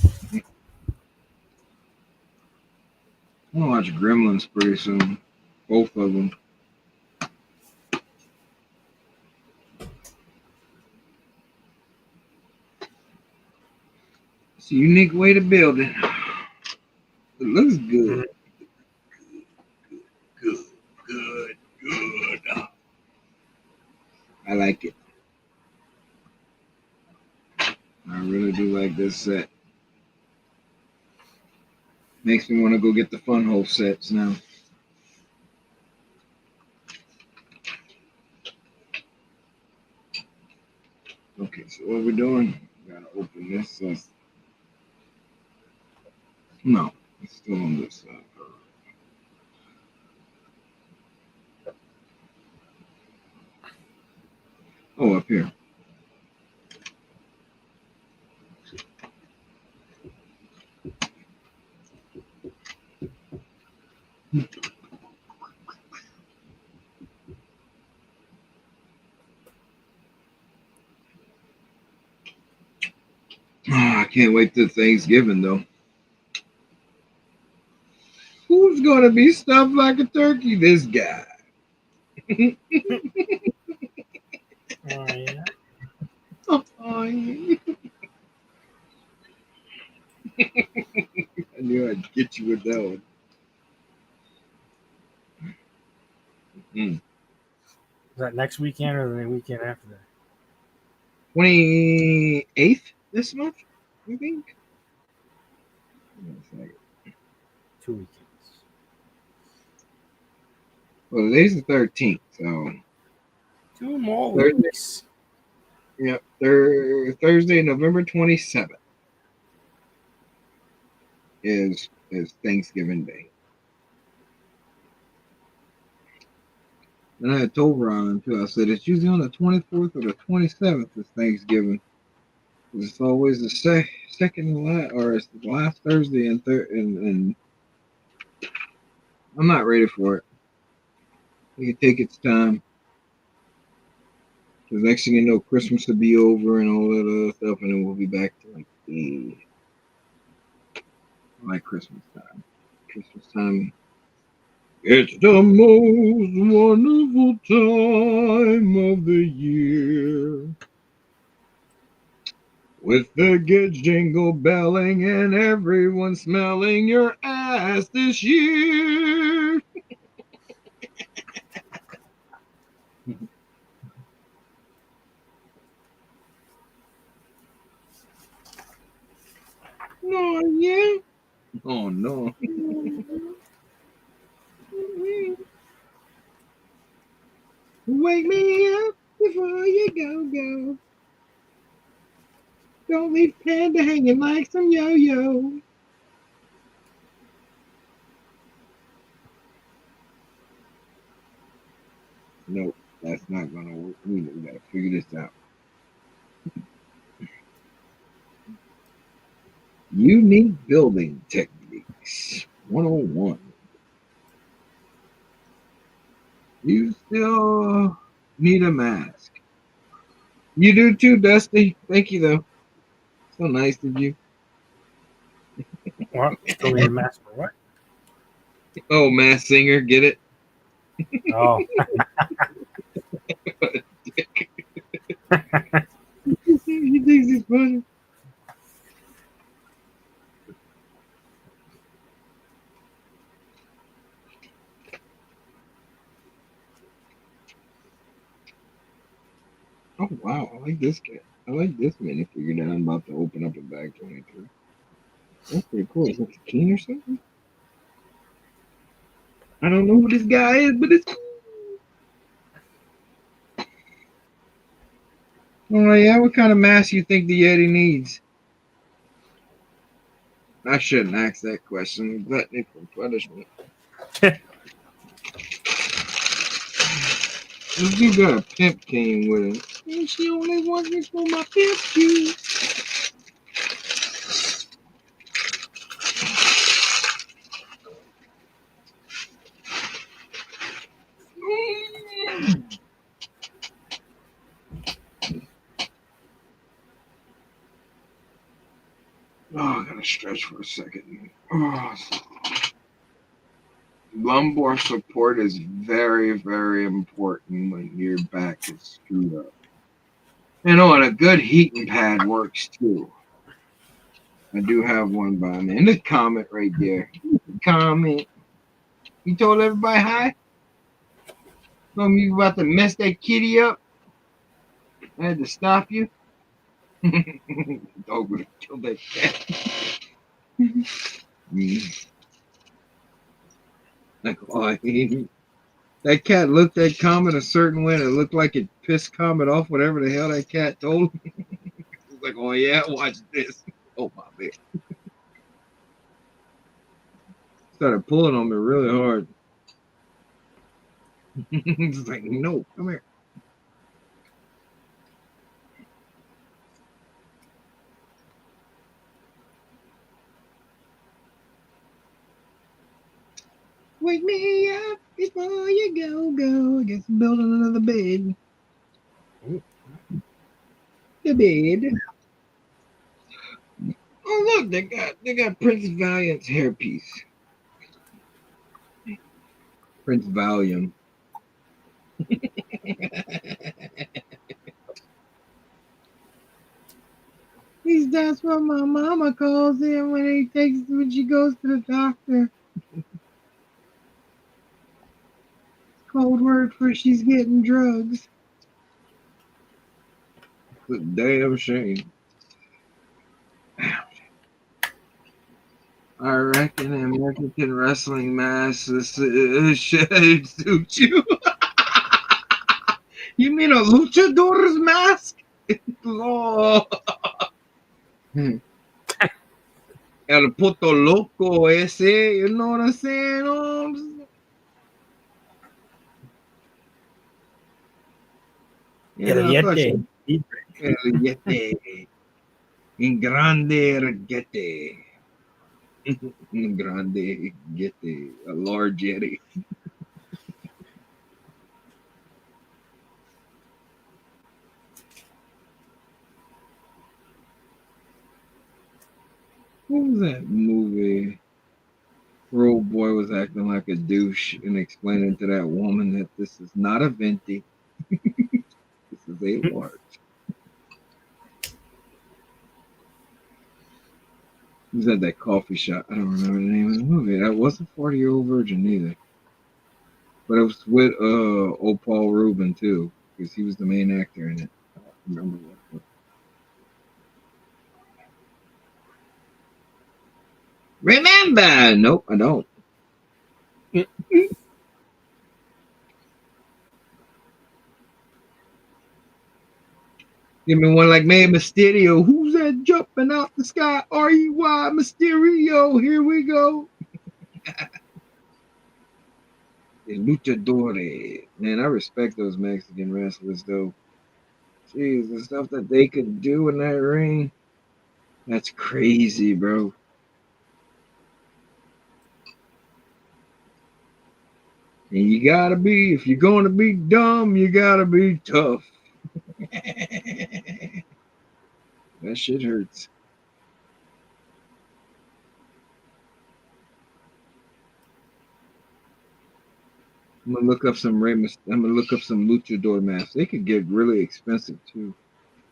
Speaker 1: gonna watch Gremlins pretty soon. Both of them. It's a unique way to build it. It looks good. Good. I like it. I really do like this set. Makes me want to go get the Funhouse sets now. Okay, so what we're doing, we gotta open this up. No, it's still on this side. Oh, up here. Can't wait till Thanksgiving though. Who's gonna be stuffed like a turkey? This guy.
Speaker 3: Oh yeah.
Speaker 1: Oh, yeah. I knew I'd get you with that one.
Speaker 3: Is that next weekend or the weekend after that?
Speaker 1: 28th this month, I think.
Speaker 3: 2 weekends.
Speaker 1: Well, today's the 13th, so
Speaker 3: 2 more
Speaker 1: Thursday.
Speaker 3: weeks.
Speaker 1: Yep, Thursday, November 27th is Thanksgiving Day. And I had told Ron too. I said it's usually on the 24th or the 27th is Thanksgiving. It's always the second last, or it's the last Thursday and I'm not ready for it. It can take its time. Because next thing you know, Christmas will be over and all that other stuff, and then we'll be back to like Christmas time. Christmas time. It's the most wonderful time of the year. With the kids jingle belling and everyone smelling your ass this year. Oh, yeah. Oh, no. Wake me up before you go. Don't leave Panda hanging like some yo-yo. Nope, that's not gonna work. We gotta figure this out. Unique building techniques 101. You still need a mask. You do too, Dusty. Thank you though. So nice of you.
Speaker 3: What? Still need a mask for what?
Speaker 1: Oh, Mass Singer, get it?
Speaker 3: Oh.
Speaker 1: He thinks he's funny. Oh wow, I like this guy. I like this minifigure that I'm about to open up in bag 23. That's pretty cool. Is it Keen or something? I don't know who this guy is, but it's cool. Oh yeah, what kind of mask you think the Yeti needs? I shouldn't ask that question. Gluttony for punishment. This dude got a pimp cane with him. And she only wants me for my pimp juice. Oh, I gotta stretch for a second. Oh, lumbar support is very, very important when your back is screwed up. You know, and a good heating pad works too. I do have one by me. And the comment right there. Comment. You told everybody hi? Told me you about to mess that kitty up? I had to stop you? Dog would have killed that cat. Like, oh, that cat looked at Comet a certain way and it looked like it pissed Comet off, whatever the hell that cat told him. It was like, oh yeah, watch this. Oh my man. Started pulling on me really hard. It's like, no, come here. Wake me up before you go. I guess I'm building another bed. The bed. Oh look, they got Prince Valiant's hairpiece. Prince Valiant. That's what my mama calls him when she goes to the doctor. Code word for she's getting drugs. It's a damn shame. I reckon a Mexican wrestling mask should suit you. You mean a luchador's mask? Oh. El puto loco ese, you know what I'm saying?
Speaker 3: El Yeti.
Speaker 1: El Yeti. In grande Yeti. In grande Yeti. A large Yeti. What was that movie? Old boy was acting like a douche and explaining to that woman that this is not a venti. This is a large. He was at that coffee shop. I don't remember the name of the movie. That wasn't 40-Year-Old Virgin either. But it was with old Paul Rubin too, because he was the main actor in it. I don't remember what. Remember? Nope, I don't. Give me one like Man Mysterio. Who's that jumping out the sky? R-E-Y Mysterio. Here we go. The Luchadores. Man, I respect those Mexican wrestlers though. Jeez, the stuff that they could do in that ring. That's crazy, bro. And you gotta be, if you're gonna be dumb, you gotta be tough. That shit hurts. I'm gonna look up some luchador masks. They could get really expensive too.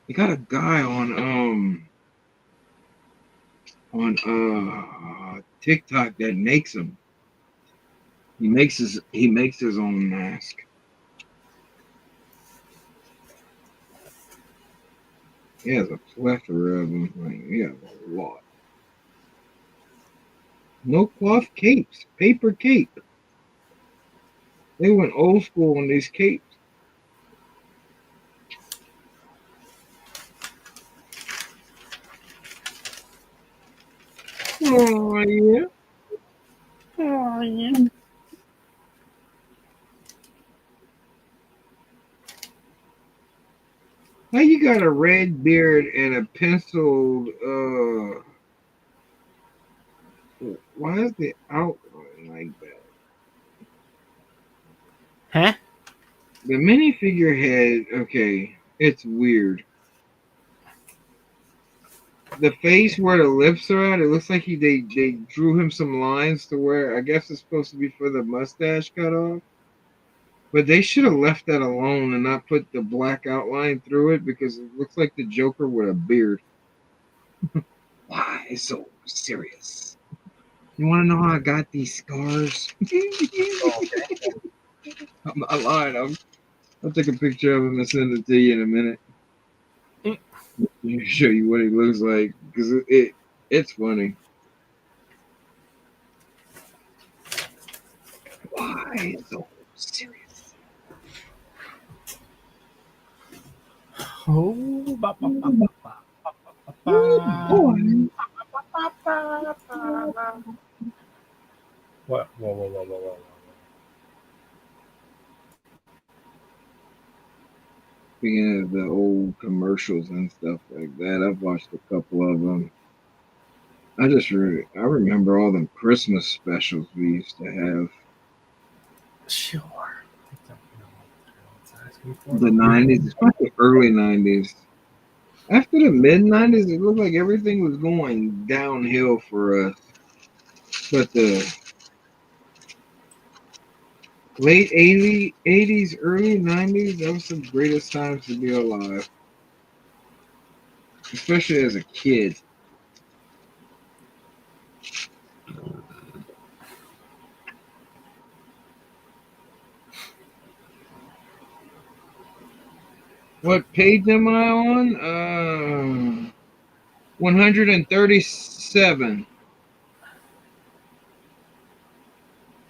Speaker 1: They got a guy on TikTok that makes them. He makes his own mask. He has a plethora of them. Like, he has a lot. No cloth capes, paper cape. They went old school on these capes. Oh yeah. Oh yeah. How you got a red beard and a penciled why is the outline like that?
Speaker 3: Huh?
Speaker 1: The minifigure head, okay, it's weird. The face where the lips are at, it looks like they drew him some lines to where I guess it's supposed to be for the mustache cut off. But they should have left that alone and not put the black outline through it because it looks like the Joker with a beard. Why so serious? You want to know how I got these scars? I'm not lying. I'll take a picture of him and send it to you in a minute. I'll show you what he looks like because it's funny. Why so serious?
Speaker 3: Oh, ba, ba, ba, ba, ba, ba, ba, ba. What? Whoa.
Speaker 1: Speaking of the old commercials and stuff like that, I've watched a couple of them. I remember all them Christmas specials we used to have.
Speaker 3: Sure.
Speaker 1: The 90s, especially early 90s. After the mid-90s, it looked like everything was going downhill for us. But the late 80s, early 90s, that was some greatest times to be alive. Especially as a kid. What page am I on? 137.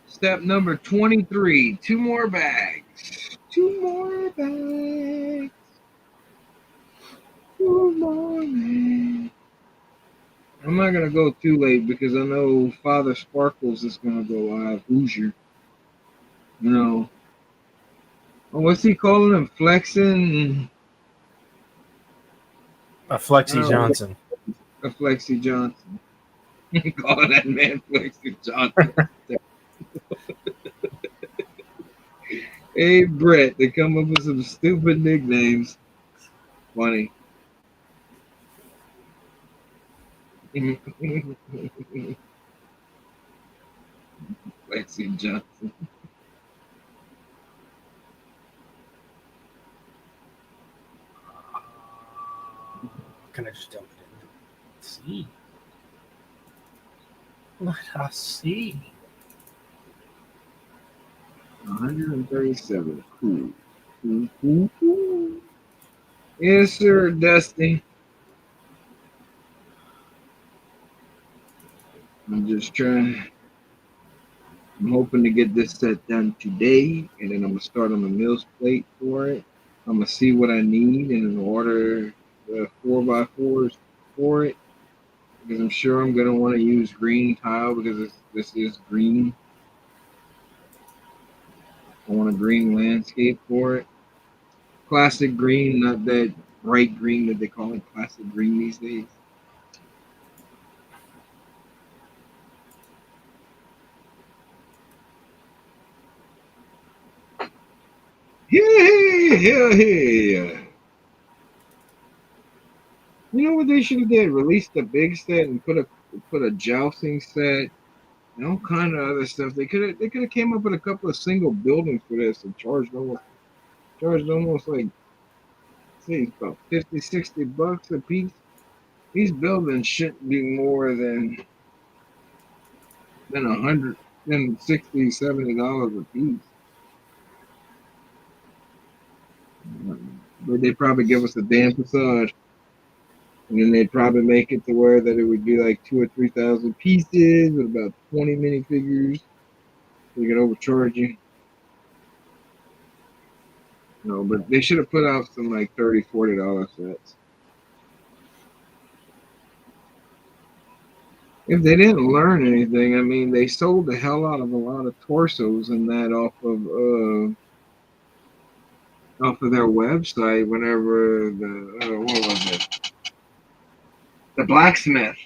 Speaker 1: Step number 23. 2 more bags. 2 more bags. 2 more bags. I'm not going to go too late because I know Father Sparkles is going to go live. Hoosier. You know. Oh, what's he calling him? Flexing?
Speaker 3: A Flexi Johnson.
Speaker 1: A Flexi Johnson. Call that man Flexi Johnson. Hey, Brett, they come up with some stupid nicknames. Funny. Flexi Johnson.
Speaker 3: Can I just dump it in? Let's see. Let us see.
Speaker 1: 137. Cool. Cool. Yes, sir, Dusty. I'm just trying. I'm hoping to get this set done today, and then I'm gonna start on the Mills plate for it. I'm gonna see what I need and then order the 4x4s for it, because I'm sure I'm gonna want to use green tile because this is green. I want a green landscape for it. Classic green, not that bright green that they call it classic green these days. Yeah. You know what they should have did? Release the big set and put a jousting set and all kind of other stuff. They could have came up with a couple of single buildings for this and charged almost like say about 50, $60 a piece. These buildings shouldn't be more than 100 than $60, $70 a piece. But they probably give us a damn facade. And then they'd probably make it to where that it would be like 2,000 or 3,000 pieces with about 20 minifigures. They could overcharge you. No, but they should have put out some like $30, $40 sets. If they didn't learn anything, I mean, they sold the hell out of a lot of torsos and that off of their website. Whenever what was it? The blacksmith,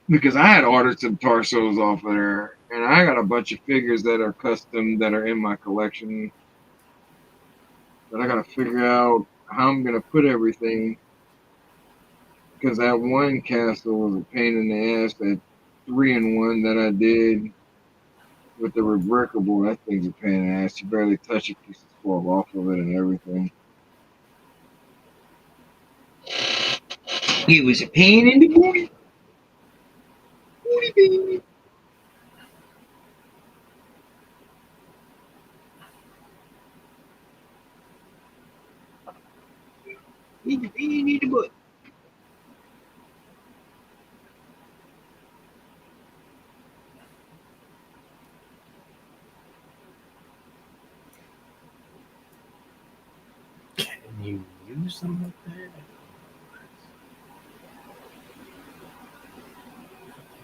Speaker 1: because I had ordered some torsos off of there, and I got a bunch of figures that are custom that are in my collection. But I gotta figure out how I'm gonna put everything, because that one castle was a pain in the ass. That 3-in-1 that I did with the rebrickable, that thing's a pain in the ass. You barely touch it, pieces fall off of it and everything. It was a pain in the booty. Booty baby. Need the butt.
Speaker 3: Can you use them up there?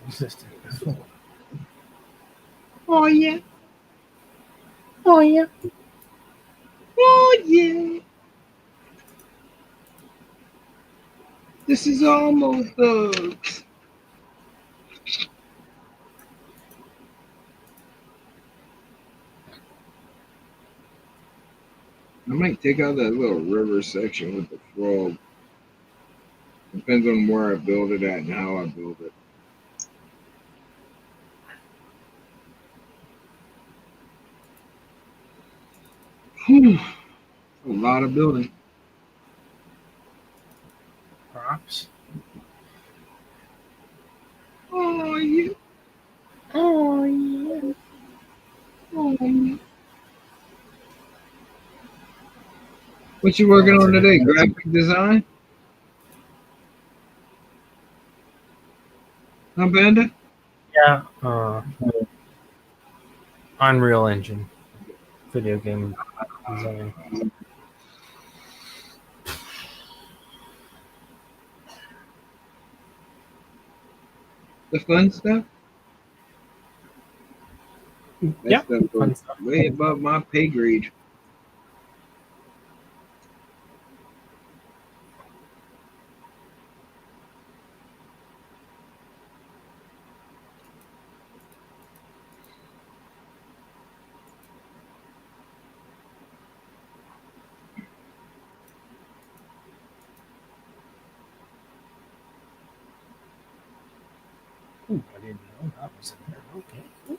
Speaker 3: Existed before.
Speaker 1: Oh yeah. Oh yeah. Oh yeah. This is almost thugs. I might take out that little river section with the frog. Depends on where I build it at and how I build it. Whew. A lot of building.
Speaker 3: Props.
Speaker 1: Oh yeah.
Speaker 3: Oh yeah.
Speaker 1: Oh yeah. What you working on today? Graphic design? Huh, Banda?
Speaker 3: Yeah. Unreal Engine. Video game design.
Speaker 1: The fun stuff?
Speaker 3: Yeah.
Speaker 1: That stuff
Speaker 3: Fun
Speaker 1: goes
Speaker 3: stuff.
Speaker 1: way above my pay grade.
Speaker 3: Ooh, I didn't know that was in there. Okay. Cool.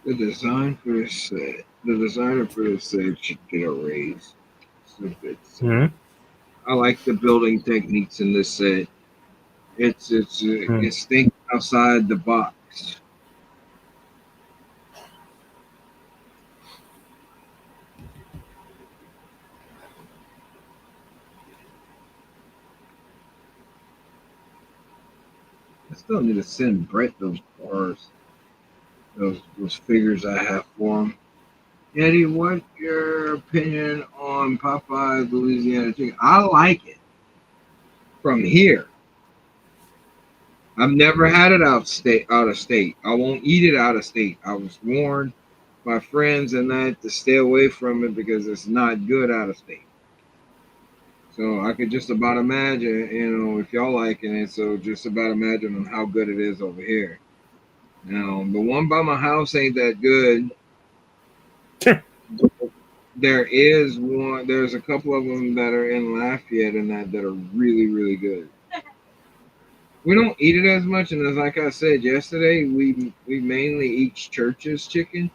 Speaker 1: The design for this set. The designer for this set should get a raise. It's a good set.
Speaker 3: Mm-hmm.
Speaker 1: I like the building techniques in this set. It's thinking outside the box. I still need to send Brett those bars, those figures I have for him. Eddie, what's your opinion on Popeye's Louisiana chicken? I like it from here. I've never had it out of state. I won't eat it out of state. I was warned by friends and that to stay away from it because it's not good out of state. So I could just about imagine, if y'all liking it, so just about imagine on how good it is over here. Now, the one by my house ain't that good. There's a couple of them that are in Lafayette and that are really, really good. We don't eat it as much, and as like I said yesterday, we mainly eat Church's chicken.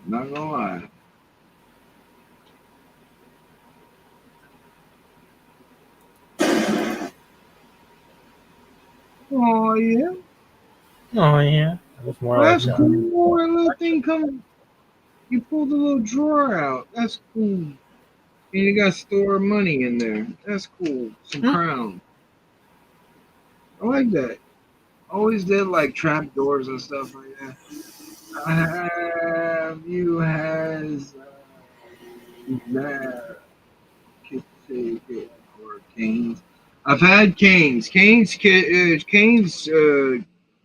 Speaker 1: Not gonna lie. Oh yeah.
Speaker 3: Oh yeah. That was more
Speaker 1: Well, that's
Speaker 3: like
Speaker 1: cool. That little thing come. You pull the little drawer out. That's cool. And you got store money in there. That's cool. Some crowns. I like that. Always did like trap doors and stuff like that. Have you has that or Canes? I've had Canes. Canes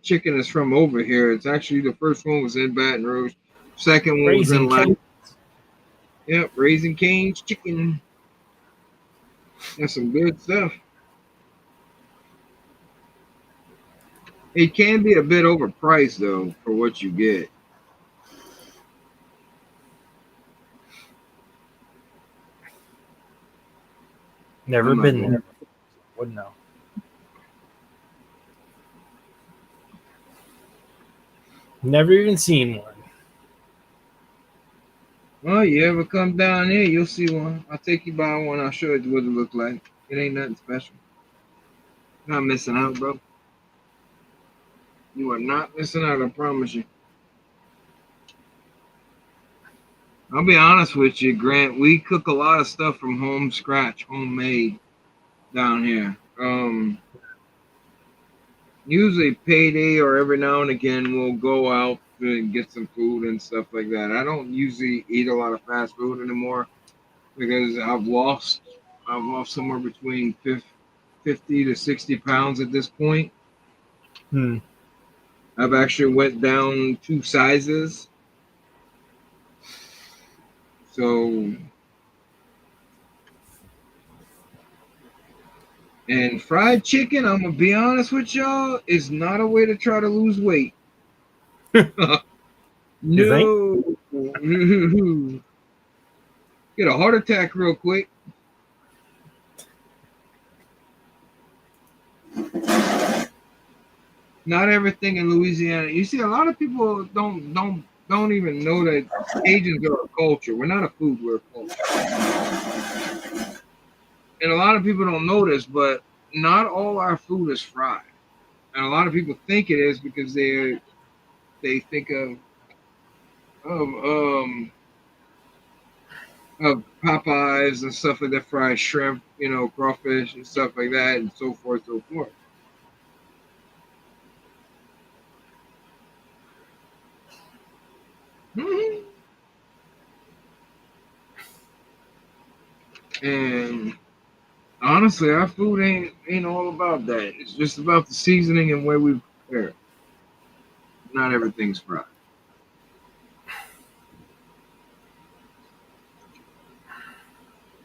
Speaker 1: chicken is from over here. It's actually the first one was in Baton Rouge. Second one was in
Speaker 3: Raising
Speaker 1: Yep, Raising Cane's chicken. That's some good stuff. It can be a bit overpriced though for what you get.
Speaker 3: Never been there. Wouldn't know. Never even seen one.
Speaker 1: Well, you ever come down here, you'll see one. I'll take you by one. I'll show you what it look like. It ain't nothing special. You're not missing out, bro. You are not missing out, I promise you. I'll be honest with you, Grant. We cook a lot of stuff from home scratch, homemade down here. Usually payday or every now and again we'll go out and get some food and stuff like that. I don't usually eat a lot of fast food anymore because I've lost somewhere between 50 to 60 pounds at this point. I've actually went down 2 sizes So, and fried chicken, I'm gonna be honest with y'all, is not a way to try to lose weight.
Speaker 3: You think?
Speaker 1: No. Get a heart attack real quick. Not everything in Louisiana. You see, a lot of people don't even know that Cajuns are a culture. We're not a food, we're a culture. And a lot of people don't know this, but not all our food is fried. And a lot of people think it is because they think of of Popeyes and stuff like that, fried shrimp, crawfish and stuff like that, and so forth, so forth. Mm-hmm. And honestly, our food ain't all about that. It's just about the seasoning and where we prepare it. Not everything's fried.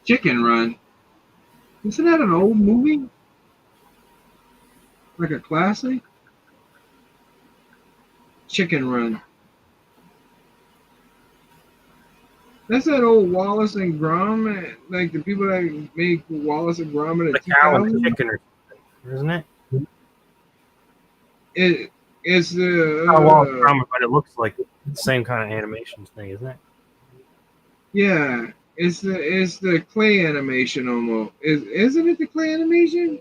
Speaker 1: Chicken Run. Isn't that an old movie? Like a classic? Chicken Run. That's that old Wallace and Gromit, like the people that made Wallace and Gromit in
Speaker 3: The cow and the
Speaker 1: 2000.
Speaker 3: chicken, or something, isn't it?
Speaker 1: It's the
Speaker 3: but it looks like the same kind of animation thing, isn't it?
Speaker 1: yeah. It's the clay animation almost. Isn't it the clay animation?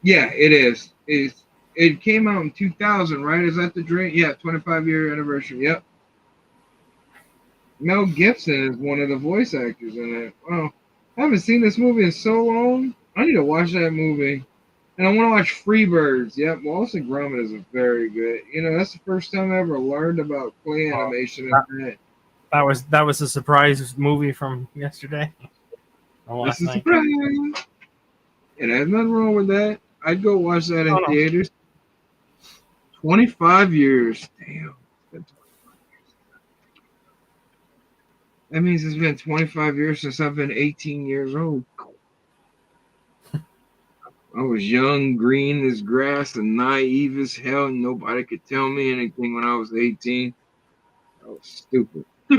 Speaker 1: Yeah, it is. It came out in 2000, right? Is that the drink? Yeah, 25-year anniversary. Yep. Mel Gibson is one of the voice actors in it. Wow. I haven't seen this movie in so long. I need to watch that movie. And I want to watch Freebirds. Yep, Wallace and Gromit is very good. That's the first time I ever learned about clay animation.
Speaker 3: That was a surprise movie from yesterday.
Speaker 1: That's a surprise. And there's nothing wrong with that. I'd go watch that in theaters. 25 years. Damn. That means it's been 25 years since I've been 18 years old. I was young, green as grass, and naive as hell, and nobody could tell me anything when I was 18. I was stupid. I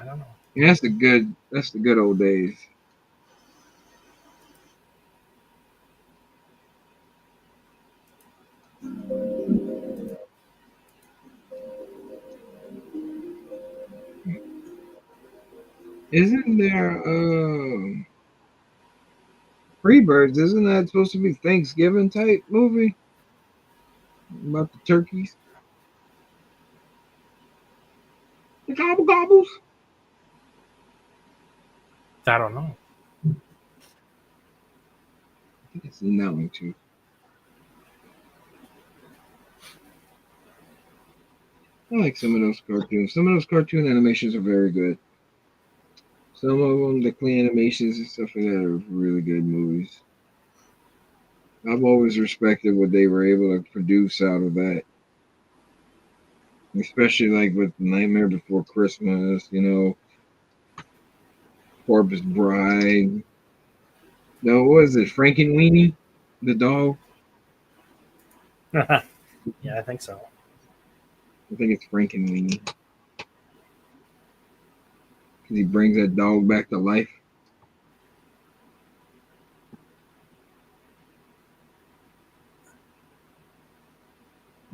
Speaker 1: don't know. Yeah, that's the good old days. Isn't there Freebirds? Isn't that supposed to be Thanksgiving type movie about the turkeys? The gobble gobbles.
Speaker 3: I don't know.
Speaker 1: I think I've seen that one too. I like some of those cartoons. Some of those cartoon animations are very good. Some of them, the clay animations and stuff like that, are really good movies. I've always respected what they were able to produce out of that. Especially like with Nightmare Before Christmas, Corpse Bride. No, what is it? Frankenweenie? The dog?
Speaker 3: Yeah, I think so.
Speaker 1: I think it's Frankenweenie. Because he brings that dog back to life.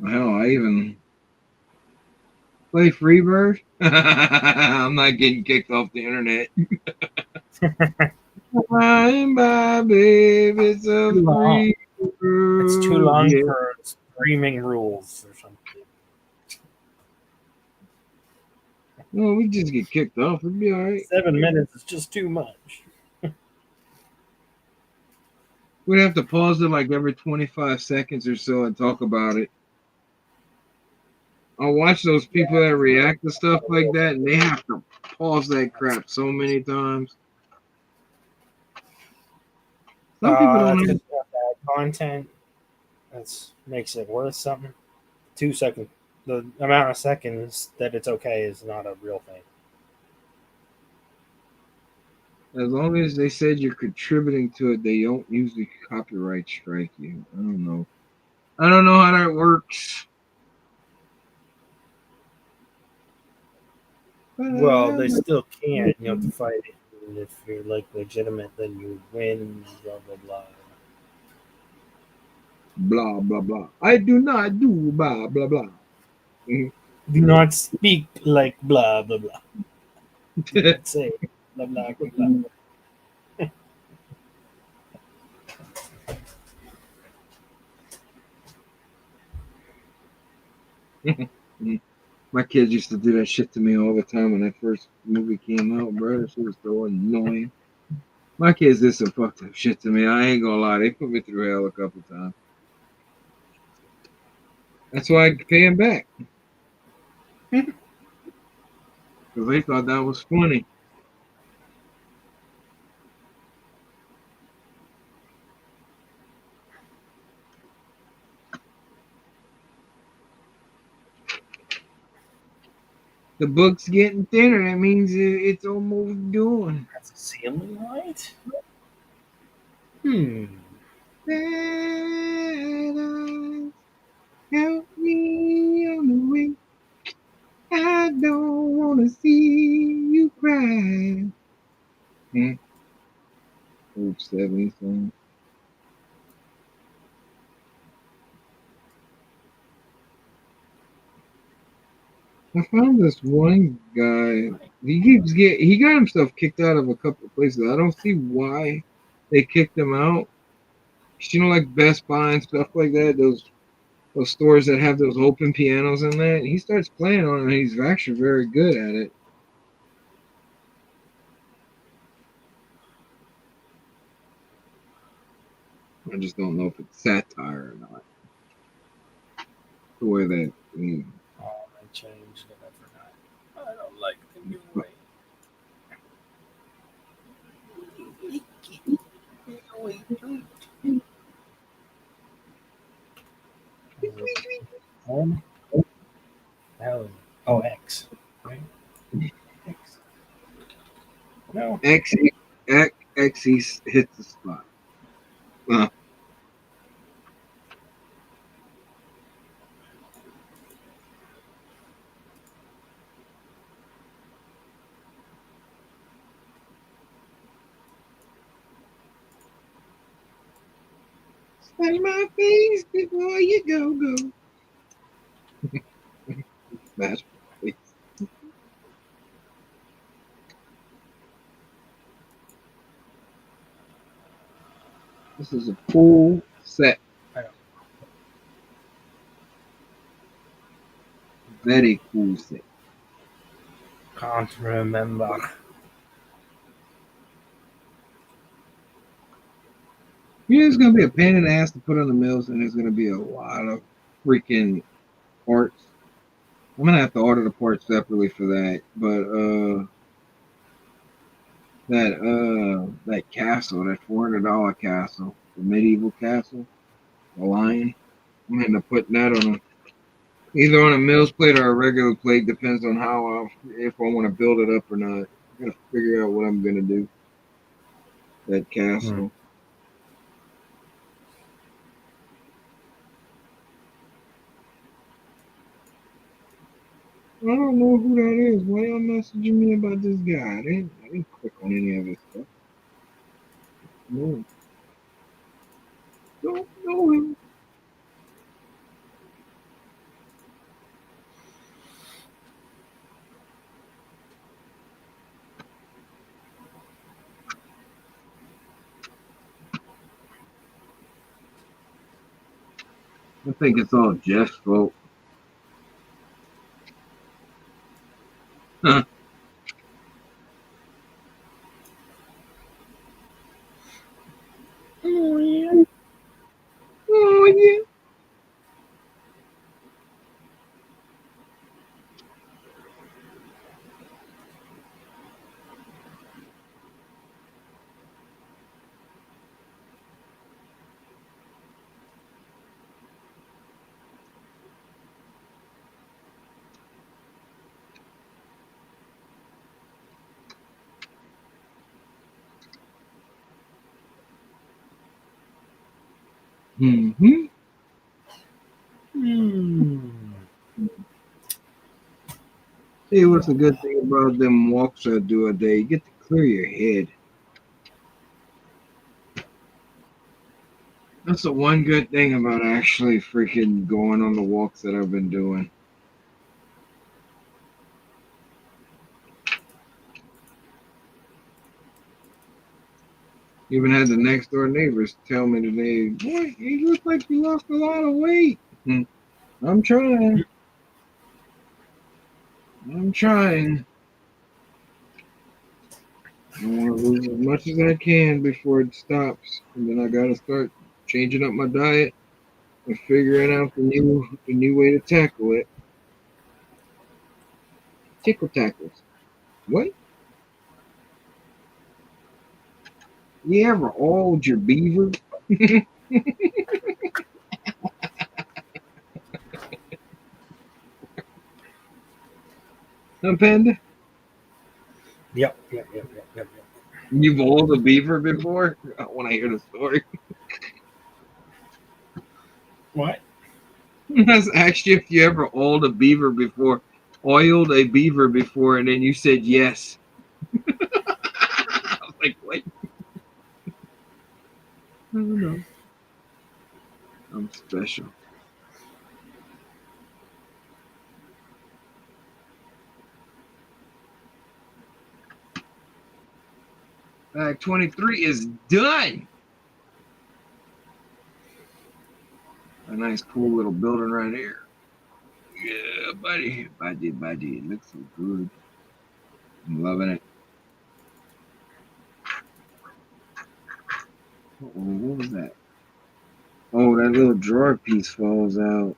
Speaker 1: Hell, I even play Freebird. I'm not getting kicked off the internet. I'm my baby, it's a free bird.
Speaker 3: It's too long for streaming rules or something.
Speaker 1: Well, we just get kicked off. It'd be all right.
Speaker 3: 7 minutes is just too much.
Speaker 1: We'd have to pause it like every 25 seconds or so and talk about it. I watch those people that react to stuff like that, and they have to pause that crap so many times. Some people don't
Speaker 3: have content. That makes it worth something. 2 seconds. The amount of seconds that it's okay is not a real thing.
Speaker 1: As long as they said you're contributing to it, they don't usually copyright strike you. I don't know. I don't know how that works.
Speaker 3: Well, they still can't. You have to fight it. And if you're like legitimate, then you win. Blah blah blah.
Speaker 1: Blah blah blah. I do not do blah blah blah.
Speaker 3: Do not speak like blah blah blah. Do not say blah blah blah blah.
Speaker 1: My kids used to do that shit to me all the time when that first movie came out, bro. That shit was so annoying. My kids did some fucked up shit to me. I ain't gonna lie. They put me through hell a couple times. That's why I pay them back. Because they thought that was funny. The book's getting thinner. That means it's almost done.
Speaker 3: That's a ceiling light?
Speaker 1: Help me on the way. I don't want to see you cry. Old 70s song. I found this one guy. He got himself kicked out of a couple of places. I don't see why they kicked him out. You know, like Best Buy and stuff like that. Those stores that have those open pianos in there. He starts playing on it, and he's actually very good at it. I just don't know if it's satire or not. The way that.
Speaker 3: Oh, I changed it. I forgot. I don't like the new way. Oh, X. Right? X. No.
Speaker 1: X hits the spot. Smash my face before you go. Smash my face. This is a cool set. Very cool set.
Speaker 3: Can't remember.
Speaker 1: Yeah, it's gonna be a pain in the ass to put on the mills, and there's gonna be a lot of freaking parts. I'm gonna have to order the parts separately for that. But that castle, that $400 castle, the medieval castle, the lion. I'm gonna end up putting that on either on a mills plate or a regular plate, depends on if I want to build it up or not. I gotta figure out what I'm gonna do. That castle. I don't know who that is. Why y'all messaging me about this guy? I didn't click on any of his stuff. No. Don't know him. I think it's all Jeff's fault. Huh. Oh yeah. Oh yeah. Mm-hmm. Hey, what's a good thing about them walks I do a day? You get to clear your head. That's the one good thing about actually freaking going on the walks that I've been doing. Even had the next door neighbors tell me today, boy, you look like you lost a lot of weight. I'm trying. I'm trying. I want to lose as much as I can before it stops. And then I gotta start changing up my diet and figuring out the new way to tackle it. Tickle tackles. What? You ever oiled your beaver? Huh, Panda?
Speaker 3: Yep.
Speaker 1: You've oiled a beaver before? I want to hear the story.
Speaker 3: What?
Speaker 1: Let's ask you if you ever oiled a beaver before. Oiled a beaver before, and then you said yes. I was like, what? I don't know. I'm special. Bag 23 is done. A nice, cool little building right here. Yeah, buddy. Buddy. It looks so good. I'm loving it. Uh-oh, what was that? Oh, that little drawer piece falls out.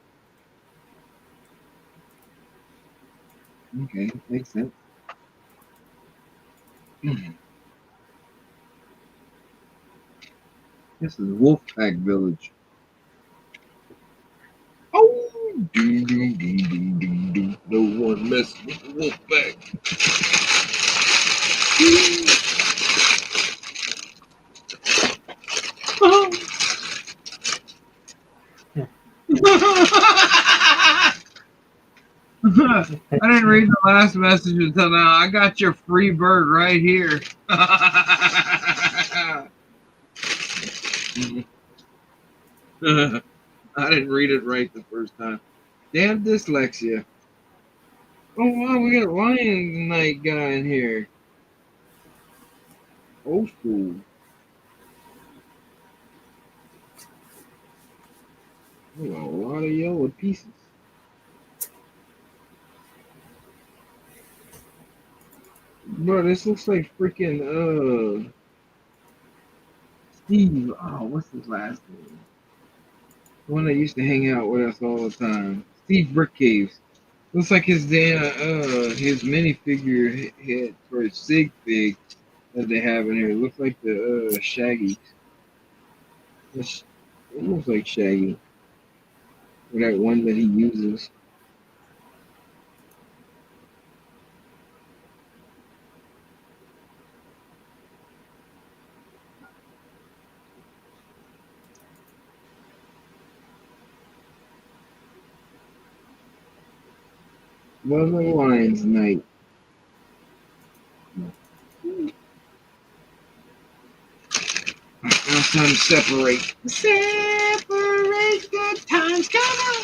Speaker 1: Okay, makes sense. This is Wolfpack Village. Oh, doom, doom, doom, doom, doom, doom. No one mess with the Wolfpack. I didn't read the last message until now. I got your free bird right here. I didn't read it right the first time. Damn dyslexia. Oh wow, we got a Lion Night guy in here. Old school. We got a lot of yellow pieces. Bro, this looks like freaking Steve. Oh, what's his last name? The one that used to hang out with us all the time. Steve Brickcaves. Looks like his damn his minifigure head for his Sig Fig that they have in here. It looks like the Shaggy. It looks like Shaggy. Or that one that he uses. Well, the Lions Night. Now it's time to separate. Separate, good times come on.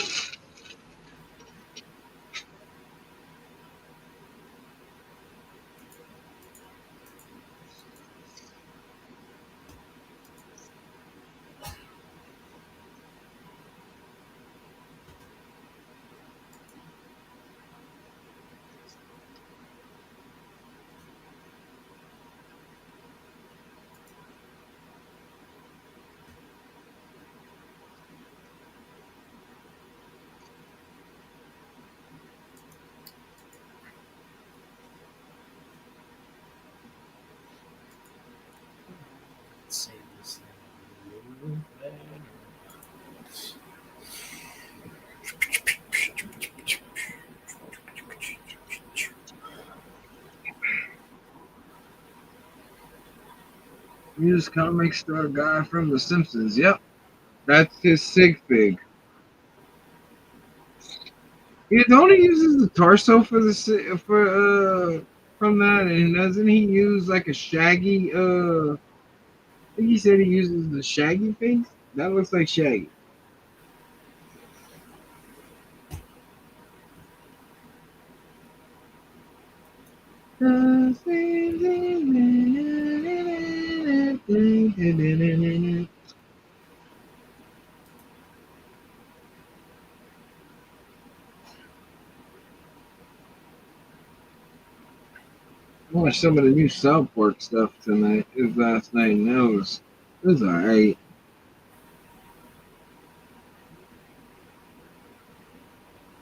Speaker 3: Let's see this thing.
Speaker 1: Use comic store guy from The Simpsons. Yep. That's his sig fig. Yeah, don't he uses the torso for the from that, and doesn't he use like a Shaggy? I think he said he uses the Shaggy face. That looks like Shaggy. I watched some of the new South Park stuff tonight. It was last night, and it was alright.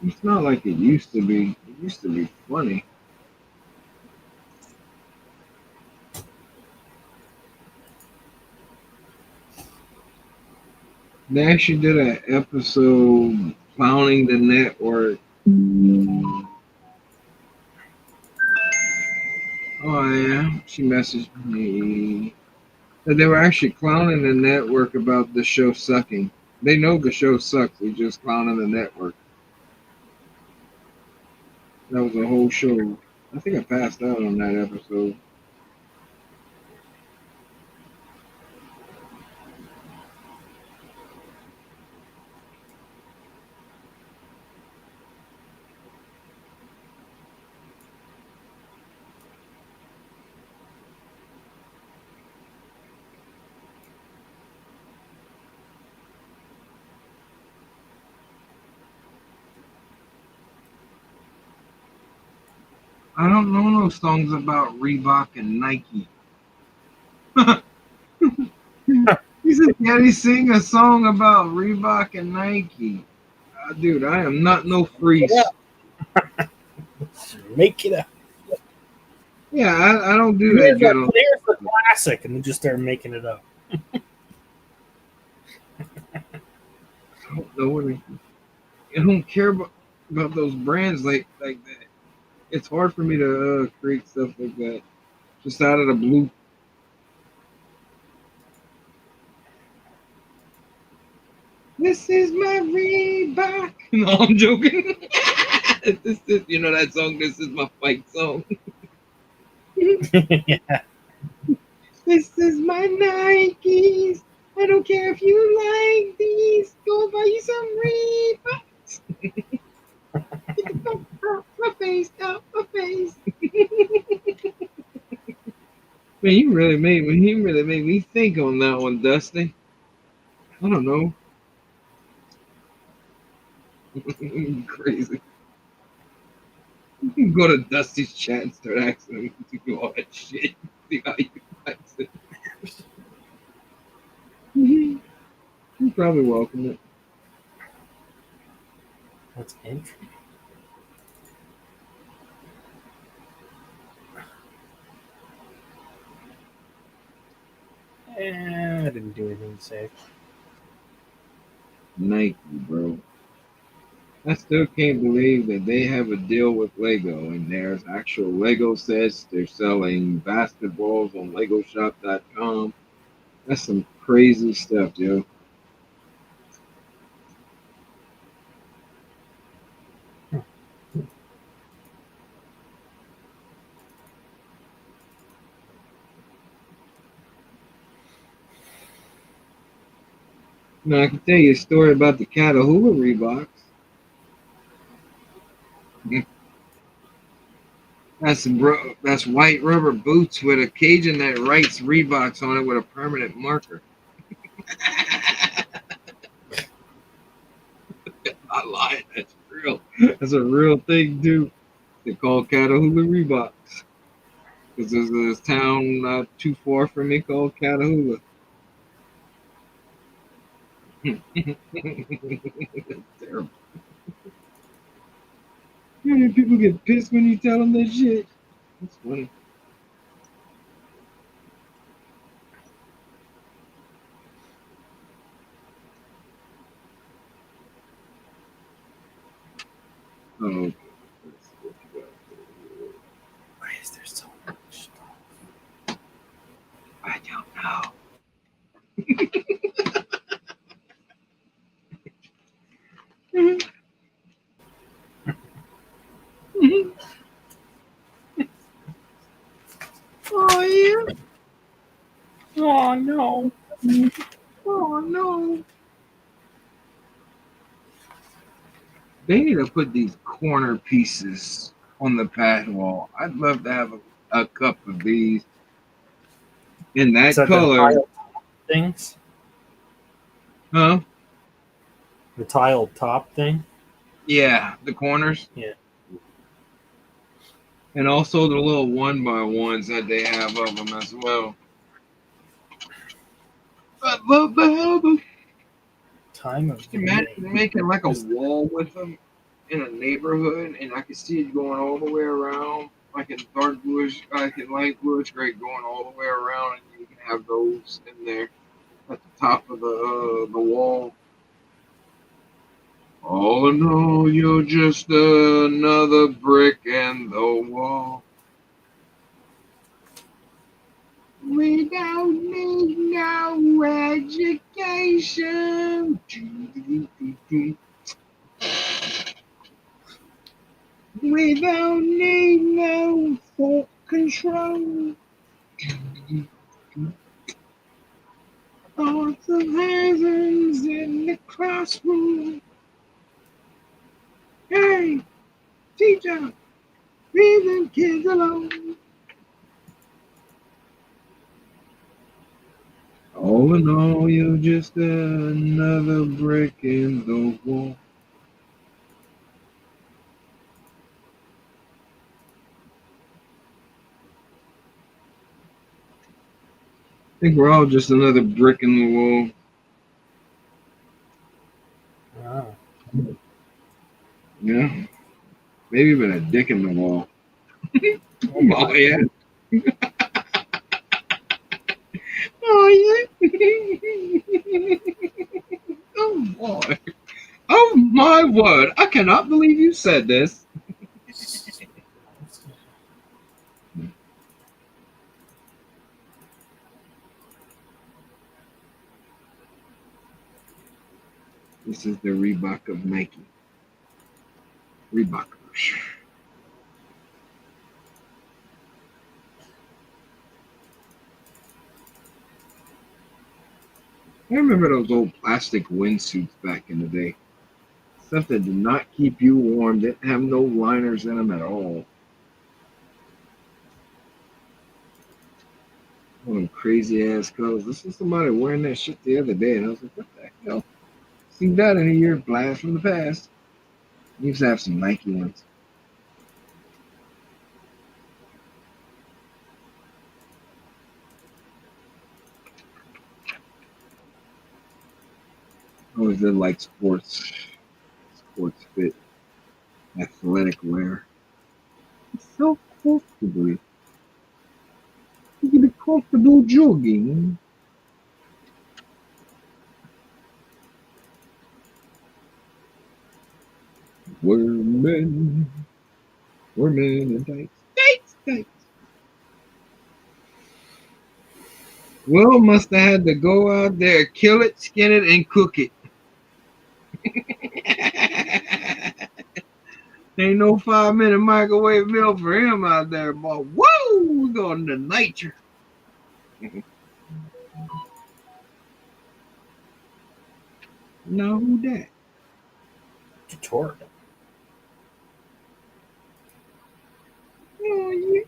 Speaker 1: It's not like it used to be. It used to be funny. They actually did an episode clowning the network. Oh yeah, she messaged me that they were actually clowning the network about the show sucking. They know the show sucks. They just clowning the network. That was a whole show. I think I passed out on that episode. I don't know no songs about Reebok and Nike. He said, "Can he sing a song about Reebok and Nike?" Dude, I am not no freak.
Speaker 3: Make it up.
Speaker 1: Yeah, I don't do that.
Speaker 3: Here's the classic, and then just start making it up.
Speaker 1: I don't know what I don't care about those brands like that. It's hard for me to create stuff like that just out of the blue. This is my Reebok. No, I'm joking. This is, you know that song. This is my fight song.
Speaker 3: Yeah.
Speaker 1: This is my Nikes. I don't care if you like these. Go buy you some Reeboks. Get the fuck out my face, out my face. Man, he really made me think on that one, Dusty. I don't know. Crazy. You can go to Dusty's chat and start asking him to do all that shit. See how you likes it. You probably welcome it.
Speaker 3: What's entry? I didn't do anything to say.
Speaker 1: Nike, bro. I still can't believe that they have a deal with Lego and there's actual Lego sets. They're selling basketballs on LegoShop.com. That's some crazy stuff, yo. Now I can tell you a story about the Catahoula Reeboks. That's white rubber boots with a Cajun that writes Reeboks on it with a permanent marker. Not lying, that's real. That's a real thing, dude. They call Catahoula Reeboks. Because there's this town not too far from me called Catahoula. That's terrible. Man, people get pissed when you tell them that shit. That's funny. Oh, okay.
Speaker 3: Why is there so much stuff?
Speaker 1: I don't know. Oh, yeah.
Speaker 3: Oh no.
Speaker 1: Oh, no. They need to put these corner pieces on the path wall. I'd love to have a cup of these in
Speaker 3: Is
Speaker 1: that
Speaker 3: that the
Speaker 1: color.
Speaker 3: tile things?
Speaker 1: Huh?
Speaker 3: The tile top thing?
Speaker 1: Yeah, the corners.
Speaker 3: Yeah.
Speaker 1: And also the little 1x1s that they have of them as well. I'd love to have them.
Speaker 3: Time of
Speaker 1: Imagine
Speaker 3: viewing.
Speaker 1: making like a wall with them in a neighborhood, and I can see it going all the way around, like in dark bluish, like in light bluish gray, going all the way around, and you can have those in there at the top of the wall. Oh no, you're just another brick in the wall. We don't need no education. We don't need no thought control. Thoughts of heavens in the classroom. Hey, teacher, leave them kids alone. All in all, you're just another brick in the wall. I think we're all just another brick in the wall.
Speaker 3: Ah.
Speaker 1: Yeah. Maybe even a dick in the wall. Oh, yeah. Oh, yeah. Oh, boy. Oh, my word. I cannot believe you said this. This is the Reebok of Nike. Reebokers. I remember those old plastic windsuits back in the day. Stuff that did not keep you warm, didn't have no liners in them at all. One of them crazy ass colors. This was somebody wearing that shit the other day, and I was like, what the hell? Seen that in a year, blast from the past. You used to have some Nike ones. I always did like sports fit, athletic wear. It's so comfortable. You can be comfortable jogging. We're men in tights. Will must have had to go out there, kill it, skin it, and cook it. Ain't no 5-minute microwave meal for him out there, boy. Whoa, we're going to nature. Now who that?
Speaker 3: Tutorial.
Speaker 1: Oh, yeah.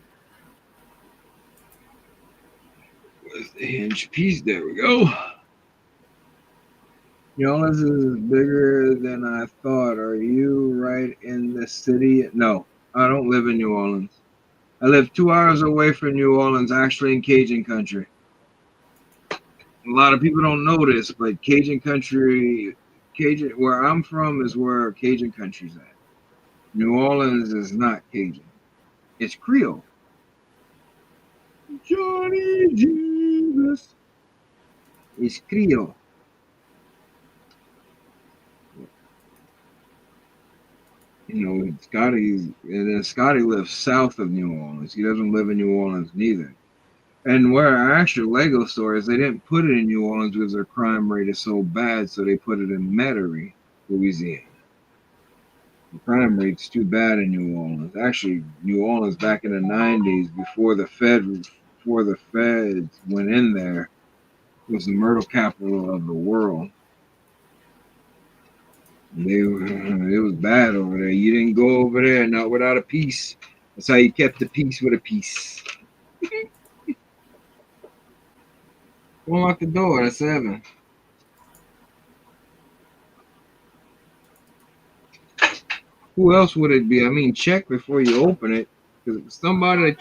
Speaker 1: Where's the hinge piece? There we go. New Orleans is bigger than I thought. Are you right in the city? No, I don't live in New Orleans. I live 2 hours away from New Orleans, actually in Cajun country. A lot of people don't know this, but Cajun country, where I'm from is where Cajun country's at. New Orleans is not Cajun. It's Creole. Johnny Jesus. It's Creole. You know, Scotty lives south of New Orleans. He doesn't live in New Orleans neither. And where our actual Lego store is, they didn't put it in New Orleans because their crime rate is so bad, so they put it in Metairie, Louisiana. The crime rate's too bad in New Orleans. Actually, New Orleans back in the 90s, before the Fed before the feds went in there, was the murder capital of the world. It was bad over there. You didn't go over there not without a piece. That's how you kept the peace with a piece. Don't lock the door. That's 7. Who else would it be? I mean, check before you open it. Because it's somebody that.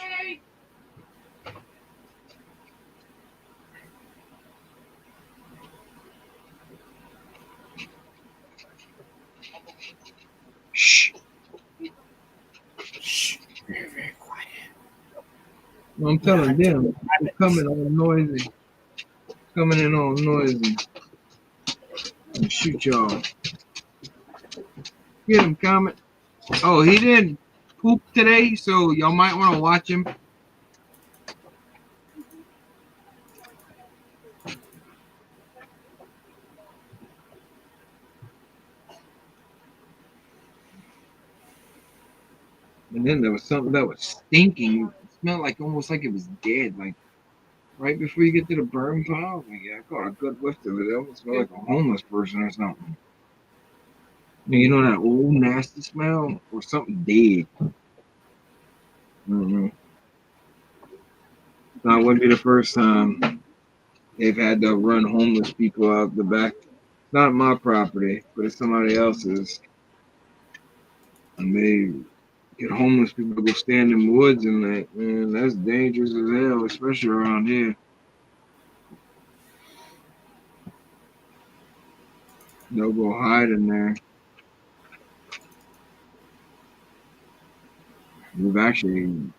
Speaker 1: Shh.
Speaker 3: Shh. Very, very quiet.
Speaker 1: I'm telling them. They're coming all noisy. Coming in all noisy. And shoot y'all. Get him, Comet. Oh, he didn't poop today, so y'all might want to watch him. And then there was something that was stinking. It smelled like almost like it was dead. Like right before you get to the burn pile. Like, yeah, I caught a good whiff of it. It almost smelled like a homeless person or something. You know that old nasty smell or something dead. That wouldn't be the first time they've had to run homeless people out the back. Not my property, but it's somebody else's. And they get homeless people to go stand in the woods and like, man, that's dangerous as hell, especially around here. They'll go hide in there. We've actually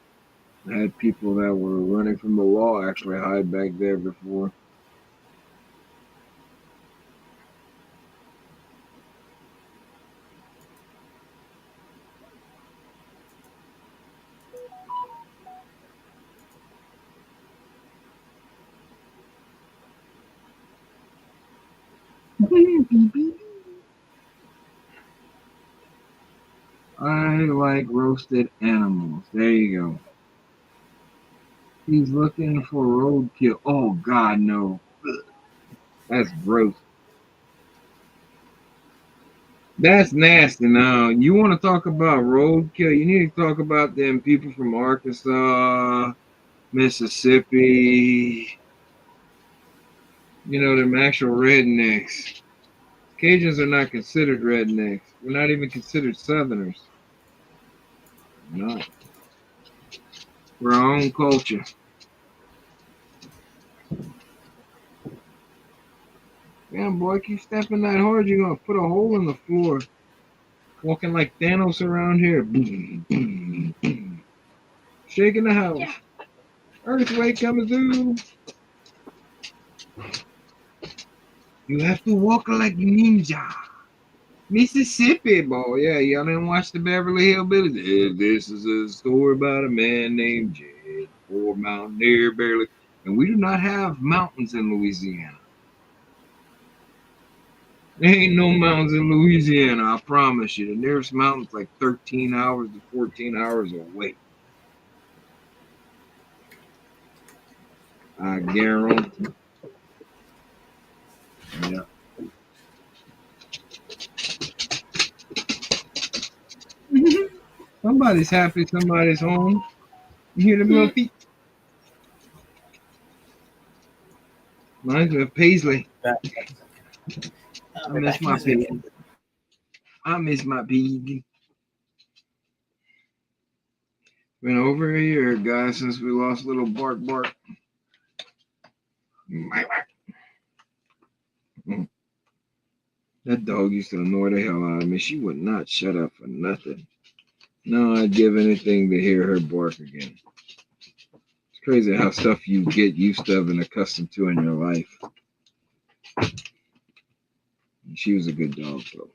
Speaker 1: had people that were running from the law actually hide back there before. I like roasted animals. There you go. He's looking for roadkill. Oh, God, no. That's gross. That's nasty. Now, you want to talk about roadkill? You need to talk about them people from Arkansas, Mississippi. You know, them actual rednecks. Cajuns are not considered rednecks. We're not even considered Southerners. Not. We're our own culture. Damn, boy, keep stepping that hard, you're going to put a hole in the floor. Walking like Thanos around here. Shaking the house. Yeah. Earthquake coming through. You have to walk like ninja. Mississippi, boy. Yeah, y'all didn't watch the Beverly Hillbillies. This is a story about a man named Jed, poor mountaineer, barely. And we do not have mountains in Louisiana. There ain't no mountains in Louisiana, I promise you. The nearest mountain's like 13 hours to 14 hours away. I guarantee. Yeah. Somebody's happy, somebody's home. You hear them little feet? Mine's with Paisley. I miss my pig. I miss my pig. Been over a year, guys, since we lost little Bark. That dog used to annoy the hell out of me. She would not shut up for nothing. No, I'd give anything to hear her bark again. It's crazy how stuff you get used to and accustomed to in your life. She was a good dog, though.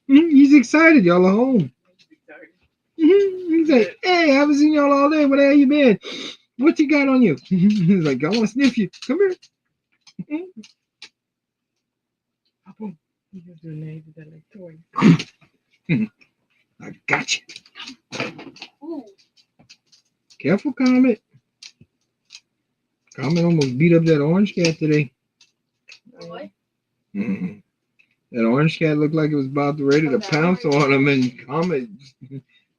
Speaker 1: He's excited. Y'all are home. He's like, hey, I haven't seen y'all all day. Where the hell you been? What you got on you? He's like, I want to sniff you. Come here. I got you.
Speaker 6: Ooh.
Speaker 1: Careful, Comet. Comet almost beat up that orange cat today.
Speaker 6: What?
Speaker 1: Mm. That orange cat looked like it was about to ready to pounce on him, and Comet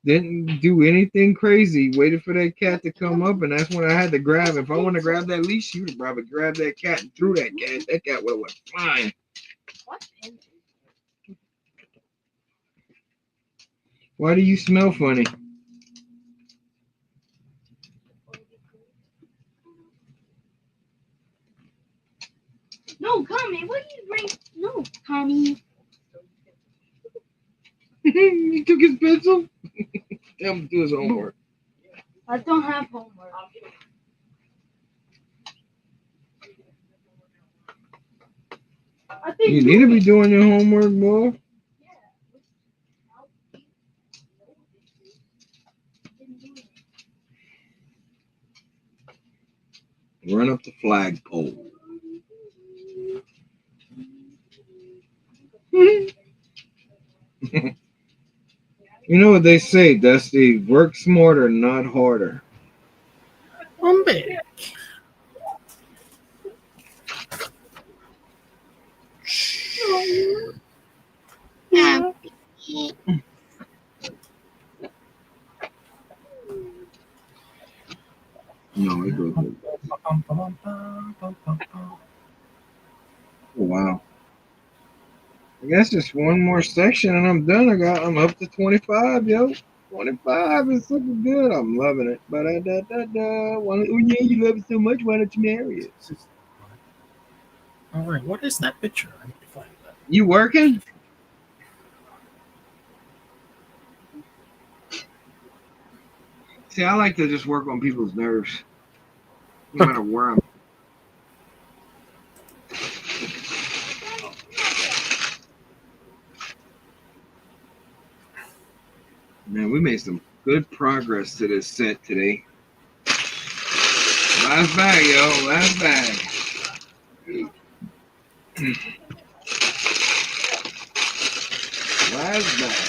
Speaker 1: didn't do anything crazy. Waited for that cat to come up, and that's when I had to grab. If I want to grab that leash, you would have probably grabbed that cat and threw that cat. That cat would have went flying.
Speaker 6: What?
Speaker 1: Why do you smell funny?
Speaker 6: No, Tommy, what do you bring? No, Tommy.
Speaker 1: He took his pencil. Tell him to do his homework.
Speaker 6: I don't have homework.
Speaker 1: You need to be doing your homework, boy. Run up the flagpole. You know what they say, Dusty? Work smarter, not harder.
Speaker 3: Hombre.
Speaker 1: No, it goes. Oh, wow. I guess just one more section and I'm done. I'm up to 25, yo. 25 is looking good. I'm loving it. Oh yeah, you love it so much. Why don't you marry it?
Speaker 3: All right, what is that picture? I need to find that.
Speaker 1: You working? See, I like to just work on people's nerves, no matter where I'm. Man, we made some good progress to this set today. Last bag, yo. Last bag. Last bag.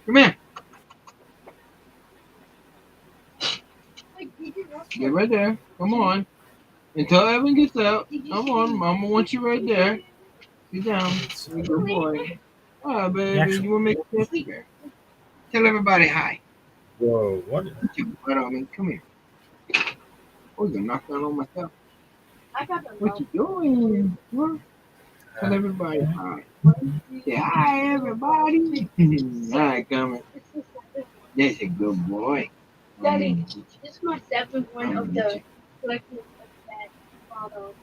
Speaker 1: Come here. Get right there. Come on. Until Evan gets out. Come on. Mama wants you right there. Get down. Good boy. Oh, baby. You want to make a picture? Tell everybody hi.
Speaker 3: Whoa, what?
Speaker 1: Put your butt on me. Come here. Oh, you're knock down on myself. What you doing? Huh? Tell everybody hi. Say hi, everybody. Hi, coming. That's a good boy.
Speaker 6: Daddy, this is my seventh one of the collection of that photo.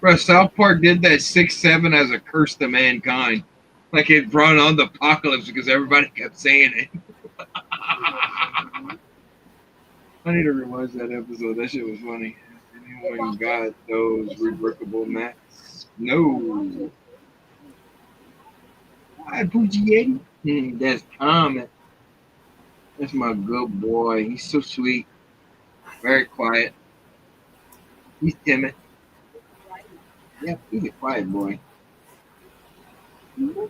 Speaker 1: Bro, South Park did that 6-7 as a curse to mankind. Like it brought on the apocalypse because everybody kept saying it. I need to rewatch that episode. That shit was funny. Anyone got those reworkable mats? No. Hi, Poochie Yeti. That's Comet. That's my good boy. He's so sweet. Very quiet. He's timid. Yep, he's a quiet boy. You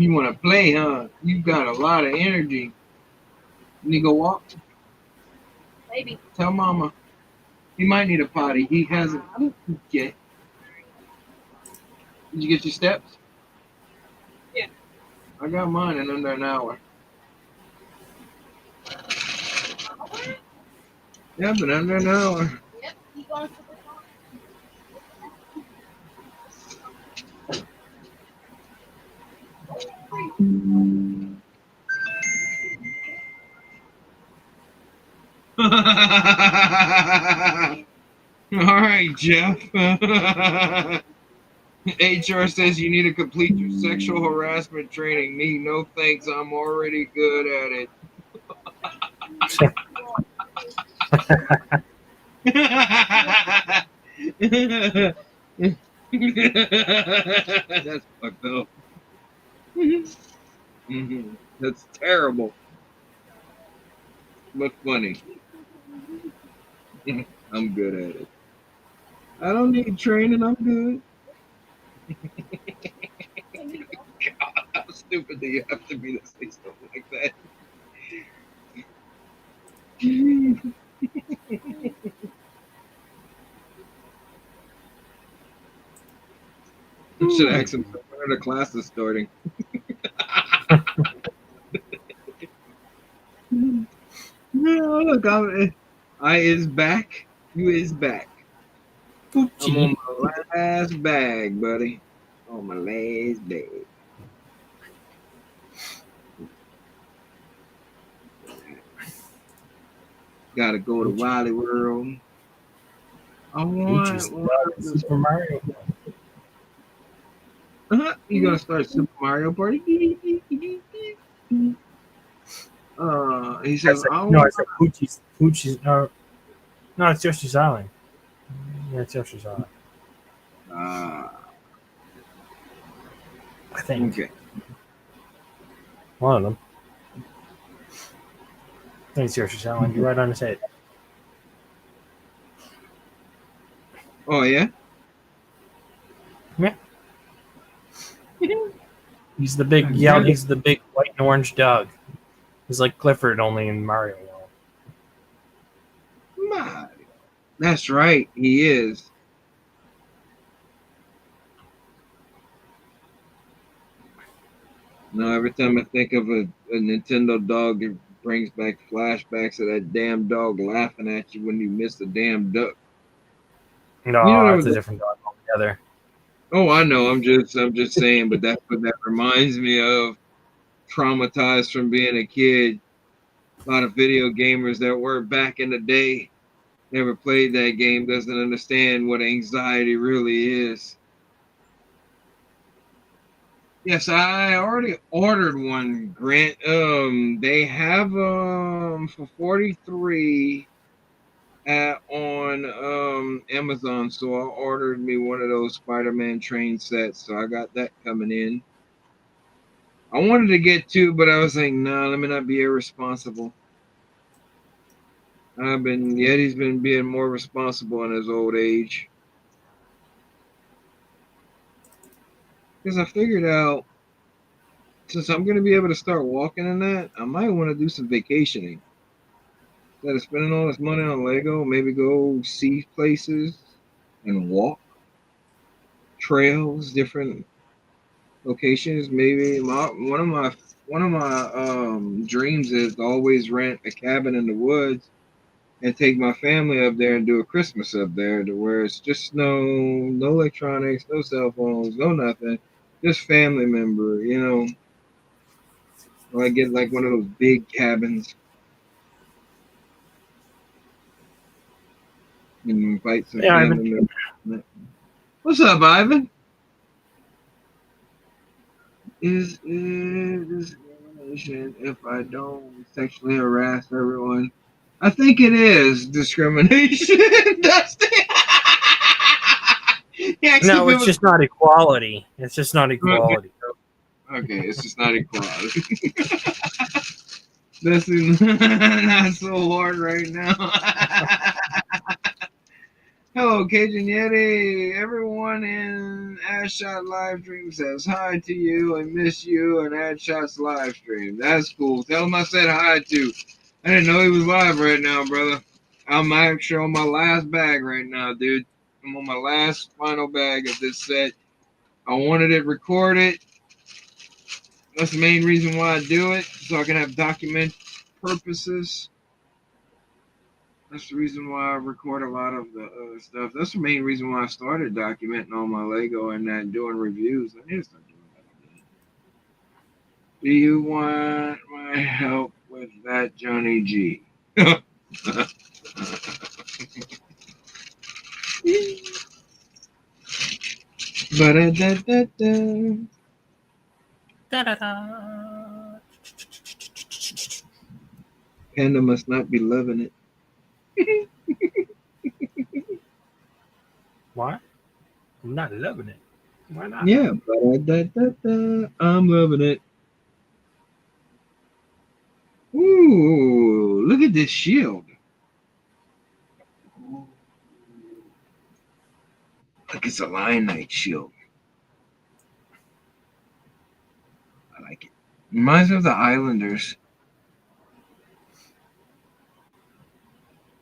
Speaker 1: want to play, huh? You got a lot of energy. You need to go walk?
Speaker 6: Maybe.
Speaker 1: Tell Mama. He might need a potty. He hasn't. Okay. Did you get your steps?
Speaker 6: Yeah.
Speaker 1: I got mine in under an hour. Yeah, but under an hour.
Speaker 6: Yep, he going to the
Speaker 1: All right, Jeff. HR says you need to complete your sexual harassment training. Me, no thanks. I'm already good at it. That's fucked up. That's terrible, but funny. I'm good at it. I don't need training. I'm good. God, how stupid do you have to be to say something like that? I should ask him when the class is starting. No, look, I is back. You is back. I'm on my last bag, buddy. On my last bag. Gotta go to Wily World. I want
Speaker 3: Super Mario.
Speaker 1: You gonna start Super Mario Party? He says,
Speaker 3: I said Poochie's. No, it's Yoshi's Island. Yeah, it's Yoshi's Island. I think.
Speaker 1: Okay.
Speaker 3: One of them. I think it's Yoshi's Island. You're right on his head.
Speaker 1: Oh yeah.
Speaker 3: Yeah. He's the big yellow. He's the big white and orange dog. He's like Clifford, only in Mario World.
Speaker 1: Mario. That's right. He is. No, every time I think of a Nintendo dog, it brings back flashbacks of that damn dog laughing at you when you miss the damn duck.
Speaker 3: No,
Speaker 1: you know,
Speaker 3: it's a different dog altogether.
Speaker 1: Oh, I know. I'm just saying, but that's what that reminds me of. Traumatized from being a kid. A lot of video gamers that were back in the day never played that game, doesn't understand what anxiety really is. Yes, I already ordered one, Grant. They have for 43 on Amazon, so I ordered me one of those Spider-Man train sets, so I got that coming in. I wanted to get two, but I was like, nah, let me not be irresponsible. Yeti's been being more responsible in his old age. Because I figured out, since I'm going to be able to start walking in that, I might want to do some vacationing. Instead of spending all this money on Lego, maybe go see places and walk trails, different locations. Maybe one of my dreams is to always rent a cabin in the woods and take my family up there and do a Christmas up there, to where it's just no electronics, no cell phones, no nothing, just family member, Or I get like one of those big cabins and invite some family members. What's up, Ivan? Is discrimination if I don't sexually harass everyone? I think it is discrimination, Dusty.
Speaker 3: No, it's just not equality. It's just not equality.
Speaker 1: Okay, it's just not equality. This is not so hard right now. Hello, Cajun Yeti. Everyone in Adshot live stream says hi to you. I miss you and Adshot's live stream. That's cool. Tell him I said hi too. I didn't know he was live right now, brother. I'm actually on my last bag right now, dude. I'm on my last final bag of this set. I wanted it recorded. That's the main reason why I do it, so I can have document purposes. That's the reason why I record a lot of the stuff. That's the main reason why I started documenting all my Lego and doing reviews. I need to start doing that again. Do you want my help with that, Johnny G? Panda must not be loving it.
Speaker 3: Why? I'm not loving it. Why not?
Speaker 1: Yeah, ba-da-da-da-da. I'm loving it. Ooh, look at this shield. Look, it's a Lion Knight shield. I like it. Reminds me of the Islanders.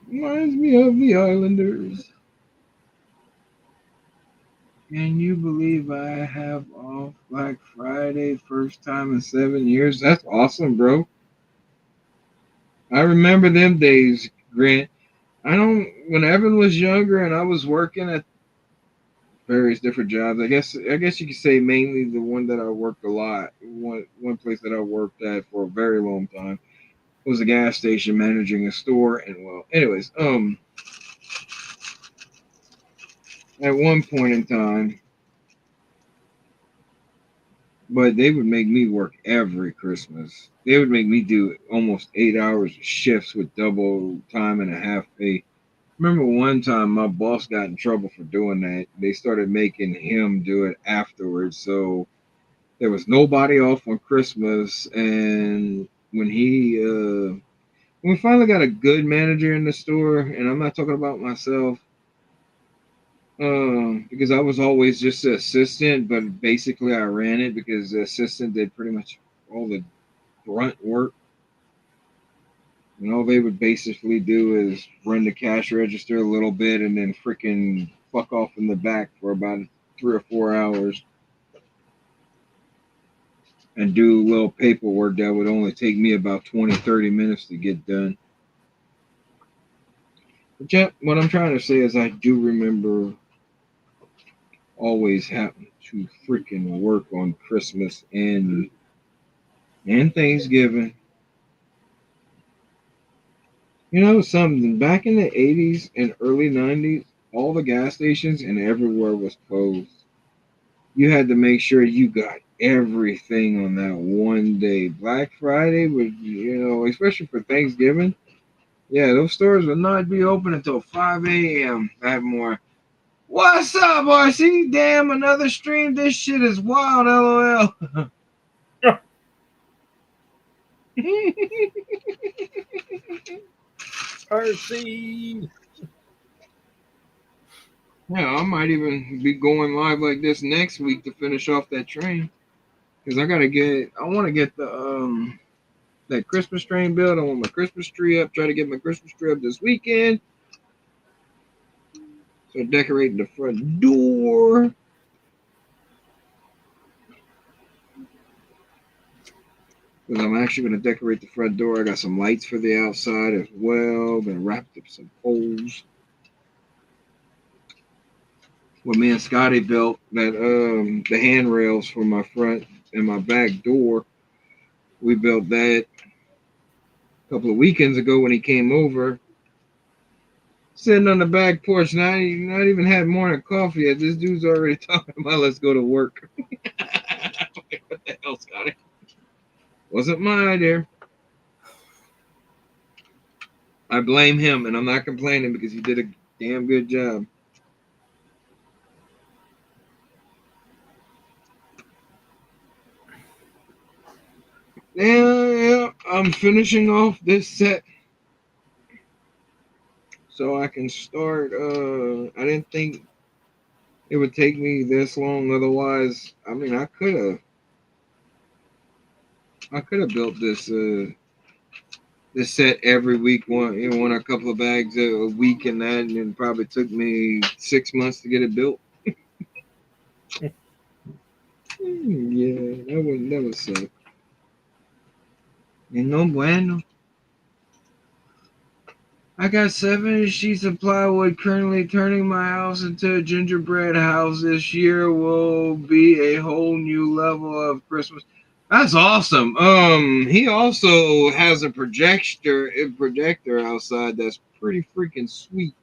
Speaker 1: Reminds me of the Islanders. Can you believe I have off Black Friday first time in 7 years? That's awesome, bro. I remember them days, Grant. I don't. When Evan was younger and I was working at various different jobs. I guess you could say mainly the one that I worked a lot. One place that I worked at for a very long time was a gas station managing a store. And well, anyways, at one point in time, but they would make me work every Christmas. They would make me do almost 8 hours of shifts with double time and a half pay. Remember one time my boss got in trouble for doing that. They started making him do it afterwards. So there was nobody off on Christmas, and when we finally got a good manager in the store, and I'm not talking about myself, because I was always just the assistant, but basically I ran it because the assistant did pretty much all the grunt work, and all they would basically do is run the cash register a little bit and then freaking fuck off in the back for about 3 or 4 hours and do little paperwork that would only take me about 20, 30 minutes to get done. But yeah, what I'm trying to say is I do remember always having to freaking work on Christmas and Thanksgiving. You know something, back in the 80s and early 90s, all the gas stations and everywhere was closed. You had to make sure you got everything on that one day. Black Friday would, especially for Thanksgiving, yeah, those stores would not be open until 5 a.m. that morning. What's up, RC? Damn, another stream. This shit is wild, lol.
Speaker 3: RC.
Speaker 1: Yeah, I might even be going live like this next week to finish off that train. Because I want to get the that Christmas train built. I want my Christmas tree up. Try to get my Christmas tree up this weekend. So decorating the front door. Because I'm actually going to decorate the front door. I got some lights for the outside as well. Going to wrap up some poles. What me and Scotty built, that the handrails for my front and my back door. We built that a couple of weekends ago when he came over. Sitting on the back porch, not even had morning coffee yet. This dude's already talking about let's go to work. What the hell, Scotty? Wasn't my idea. I blame him, and I'm not complaining because he did a damn good job. Yeah, I'm finishing off this set so I can start. I didn't think it would take me this long. Otherwise, I mean, I could have built this set every week, one a couple of bags a week, and that, and it probably took me 6 months to get it built. Yeah, that was suck. And no bueno. I got 7 sheets of plywood currently turning my house into a gingerbread house. This year will be a whole new level of Christmas. That's awesome. He also has a projector outside that's pretty freaking sweet,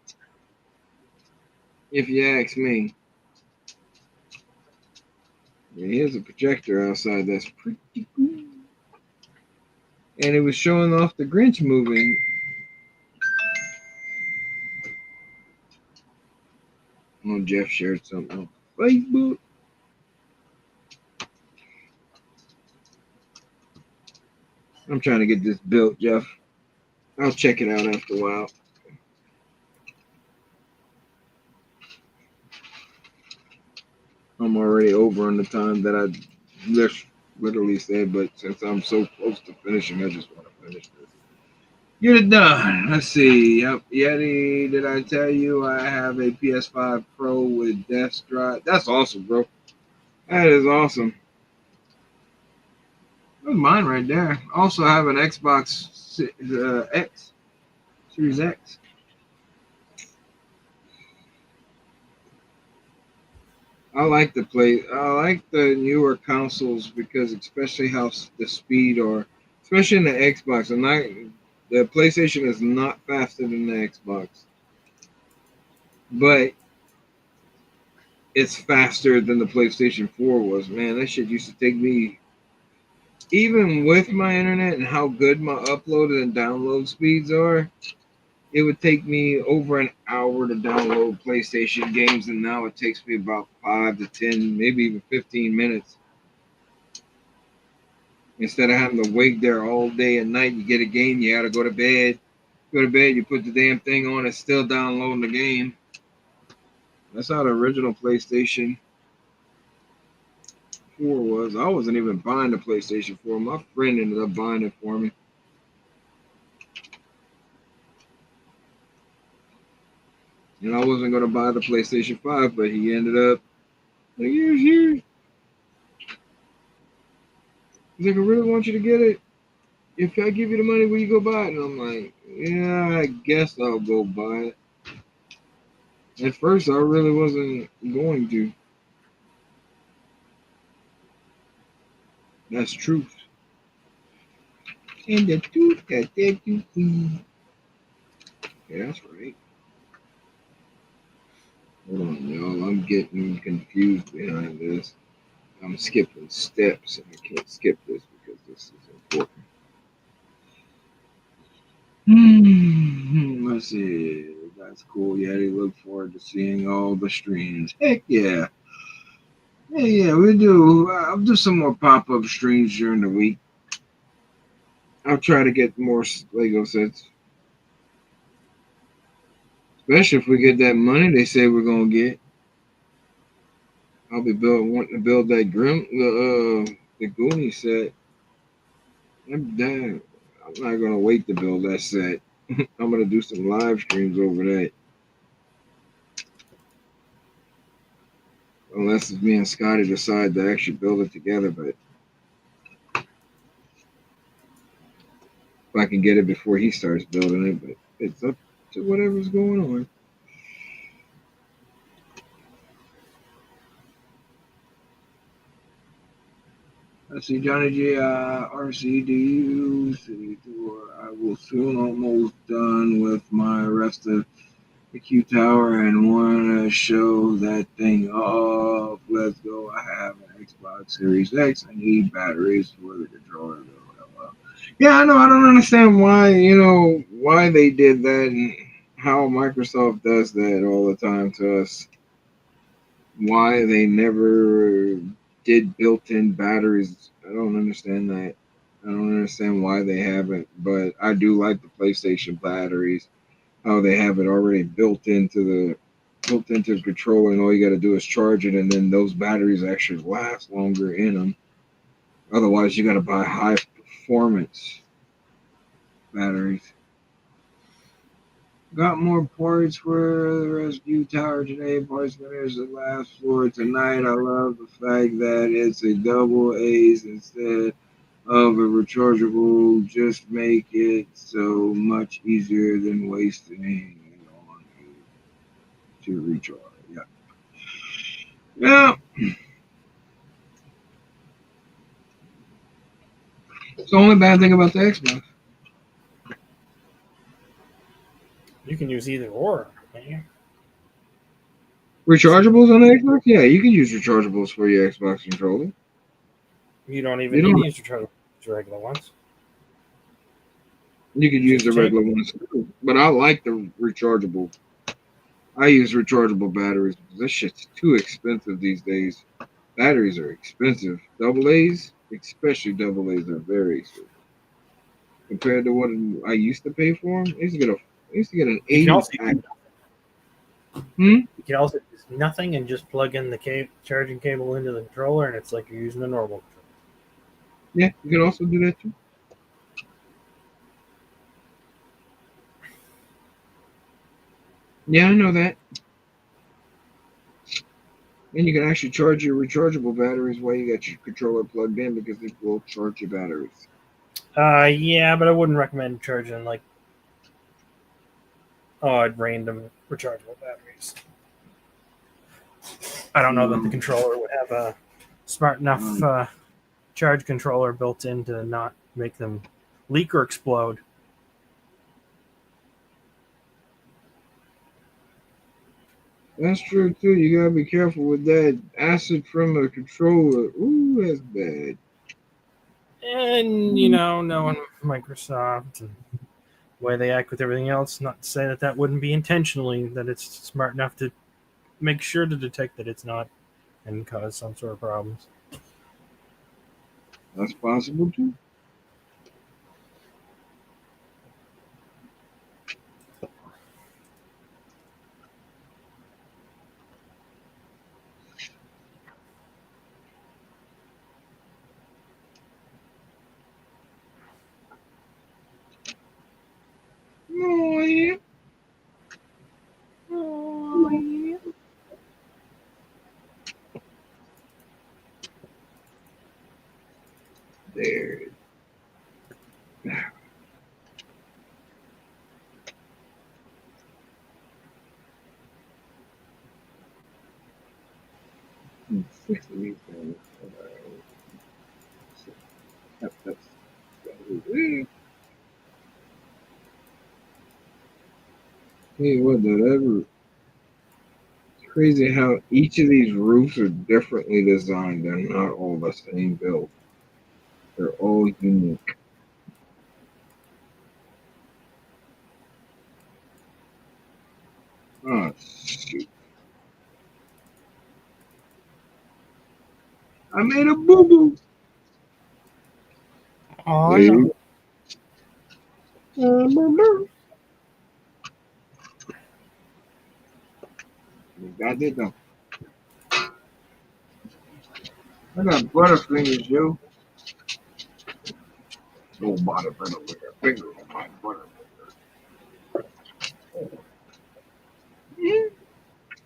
Speaker 1: if you ask me. Yeah, he has a projector outside that's pretty cool. And it was showing off the Grinch movie. Oh, Jeff shared something on Facebook. I'm trying to get this built, Jeff. I'll check it out after a while. I'm already over on the time that I literally said, but since I'm so close to finishing, I just want to finish this. Get it done. Let's see. Yep. Yeti, did I tell you I have a PS5 Pro with Death Drive? That's awesome, bro. That is awesome. That's mine right there. Also, I have an Xbox X, Series X. I like the newer consoles because especially how the speed or especially in the Xbox. And the PlayStation is not faster than the Xbox, but it's faster than the PlayStation 4 was. Man, that shit used to take me, even with my internet and how good my upload and download speeds are, it would take me over an hour to download PlayStation games, and now it takes me about 5 to 10, maybe even 15 minutes. Instead of having to wait there all day and night, you get a game, you gotta go to bed. Go to bed, you put the damn thing on, it's still downloading the game. That's how the original PlayStation 4 was. I wasn't even buying the PlayStation 4. My friend ended up buying it for me. And I wasn't going to buy the PlayStation 5, but he ended up, like, here's yours. He's like, I really want you to get it. If I give you the money, will you go buy it? And I'm like, yeah, I guess I'll go buy it. At first, I really wasn't going to. That's truth. And the truth that they do. Yeah, that's right. Hold on, y'all. I'm getting confused behind this. I'm skipping steps, and I can't skip this because this is important. Let's see. That's cool. Yeah, they look forward to seeing all the streams. Heck yeah. Yeah, we do. I'll do some more pop-up streams during the week. I'll try to get more Lego sets. Especially if we get that money they say we're gonna get. I'll be wanting to build that the Goonie set. I'm not gonna wait to build that set. I'm gonna do some live streams over that. Unless it's me and Scotty decide to actually build it together, but if I can get it before he starts building it, but it's up to whatever's going on. Let's see, Johnny G, RCDU, City Tour. I will soon almost done with my rest of the Q Tower and want to show that thing off. Let's go. I have an Xbox Series X. I need batteries for the controller. Yeah, I know. I don't understand why they did that and how Microsoft does that all the time to us. Why they never did built-in batteries. I don't understand that. I don't understand why they haven't, but I do like the PlayStation batteries. How they have it already built into the controller, and all you got to do is charge it, and then those batteries actually last longer in them. Otherwise, you got to buy high performance batteries. Got more parts for the rescue tower today. Parts finish the last floor tonight. I love the fact that it's a double A's instead of a rechargeable. Just make it so much easier than wasting on to recharge. Yeah. Yeah. It's the only bad thing about the Xbox.
Speaker 3: You can use either or, can't you?
Speaker 1: Rechargeables on the Xbox? Yeah, you can use rechargeables for your Xbox controller.
Speaker 3: You don't even need to use your regular ones.
Speaker 1: You could use the regular ones too, but I like the rechargeable. I use rechargeable batteries because this shit's too expensive these days. Batteries are expensive. Double A's, especially double A's, are very expensive. compared to what I used to pay for them. I used to get an
Speaker 3: You can
Speaker 1: 80
Speaker 3: also
Speaker 1: pack.
Speaker 3: you can also use nothing and just plug in the charging cable into the controller, and it's like you're using a normal controller.
Speaker 1: Yeah, you can also do that too. Yeah, I know that. And you can actually charge your rechargeable batteries while you got your controller plugged in because it will charge your batteries.
Speaker 3: Yeah, but I wouldn't recommend charging like odd random rechargeable batteries. I don't know that the controller would have a smart enough charge controller built in to not make them leak or explode.
Speaker 1: That's true too. You gotta be careful with that acid from a controller. Ooh, that's bad.
Speaker 3: And knowing Microsoft and the way they act with everything else, not to say that that wouldn't be intentionally, that it's smart enough to make sure to detect that it's not and cause some sort of problems.
Speaker 1: That's possible too. Oh yeah. Oh yeah. There. 6 of these things. That's hey, what the ever? It's crazy how each of these roofs are differently designed. They're not all the same build. They're all unique. Oh shoot! I made a boo boo.
Speaker 3: Oh no!
Speaker 1: Got it though. I got butterfingers, yo. No butterfinger with a finger on my butterfinger. Yeah.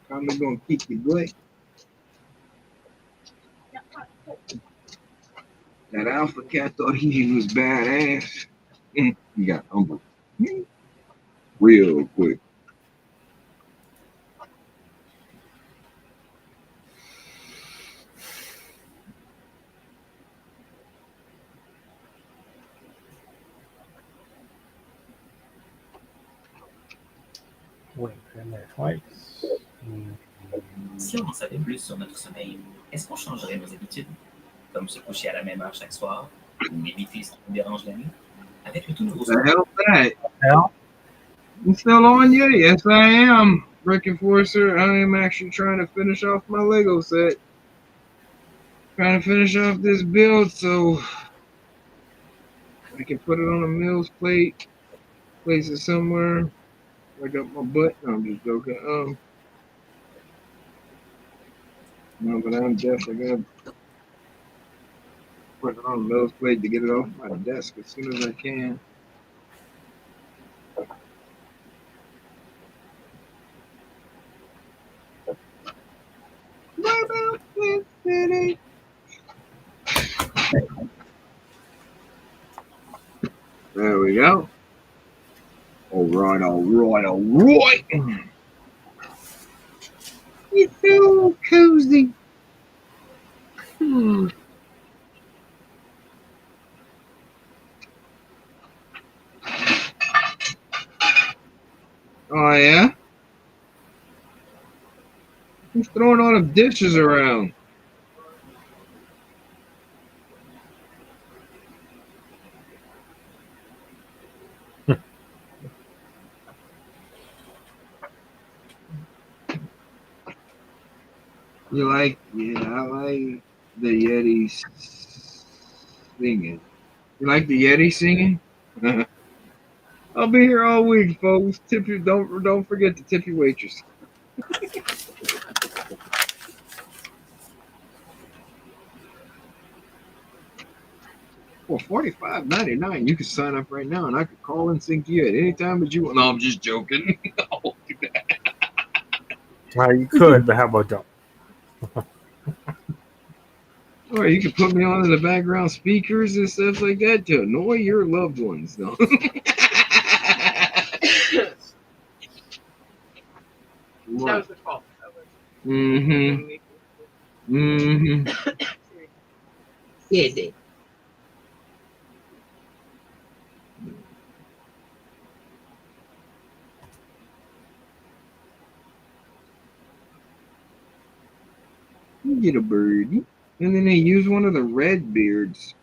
Speaker 1: Probably gonna keep you good. That alpha cat thought he was badass. He got humbled real quick.
Speaker 3: Wait, been there twice.
Speaker 7: Si on en savait plus sur notre sommeil, est-ce qu'on changerait nos habitudes? Comme se coucher à la même heure chaque soir, ou éviter ce qui nous dérange la nuit? Avec le tout nouveau
Speaker 1: The hell's that?
Speaker 3: Hell?
Speaker 1: You still on yet? Yes, I am. Rick Enforcer. I am actually trying to finish off my Lego set. Trying to finish off this build so I can put it on a Mills plate, place it somewhere. Like up my butt. No, I'm just joking. No, but I'm definitely gonna put it on a Mills plate to get it off my desk as soon as I can. There we go. All right, all right, all right. It's so cozy. Oh, yeah? Who's throwing all the dishes around? You like, yeah, I like the Yeti singing. You like the Yeti singing? I'll be here all week, folks. Tip you. Don't forget to tip your waitress. Well, $45.99. You can sign up right now, and I could call and sing to you at any time that you want. No, I'm just joking. Don't do that.
Speaker 3: You could, but how about don't?
Speaker 1: Or you can put me on in the background speakers and stuff like that to annoy your loved ones. No.
Speaker 8: That was the fault.
Speaker 1: Mm-hmm. Mm-hmm. Yeah, they. You get a birdie. And then they use one of the red beards.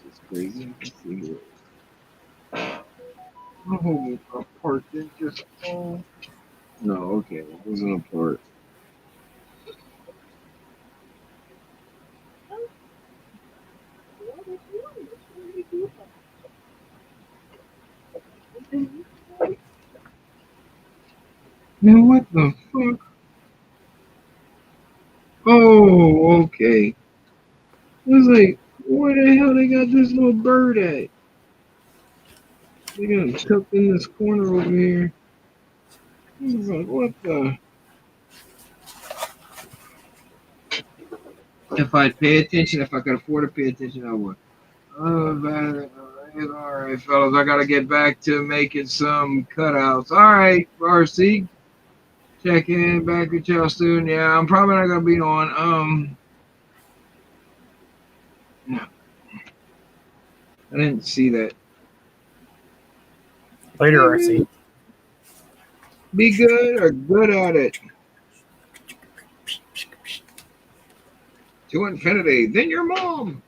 Speaker 1: It's crazy. Let's see here. Oh, a part that just fall. No, okay. It wasn't a part. Now what the fuck? Oh, okay. I was like, where the hell they got this little bird at? They got him tucked in this corner over here. I was like, what the? If I'd pay attention, if I could afford to pay attention, I would. Oh, man. All right, fellas, I gotta get back to making some cutouts. All right, RC, check in back with y'all soon. Yeah, I'm probably not gonna be on. No, I didn't see that.
Speaker 3: Later, RC.
Speaker 1: Be good or good at it. To infinity, then your mom.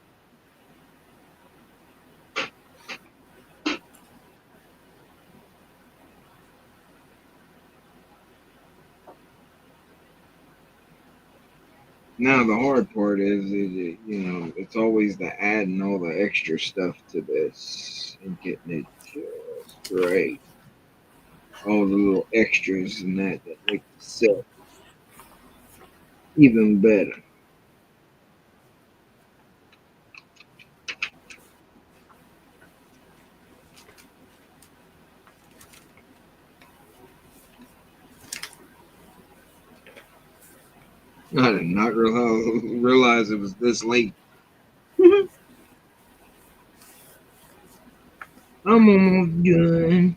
Speaker 1: Now the hard part is, it's always the adding all the extra stuff to this and getting it just right. All the little extras and that make the set even better. I did not realize it was this late. I'm almost done.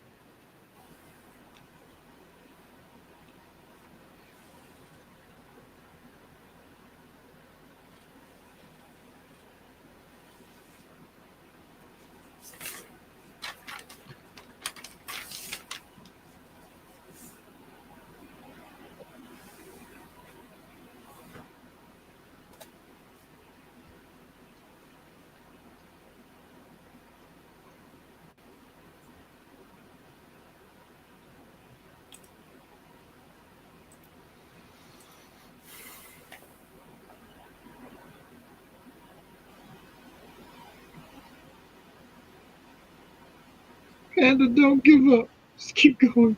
Speaker 1: Panda, don't give up. Just keep going.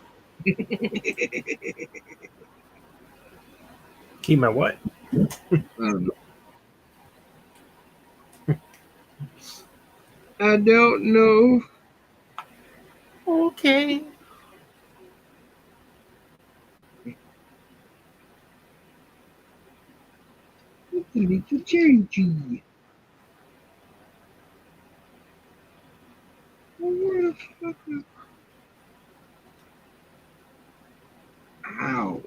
Speaker 3: Keep my what?
Speaker 1: I don't know. I don't know.
Speaker 3: Okay.
Speaker 1: It's a cherry tree. Well, where the fuck is... Ow.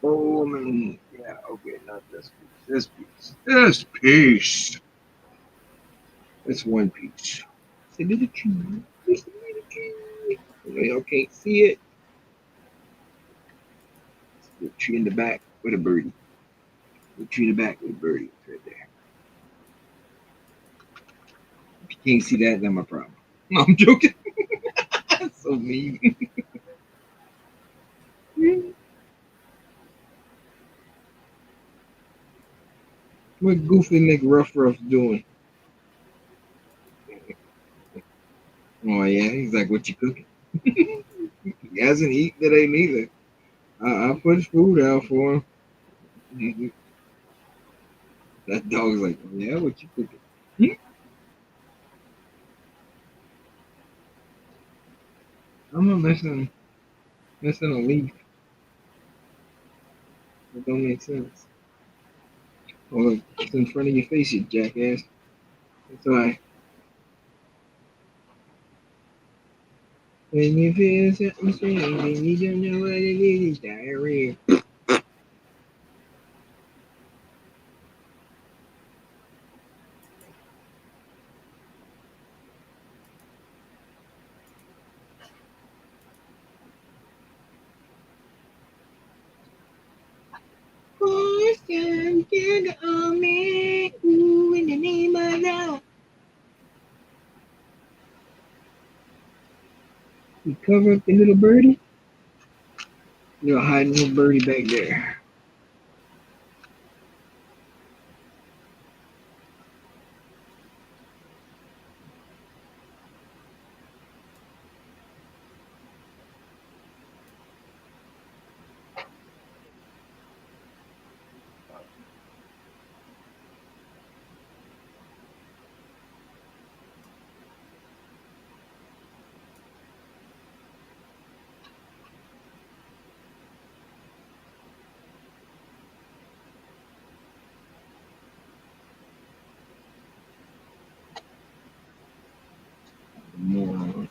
Speaker 1: Oh, man. Yeah, okay, not this piece. This piece. This piece. It's one piece. It's a little tree. It's a little tree. Y'all can't see it. It's a little tree in the back with a birdie. The tree in the back with a birdie. It's right there. If you can't see that, then my problem. No, I'm joking. That's so mean. What Goofy McRuff doing? Oh yeah, he's like, what you cooking? He hasn't eaten today neither. I put food out for him. That dog's like, oh, yeah, what you cooking? I'm not missing a leaf. It don't make sense. Oh look, it's in front of your face, you jackass. That's alright. When you feel something strange and you don't know what it is, it's diarrhea. Oh, some sugar on me. Ooh, in the name of love. You cover up the little birdie. You're hiding little birdie back there. More.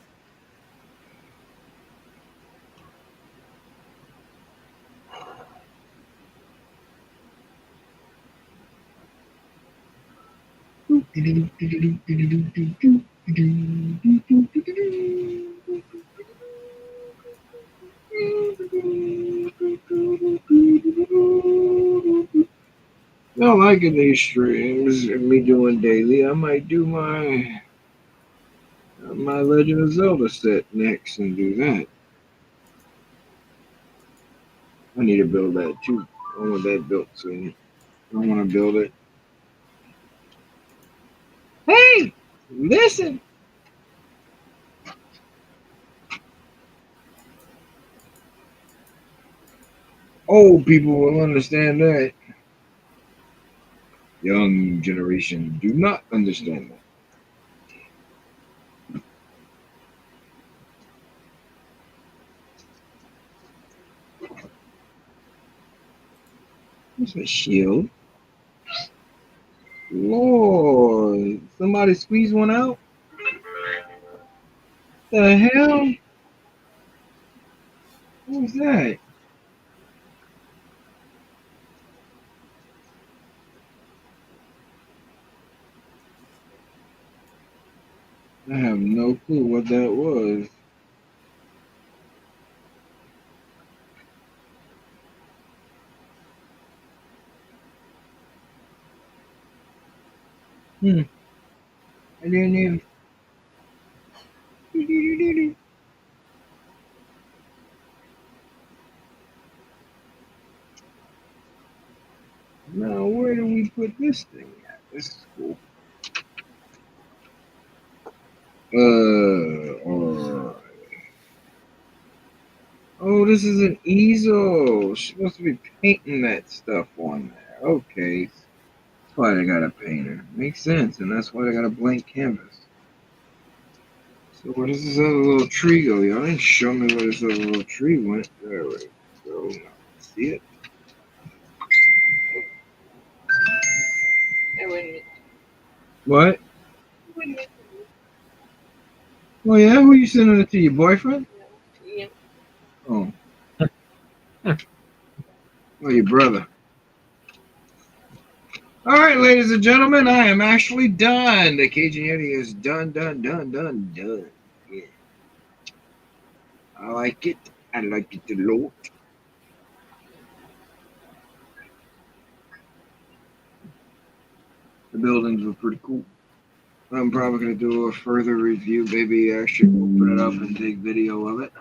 Speaker 1: Not liking these streams and me doing daily. I might do my Legend of Zelda set next and do that. I need to build that too. I want that built soon. I want to build it. Hey, listen. Old people will understand that. Young generation do not understand that. What's a shield? Lord, somebody squeeze one out? The hell? What was that? I have no clue what that was. I didn't even. Now, where do we put this thing at? This is cool. Oh, this is an easel. She's supposed to be painting that stuff on there. Okay. That's why they got a painter. Makes sense, and that's why they got a blank canvas. So where does this other little tree go? Y'all didn't show me where this other little tree went. There we go. Now, see it? What? Oh yeah, who you sending it to? Your boyfriend?
Speaker 6: Yeah.
Speaker 1: Oh. Oh, your brother. All right, ladies and gentlemen, I am actually done. The Cajun Yeti is done. Yeah. I like it. I like it a lot. The buildings were pretty cool. I'm probably going to do a further review. Maybe I should open it up and take video of it.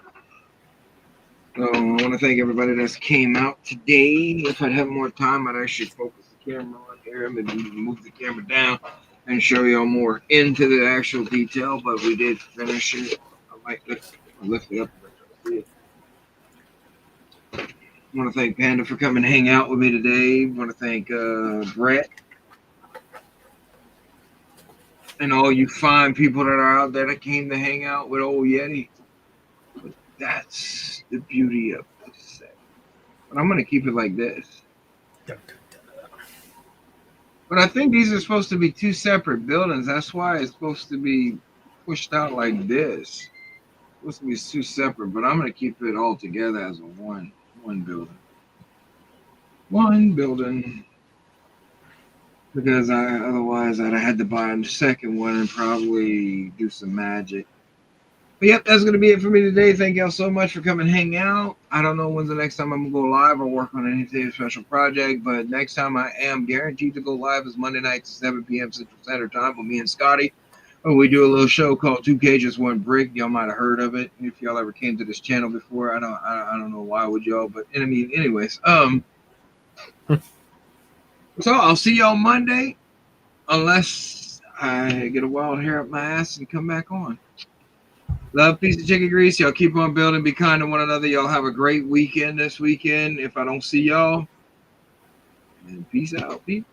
Speaker 1: So I want to thank everybody that's came out today. If I'd have more time, I'd actually focus the camera on here. I'm gonna move the camera down and show y'all more into the actual detail, but we did finish it. I might lift it up. I want to thank Panda for coming to hang out with me today. I want to thank Brett and all you fine people that are out there that came to hang out with old Yeti. But that's the beauty of this set. But I'm going to keep it like this. But I think these are supposed to be two separate buildings. That's why it's supposed to be pushed out like this. It's supposed to be two separate, but I'm going to keep it all together as a one building. One building. Because otherwise I'd have had to buy a second one and probably do some magic. But yep, that's going to be it for me today. Thank y'all so much for coming and hang out. I don't know when's the next time I'm going to go live or work on any special project, but next time I am guaranteed to go live is Monday night, 7 p.m. Central Standard Time with me and Scotty. We do a little show called Two Cages, One Brick. Y'all might have heard of it if y'all ever came to this channel before. I don't know why would y'all, but I mean, anyways, so I'll see y'all Monday, unless I get a wild hair up my ass and come back on. Love, piece of chicken grease. Y'all keep on building. Be kind to one another. Y'all have a great weekend this weekend. If I don't see y'all, and peace out, people.